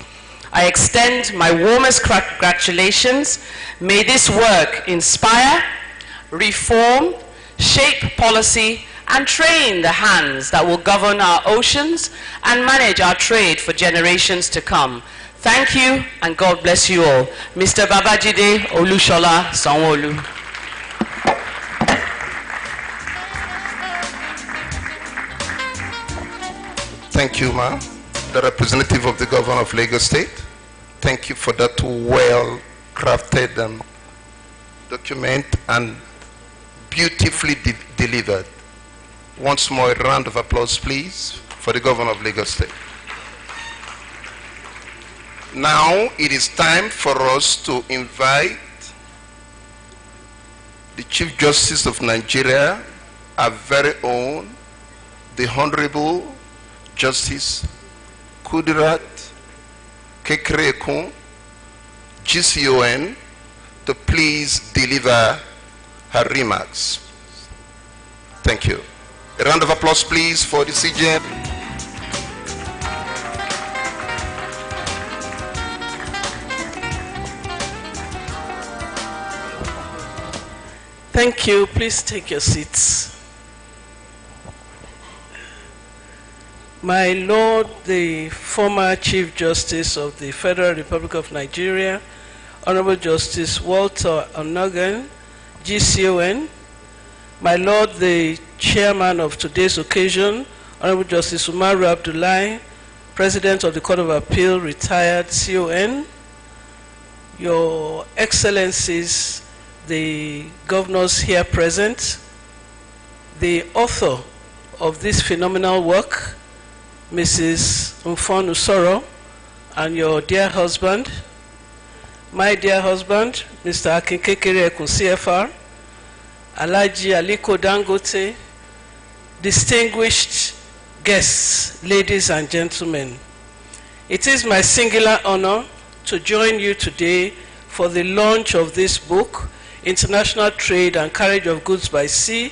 I extend my warmest congratulations. May this work inspire, reform, shape policy, and train the hands that will govern our oceans and manage our trade for generations to come. Thank you, and God bless you all. Mr. Babajide Olusola Sanwo-Olu. Thank you, ma'am. The representative of the governor of Lagos State. Thank you for that well-crafted document and beautifully delivered. Once more, a round of applause, please, for the governor of Lagos State. Now, it is time for us to invite the Chief Justice of Nigeria, our very own, the Honorable Justice Kudirat Kekere-Ekun, GCON, to please deliver her remarks. Thank you. A round of applause, please, for the CJN. Thank you. Please take your seats. My Lord, the former Chief Justice of the Federal Republic of Nigeria, Honorable Justice Walter Onogan, GCON, my Lord, the Chairman of today's occasion, Honorable Justice Umaru Abdullahi, President of the Court of Appeal, retired CON, Your Excellencies, the governors here present, the author of this phenomenal work, Mrs. Mfon Usoro, and your dear husband, my dear husband, Mr. Kekere-Ekun CFR, Alhaji Aliko Dangote, distinguished guests, ladies and gentlemen. It is my singular honor to join you today for the launch of this book, International Trade and Carriage of Goods by Sea,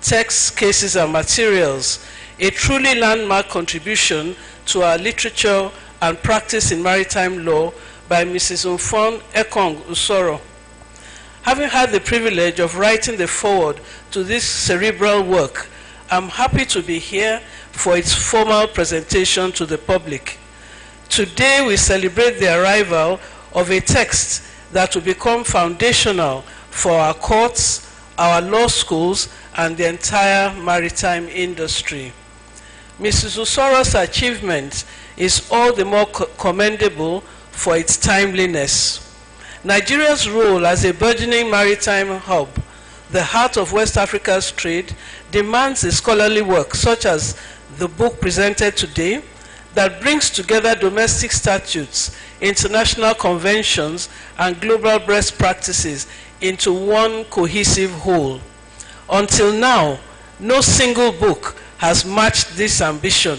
Texts, Cases and Materials, a truly landmark contribution to our literature and practice in maritime law by Mrs. Mfon Ekong Usoro. Having had the privilege of writing the foreword to this cerebral work, I'm happy to be here for its formal presentation to the public. Today we celebrate the arrival of a text that will become foundational for our courts, our law schools, and the entire maritime industry. Mrs. Usoro's achievement is all the more commendable for its timeliness. Nigeria's role as a burgeoning maritime hub, the heart of West Africa's trade, demands a scholarly work such as the book presented today that brings together domestic statutes, international conventions, and global best practices into one cohesive whole. Until now, no single book has matched this ambition.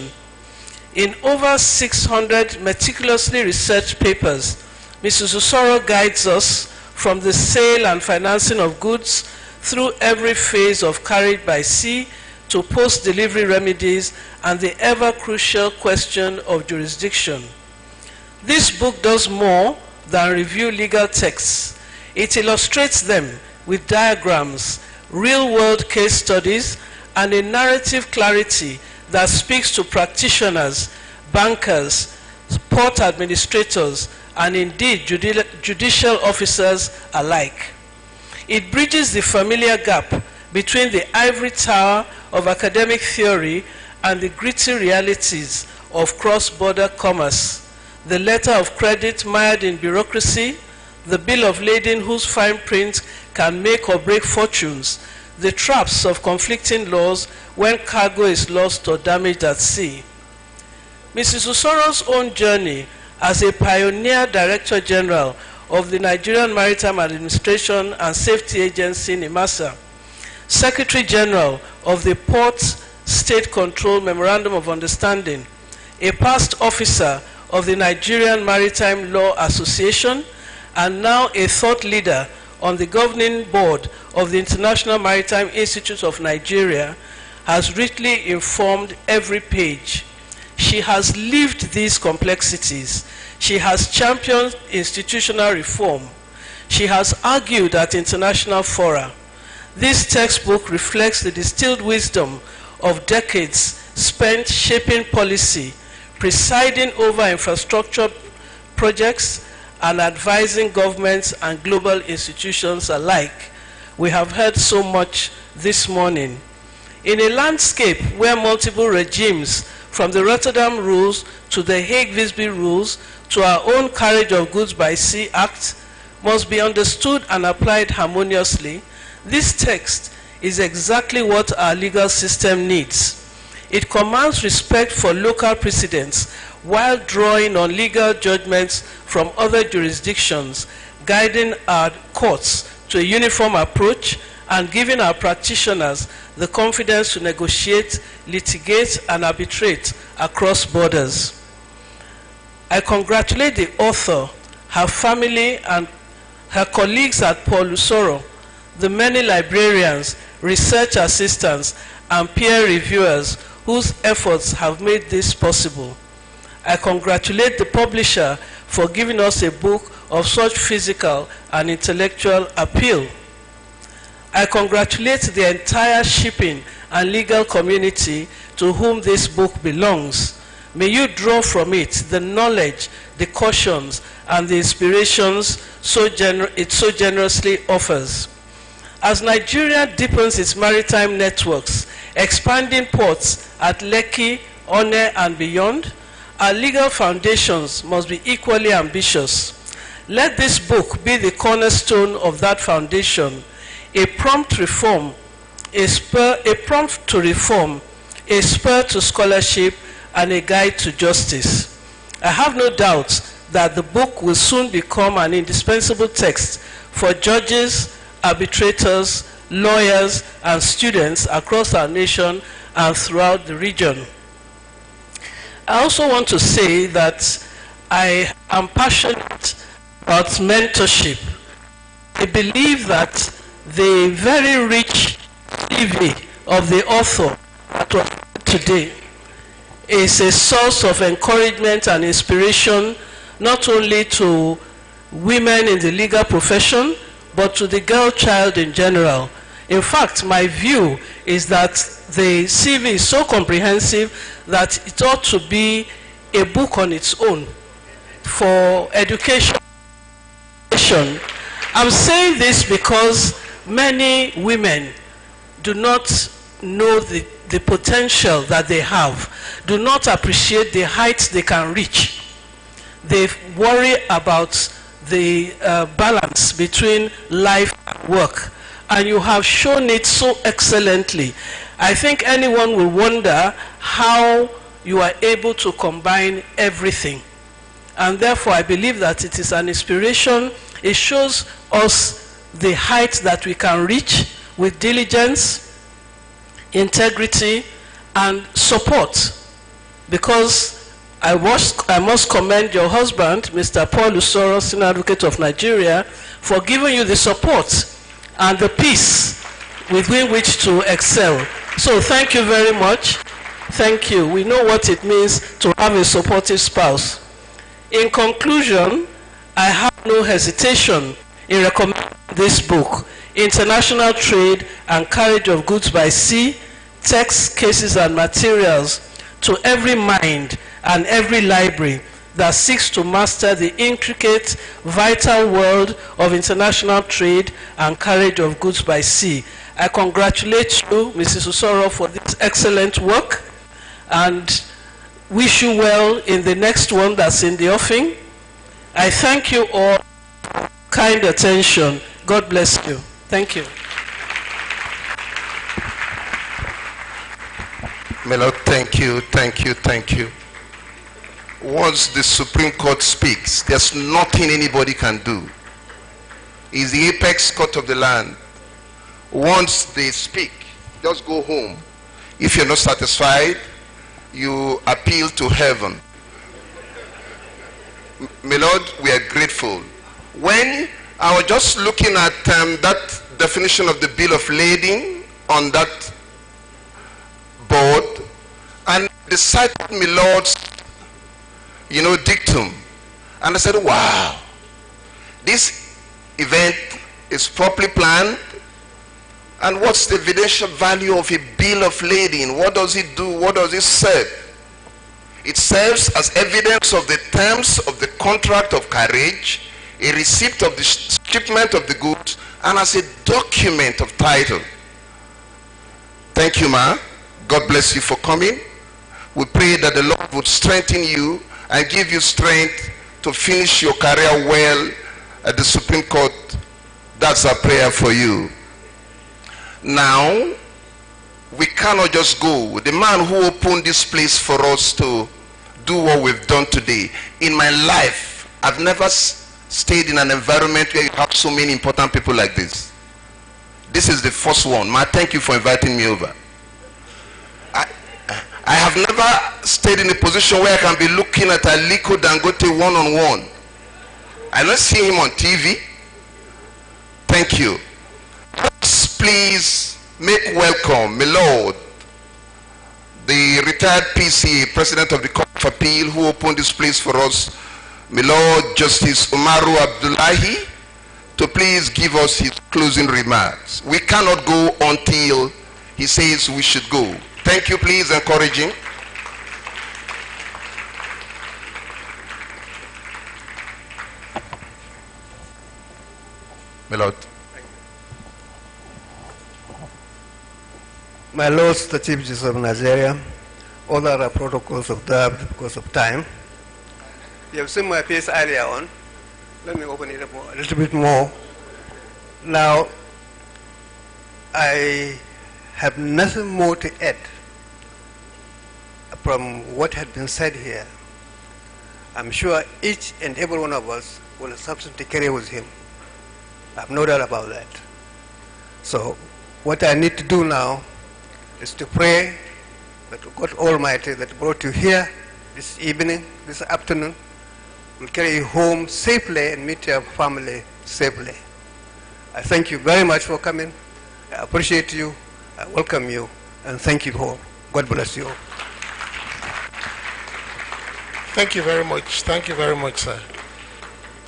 In over 600 meticulously researched papers, Mrs. Usoro guides us from the sale and financing of goods through every phase of carriage by sea to post-delivery remedies and the ever-crucial question of jurisdiction. This book does more than review legal texts. It illustrates them with diagrams, real-world case studies, and a narrative clarity that speaks to practitioners, bankers, port administrators, and indeed judicial officers alike. It bridges the familiar gap between the ivory tower of academic theory and the gritty realities of cross-border commerce, the letter of credit mired in bureaucracy, the bill of lading whose fine print can make or break fortunes, the traps of conflicting laws when cargo is lost or damaged at sea. Mrs. Usoro's own journey as a pioneer Director General of the Nigerian Maritime Administration and Safety Agency, NIMASA, Secretary General of the Port State Control Memorandum of Understanding, a past officer of the Nigerian Maritime Law Association, and now a thought leader on the governing board of the International Maritime Institute of Nigeria, has richly informed every page. She has lived these complexities. She has championed institutional reform. She has argued at international fora. This textbook reflects the distilled wisdom of decades spent shaping policy, presiding over infrastructure projects, and advising governments and global institutions alike. We have heard so much this morning. In a landscape where multiple regimes, from the Rotterdam Rules to the Hague-Visby Rules to our own Carriage of Goods by Sea Act, must be understood and applied harmoniously, this text is exactly what our legal system needs. It commands respect for local precedents while drawing on legal judgments from other jurisdictions, guiding our courts to a uniform approach and giving our practitioners the confidence to negotiate, litigate, and arbitrate across borders. I congratulate the author, her family, and her colleagues at Paul Usoro, the many librarians, research assistants, and peer reviewers whose efforts have made this possible. I congratulate the publisher for giving us a book of such physical and intellectual appeal. I congratulate the entire shipping and legal community to whom this book belongs. May you draw from it the knowledge, the cautions, and the inspirations it so generously offers. As Nigeria deepens its maritime networks, expanding ports at Lekki, One, and beyond, our legal foundations must be equally ambitious. Let this book be the cornerstone of that foundation, a prompt to reform, a spur to scholarship, and a guide to justice. I have no doubt that the book will soon become an indispensable text for judges, arbitrators, lawyers, and students across our nation and throughout the region. I also want to say that I am passionate about mentorship. I believe that the very rich CV of the author today is a source of encouragement and inspiration not only to women in the legal profession, but to the girl child in general. In fact, my view is that the CV is so comprehensive that it ought to be a book on its own for education. I'm saying this because many women do not know the potential that they have, do not appreciate the heights they can reach. They worry about the balance between life and work, and you have shown it so excellently. I think anyone will wonder how you are able to combine everything. And therefore, I believe that it is an inspiration. It shows us the height that we can reach with diligence, integrity, and support. Because I must commend your husband, Mr. Paul Usoro, Senior Advocate of Nigeria, for giving you the support and the peace within which to excel. So thank you very much. Thank you. We know what it means to have a supportive spouse. In conclusion, I have no hesitation in recommending this book, International Trade and Carriage of Goods by Sea, Texts, Cases, and Materials, to every mind and every library that seeks to master the intricate, vital world of international trade and carriage of goods by sea. I congratulate you, Mrs. Usoro, for this excellent work, and wish you well in the next one that's in the offing. I thank you all for kind attention. God bless you. Thank you. Melo, thank you, thank you, thank you. Once the Supreme Court speaks, there's nothing anybody can do. It's the apex court of the land. Once they speak, just go home. If you're not satisfied, you appeal to heaven. My Lord, we are grateful. When I was just looking at that definition of the bill of lading on that board, and they cited my Lord's, dictum, and I said, wow, this event is properly planned. And what's the evidential value of a bill of lading? What does it do? What does it serve? It serves as evidence of the terms of the contract of carriage, a receipt of the shipment of the goods, and as a document of title. Thank you, ma. God bless you for coming. We pray that the Lord would strengthen you and give you strength to finish your career well at the Supreme Court. That's our prayer for you. Now, we cannot just go. The man who opened this place for us to do what we've done today. In my life, I've never stayed in an environment where you have so many important people like this. This is the first one. Ma, thank you for inviting me over. I have never stayed in a position where I can be looking at Aliko Dangote one-on-one. I don't see him on TV. Thank you. Please make welcome, my Lord, the retired PCA, President of the Court of Appeal, who opened this place for us, my Lord Justice Umaru Abdullahi, to please give us his closing remarks. We cannot go until he says we should go. Thank you, please encourage him. My Lord. My Lords, the Chief Justice of Nigeria, all other protocols observed because of time. You have seen my piece earlier on. Let me open it up a little bit more. Now, I have nothing more to add from what had been said here. I'm sure each and every one of us will have something to carry with him. I have no doubt about that. So, what I need to do now is to pray that God Almighty that brought you here this evening, this afternoon, will carry you home safely and meet your family safely. I thank you very much for coming. I appreciate you. I welcome you. And thank you all. God bless you all. Thank you very much. Thank you very much, sir.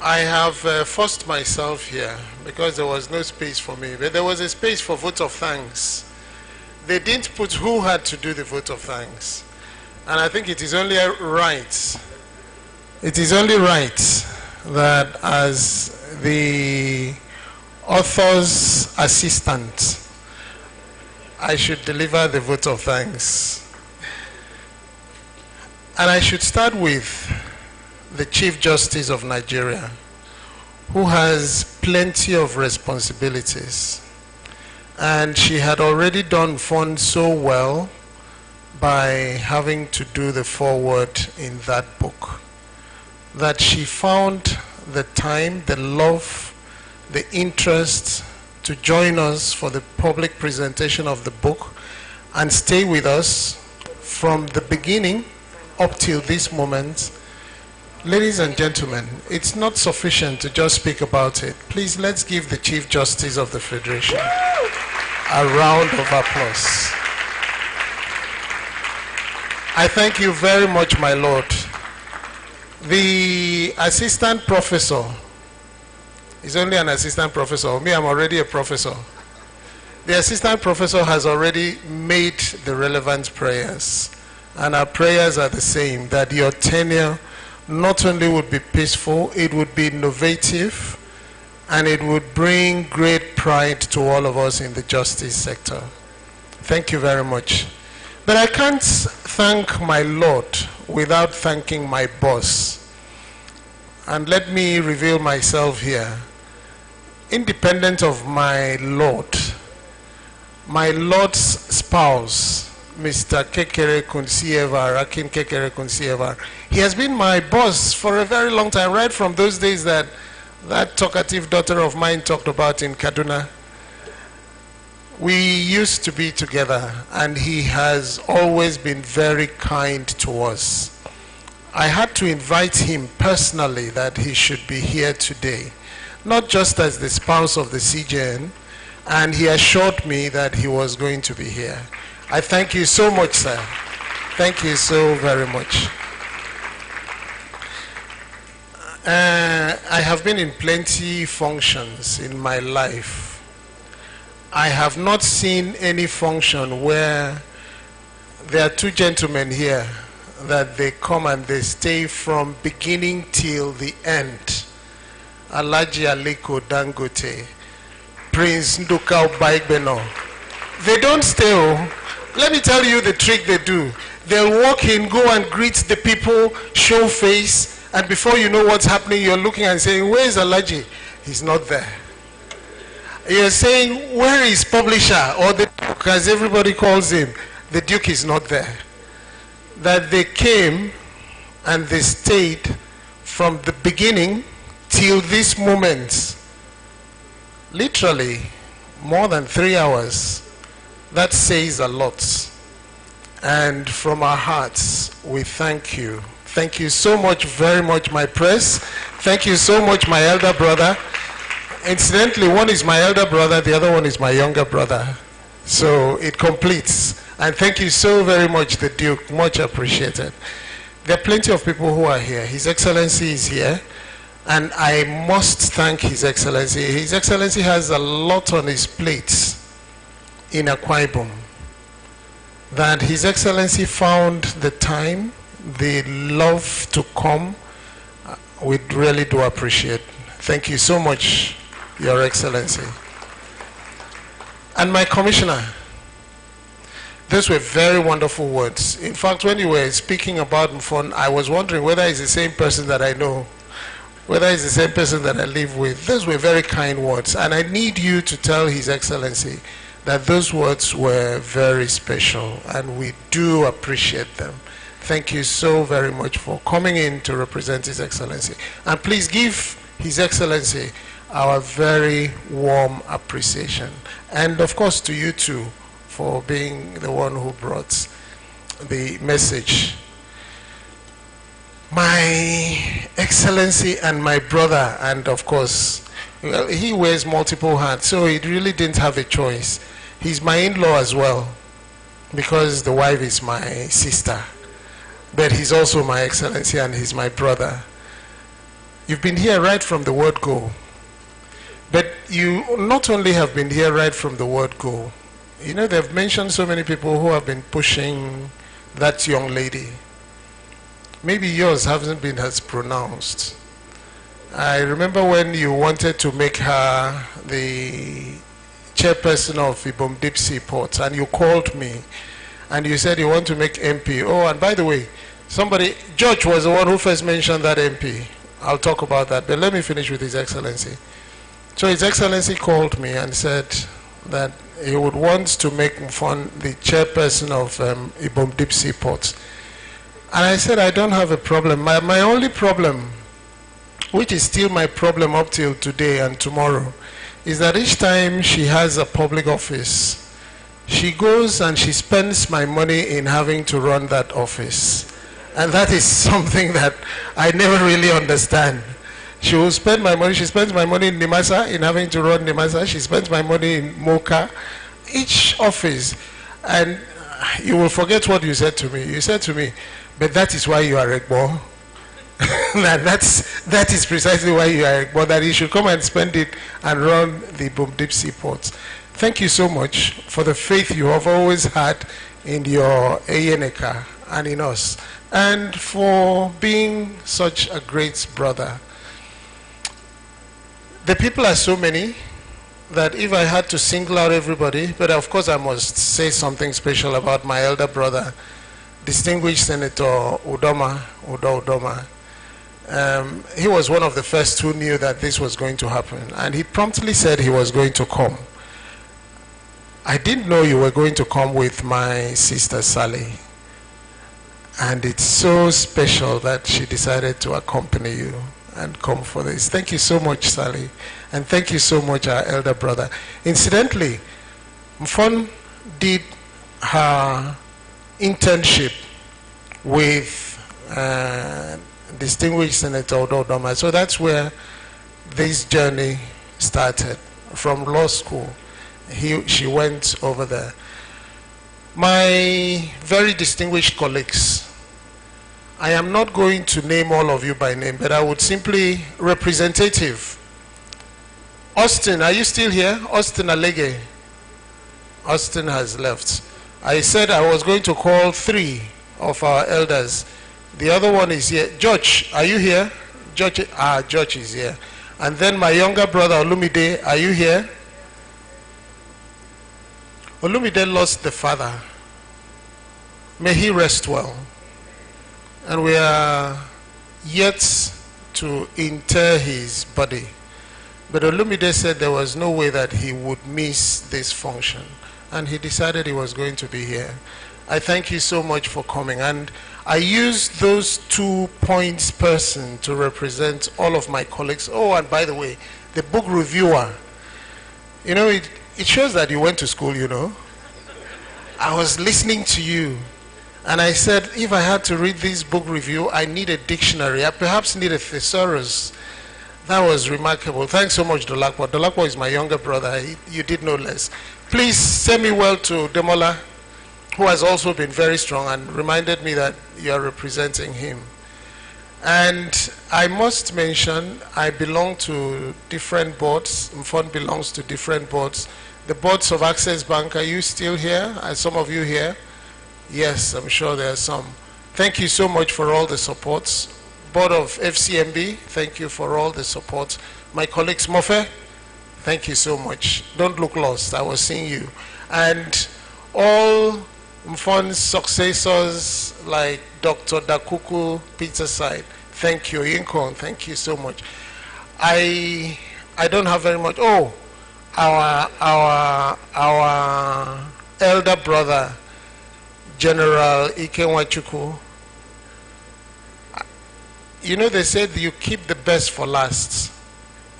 I have forced myself here because there was no space for me, but there was a space for vote of thanks. They didn't put who had to do the vote of thanks. And I think it is only right. It is only right that as the author's assistant, I should deliver the vote of thanks. And I should start with the Chief Justice of Nigeria, who has plenty of responsibilities. And she had already done Mfon so well by having to do the foreword in that book. that she found the time, the love, the interest to join us for the public presentation of the book and stay with us from the beginning up till this moment. Ladies and gentlemen, it's not sufficient to just speak about it. Please, let's give the Chief Justice of the Federation a round of applause. I thank you very much, my Lord. The assistant professor is only an assistant professor. Me, I'm already a professor. The assistant professor has already made the relevant prayers. And our prayers are the same, that your tenure not only would be peaceful, it would be innovative, and it would bring great pride to all of us in the justice sector. Thank you very much. But I can't thank my Lord without thanking my boss. And let me reveal myself here. Independent of my Lord's spouse, Mr. Kekere Kunsievar, Akin Kekere Kunsievar, he has been my boss for a very long time, right from those days that talkative daughter of mine talked about in Kaduna. We used to be together, and he has always been very kind to us. I had to invite him personally that he should be here today, not just as the spouse of the CJN, and he assured me that he was going to be here. I thank you so much, sir. Thank you so very much. I have been in plenty functions in my life. I have not seen any function where there are two gentlemen here that they come and they stay from beginning till the end. Alhaji Aliko Dangote, Prince Nduka Baigbeno. They don't stay. Let me tell you the trick they do. They'll walk in, go and greet the people, show face, and before you know what's happening, you're looking and saying, where is Alhaji? He's not there. You're saying, where is publisher or the Duke, as everybody calls him? The Duke is not there. That they came and they stayed from the beginning till this moment. Literally, more than 3 hours. That says a lot. And from our hearts, we thank you. Thank you so much, very much, my press. Thank you so much, my elder brother. Incidentally, one is my elder brother, the other one is my younger brother. So it completes. And thank you so very much, the Duke. Much appreciated. There are plenty of people who are here. His Excellency is here. And I must thank His Excellency. His Excellency has a lot on his plate in Akwa Ibom. That His Excellency found the time, the love to come. We really do appreciate. Thank you so much, Your Excellency. And my Commissioner, those were very wonderful words. In fact, when you were speaking about Mfon, I was wondering whether it's the same person that I know, whether it's the same person that I live with. Those were very kind words. And I need you to tell His Excellency that those words were very special, and we do appreciate them. Thank you so very much for coming in to represent His Excellency. And please give His Excellency our very warm appreciation. And of course to you too, for being the one who brought the message. My Excellency and my brother, and of course, well, he wears multiple hats, so he really didn't have a choice. He's my in-law as well, because the wife is my sister. But he's also my Excellency and he's my brother. You've been here right from the word go. But you not only have been here right from the word go. You know, they've mentioned so many people who have been pushing that young lady. Maybe yours hasn't been as pronounced. I remember when you wanted to make her the chairperson of Ibom Deep Sea Port, and you called me and you said you want to make MP. Oh, and by the way, George was the one who first mentioned that MP. I'll talk about that, but let me finish with His Excellency. So His Excellency called me and said that he would want to make Mfon the chairperson of Ibom Deep Sea Port. And I said, I don't have a problem. My only problem which is still my problem up till today and tomorrow, is that each time she has a public office, she goes and she spends my money in having to run that office. And that is something that I never really understand. She will spend my money. She spends my money in Nimasa, in having to run Nimasa. She spends my money in Mocha, each office. And you will forget what you said to me. You said to me, but that is why you are Egbo. that is precisely why you are Egbo, that you should come and spend it and run the Boom-Dipsy ports. Thank you so much for the faith you have always had in your Eyeneka and in us, and for being such a great brother. The people are so many that if I had to single out everybody, but of course I must say something special about my elder brother, distinguished Senator Udoma. He was one of the first who knew that this was going to happen, and he promptly said he was going to come. I didn't know you were going to come with my sister Sally, and it's so special that she decided to accompany you and come for this. Thank you so much, Sally, and thank you so much, our elder brother. Incidentally, Mfon did her internship with distinguished Senator Ododoma, so that's where this journey started. From law school, she went over there. My very distinguished colleagues, I am not going to name all of you by name, but I would simply, representative. Austin, are you still here? Austin Alege. Austin has left. I said I was going to call 3 of our elders. The other one is here. George, are you here? George is here. And then my younger brother, Olumide, are you here? Olumide lost the father. May he rest well. And we are yet to inter his body. But Olumide said there was no way that he would miss this function. And he decided he was going to be here. I thank you so much for coming. And I used those 2 points person to represent all of my colleagues. Oh, and by the way, the book reviewer, you know, it shows that you went to school, you know. I was listening to you. And I said, if I had to read this book review, I need a dictionary. I perhaps need a thesaurus. That was remarkable. Thanks so much, Dolakwa. Dolakwa is my younger brother. You did no less. Please send me well to Demola, who has also been very strong and reminded me that you are representing him. And I must mention, I belong to different boards. Mfon belongs to different boards. The boards of Access Bank, are you still here? Are some of you here? Yes, I'm sure there are some. Thank you so much for all the supports. Board of FCMB, thank you for all the support. My colleagues, Mofe, thank you so much. Don't look lost, I was seeing you. And all Mfon's successors like Dr. Dakuku, Peterside, thank you. Yinkon, thank you so much. I don't have very much. Oh, our elder brother, General Ikenwachuku. You know, they said you keep the best for last.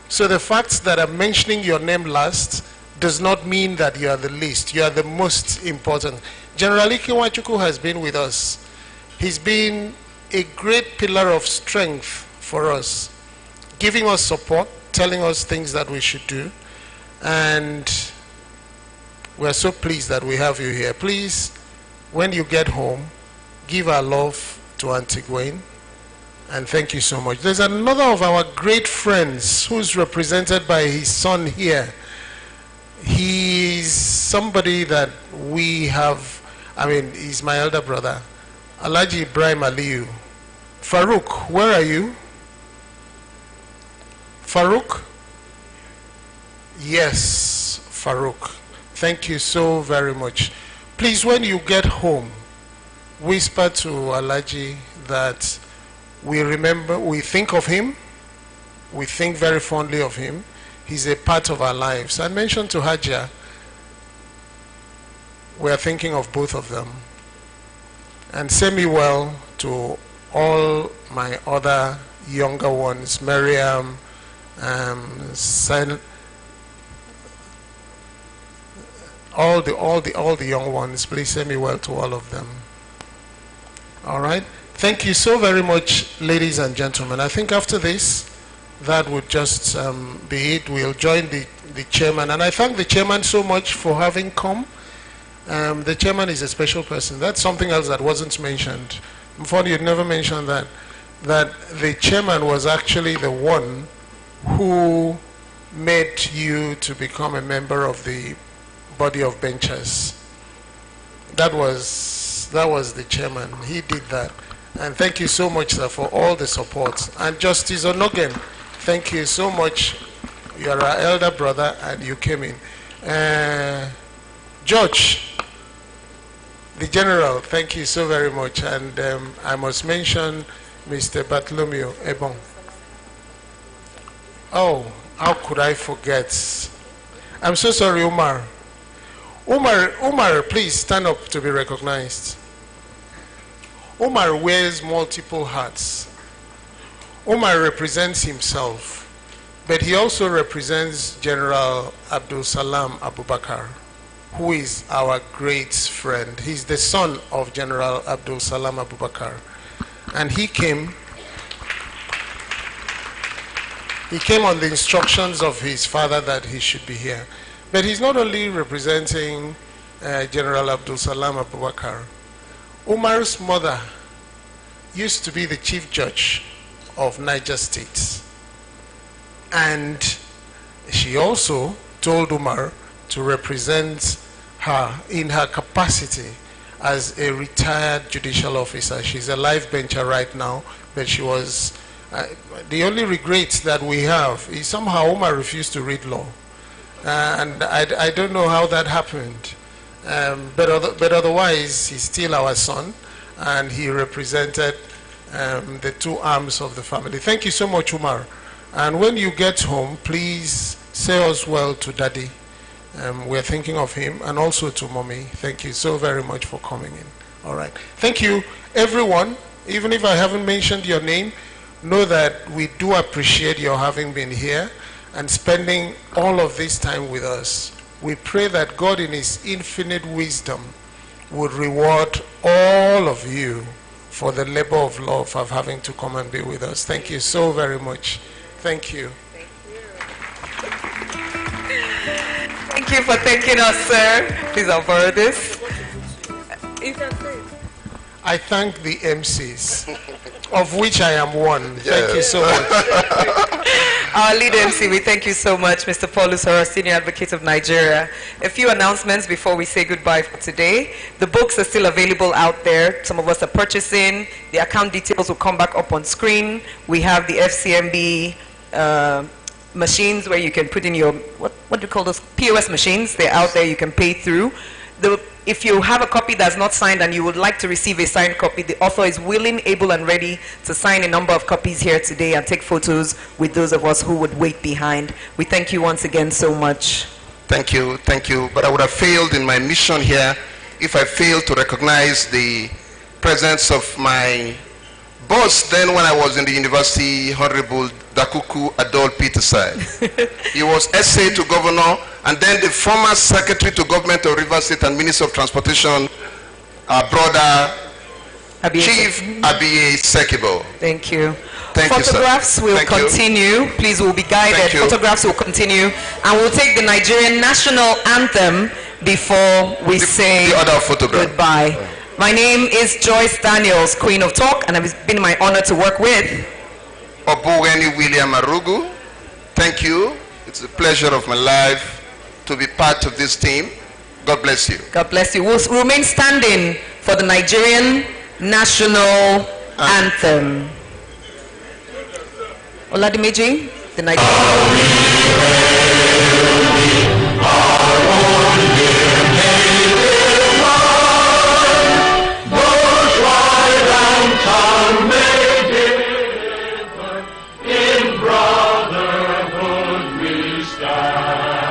So the fact that I'm mentioning your name last does not mean that you are the least. You are the most important. General Ikenwachuku has been with us. He's been a great pillar of strength for us, giving us support, telling us things that we should do. And we're so pleased that we have you here. Please, when you get home, give our love to Auntie Gwen, and thank you so much. There's another of our great friends who's represented by his son here. He's somebody that we have, he's my elder brother, Alhaji Ibrahim Aliyu. Farouk, where are you? Farouk? Yes, Farouk. Thank you so very much. Please, when you get home, whisper to Alhaji that we think of him, we think very fondly of him. He's a part of our lives. And mention to Hajia, we are thinking of both of them. And send me well to all my other younger ones, Miriam, all the young ones. Please say me well to all of them. All right. Thank you so very much, ladies and gentlemen. I think after this, that would just be it. We'll join the chairman, and I thank the chairman so much for having come. The chairman is a special person. That's something else that wasn't mentioned. Mfon, you'd never mentioned that the chairman was actually the one who made you to become a member of the body of benchers. That was the chairman. He did that. And thank you so much, sir, for all the support. And Justice Onogen, thank you so much. You are our elder brother and you came in. George, the General, thank you so very much. And I must mention Mr. Bartholomew Ebong. Oh, how could I forget? I'm so sorry, Umar. Umar, please stand up to be recognized. Umar wears multiple hats. Umar represents himself, but he also represents General Abdul Salam Abubakar, who is our great friend. He's the son of General Abdul Salam Abubakar. And he came on the instructions of his father that he should be here. But he's not only representing General Abdul Salam Abubakar. Umar's mother used to be the chief judge of Niger State. And she also told Umar to represent her in her capacity as a retired judicial officer. She's a life bencher right now, but she was, the only regret that we have is somehow Umar refused to read law. And I don't know how that happened. But otherwise, he's still our son, and he represented the two arms of the family. Thank you so much, Umar. And when you get home, please say us well to Daddy. We're thinking of him, and also to Mommy. Thank you so very much for coming in. All right. Thank you, everyone. Even if I haven't mentioned your name, know that we do appreciate your having been here and spending all of this time with us. We pray that God in his infinite wisdom would reward all of you for the labor of love of having to come and be with us. Thank you so very much. Thank you. Thank you for thanking us, sir. Please, I'll borrow this. I thank the MCs, of which I am one. Thank you so much. Our lead MC, we thank you so much, Mr. Paul Usoro, Senior Advocate of Nigeria. A few announcements before we say goodbye for today. The books are still available out there. Some of us are purchasing. The account details will come back up on screen. We have the FCMB machines where you can put in your, what do you call those? POS machines. They're out there, you can pay through. If you have a copy that's not signed and you would like to receive a signed copy, the author is willing, able, and ready to sign a number of copies here today and take photos with those of us who would wait behind. We thank you once again so much. Thank you, thank you. But I would have failed in my mission here if I failed to recognize the presence of my boss then when I was in the university, Honorable Dakuku Adol Peterside. He was SA to Governor, and then the former Secretary to Government of Rivers State and Minister of Transportation, our brother, Chief Abiye Sekibo. Thank you. Thank Photographs you, will continue. Please, will be guided. Photographs will continue. And we'll take the Nigerian national anthem before we say the other photograph. Goodbye. My name is Joyce Daniels, Queen of Talk, and it's been my honor to work with Obuweni William Arugu. Thank you. It's a pleasure of my life to be part of this team. God bless you. God bless you. We'll remain standing for the Nigerian national anthem. Oladimeji, the In brotherhood we stand,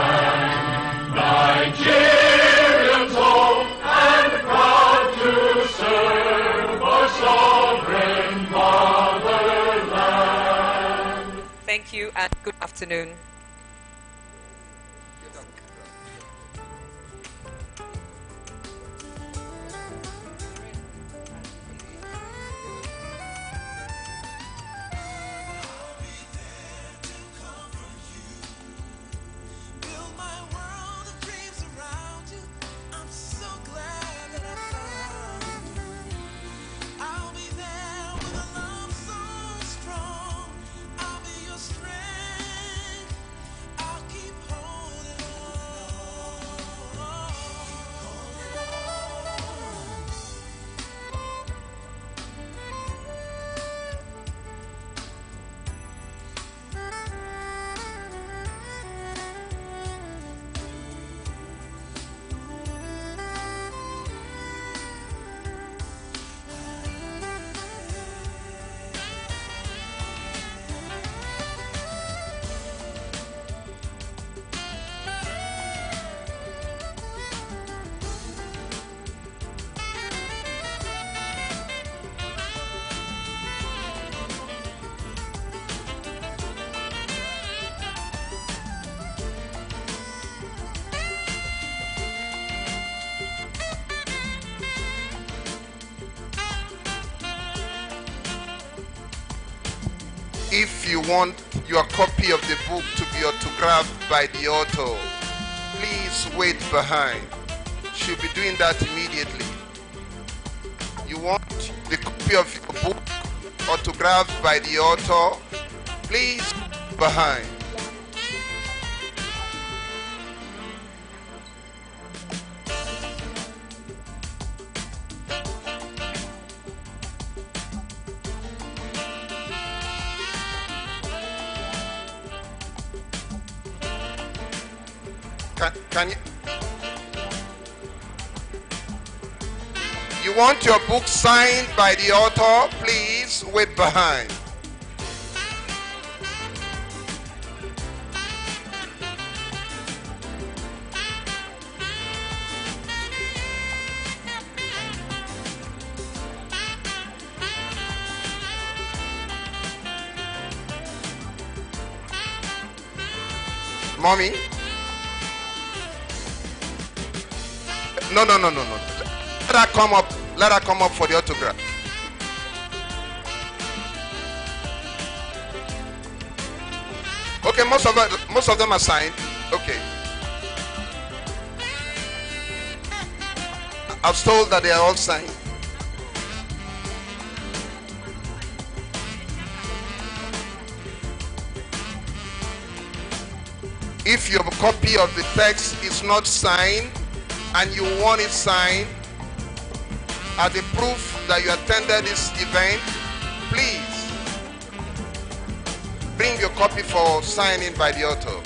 Nigerians home and proud to serve our sovereign fatherland. Good afternoon. If you want your copy of the book to be autographed by the author, please wait behind. She'll be doing that immediately. You want the copy of your book autographed by the author, please behind. Can you want your book signed by the author? Please wait behind. Mommy? No. Let her come up. Let her come up for the autograph. Okay, most of them are signed. Okay. I was told that they are all signed. If your copy of the text is not signed and you want it signed as a proof that you attended this event, please bring your copy for signing by the author.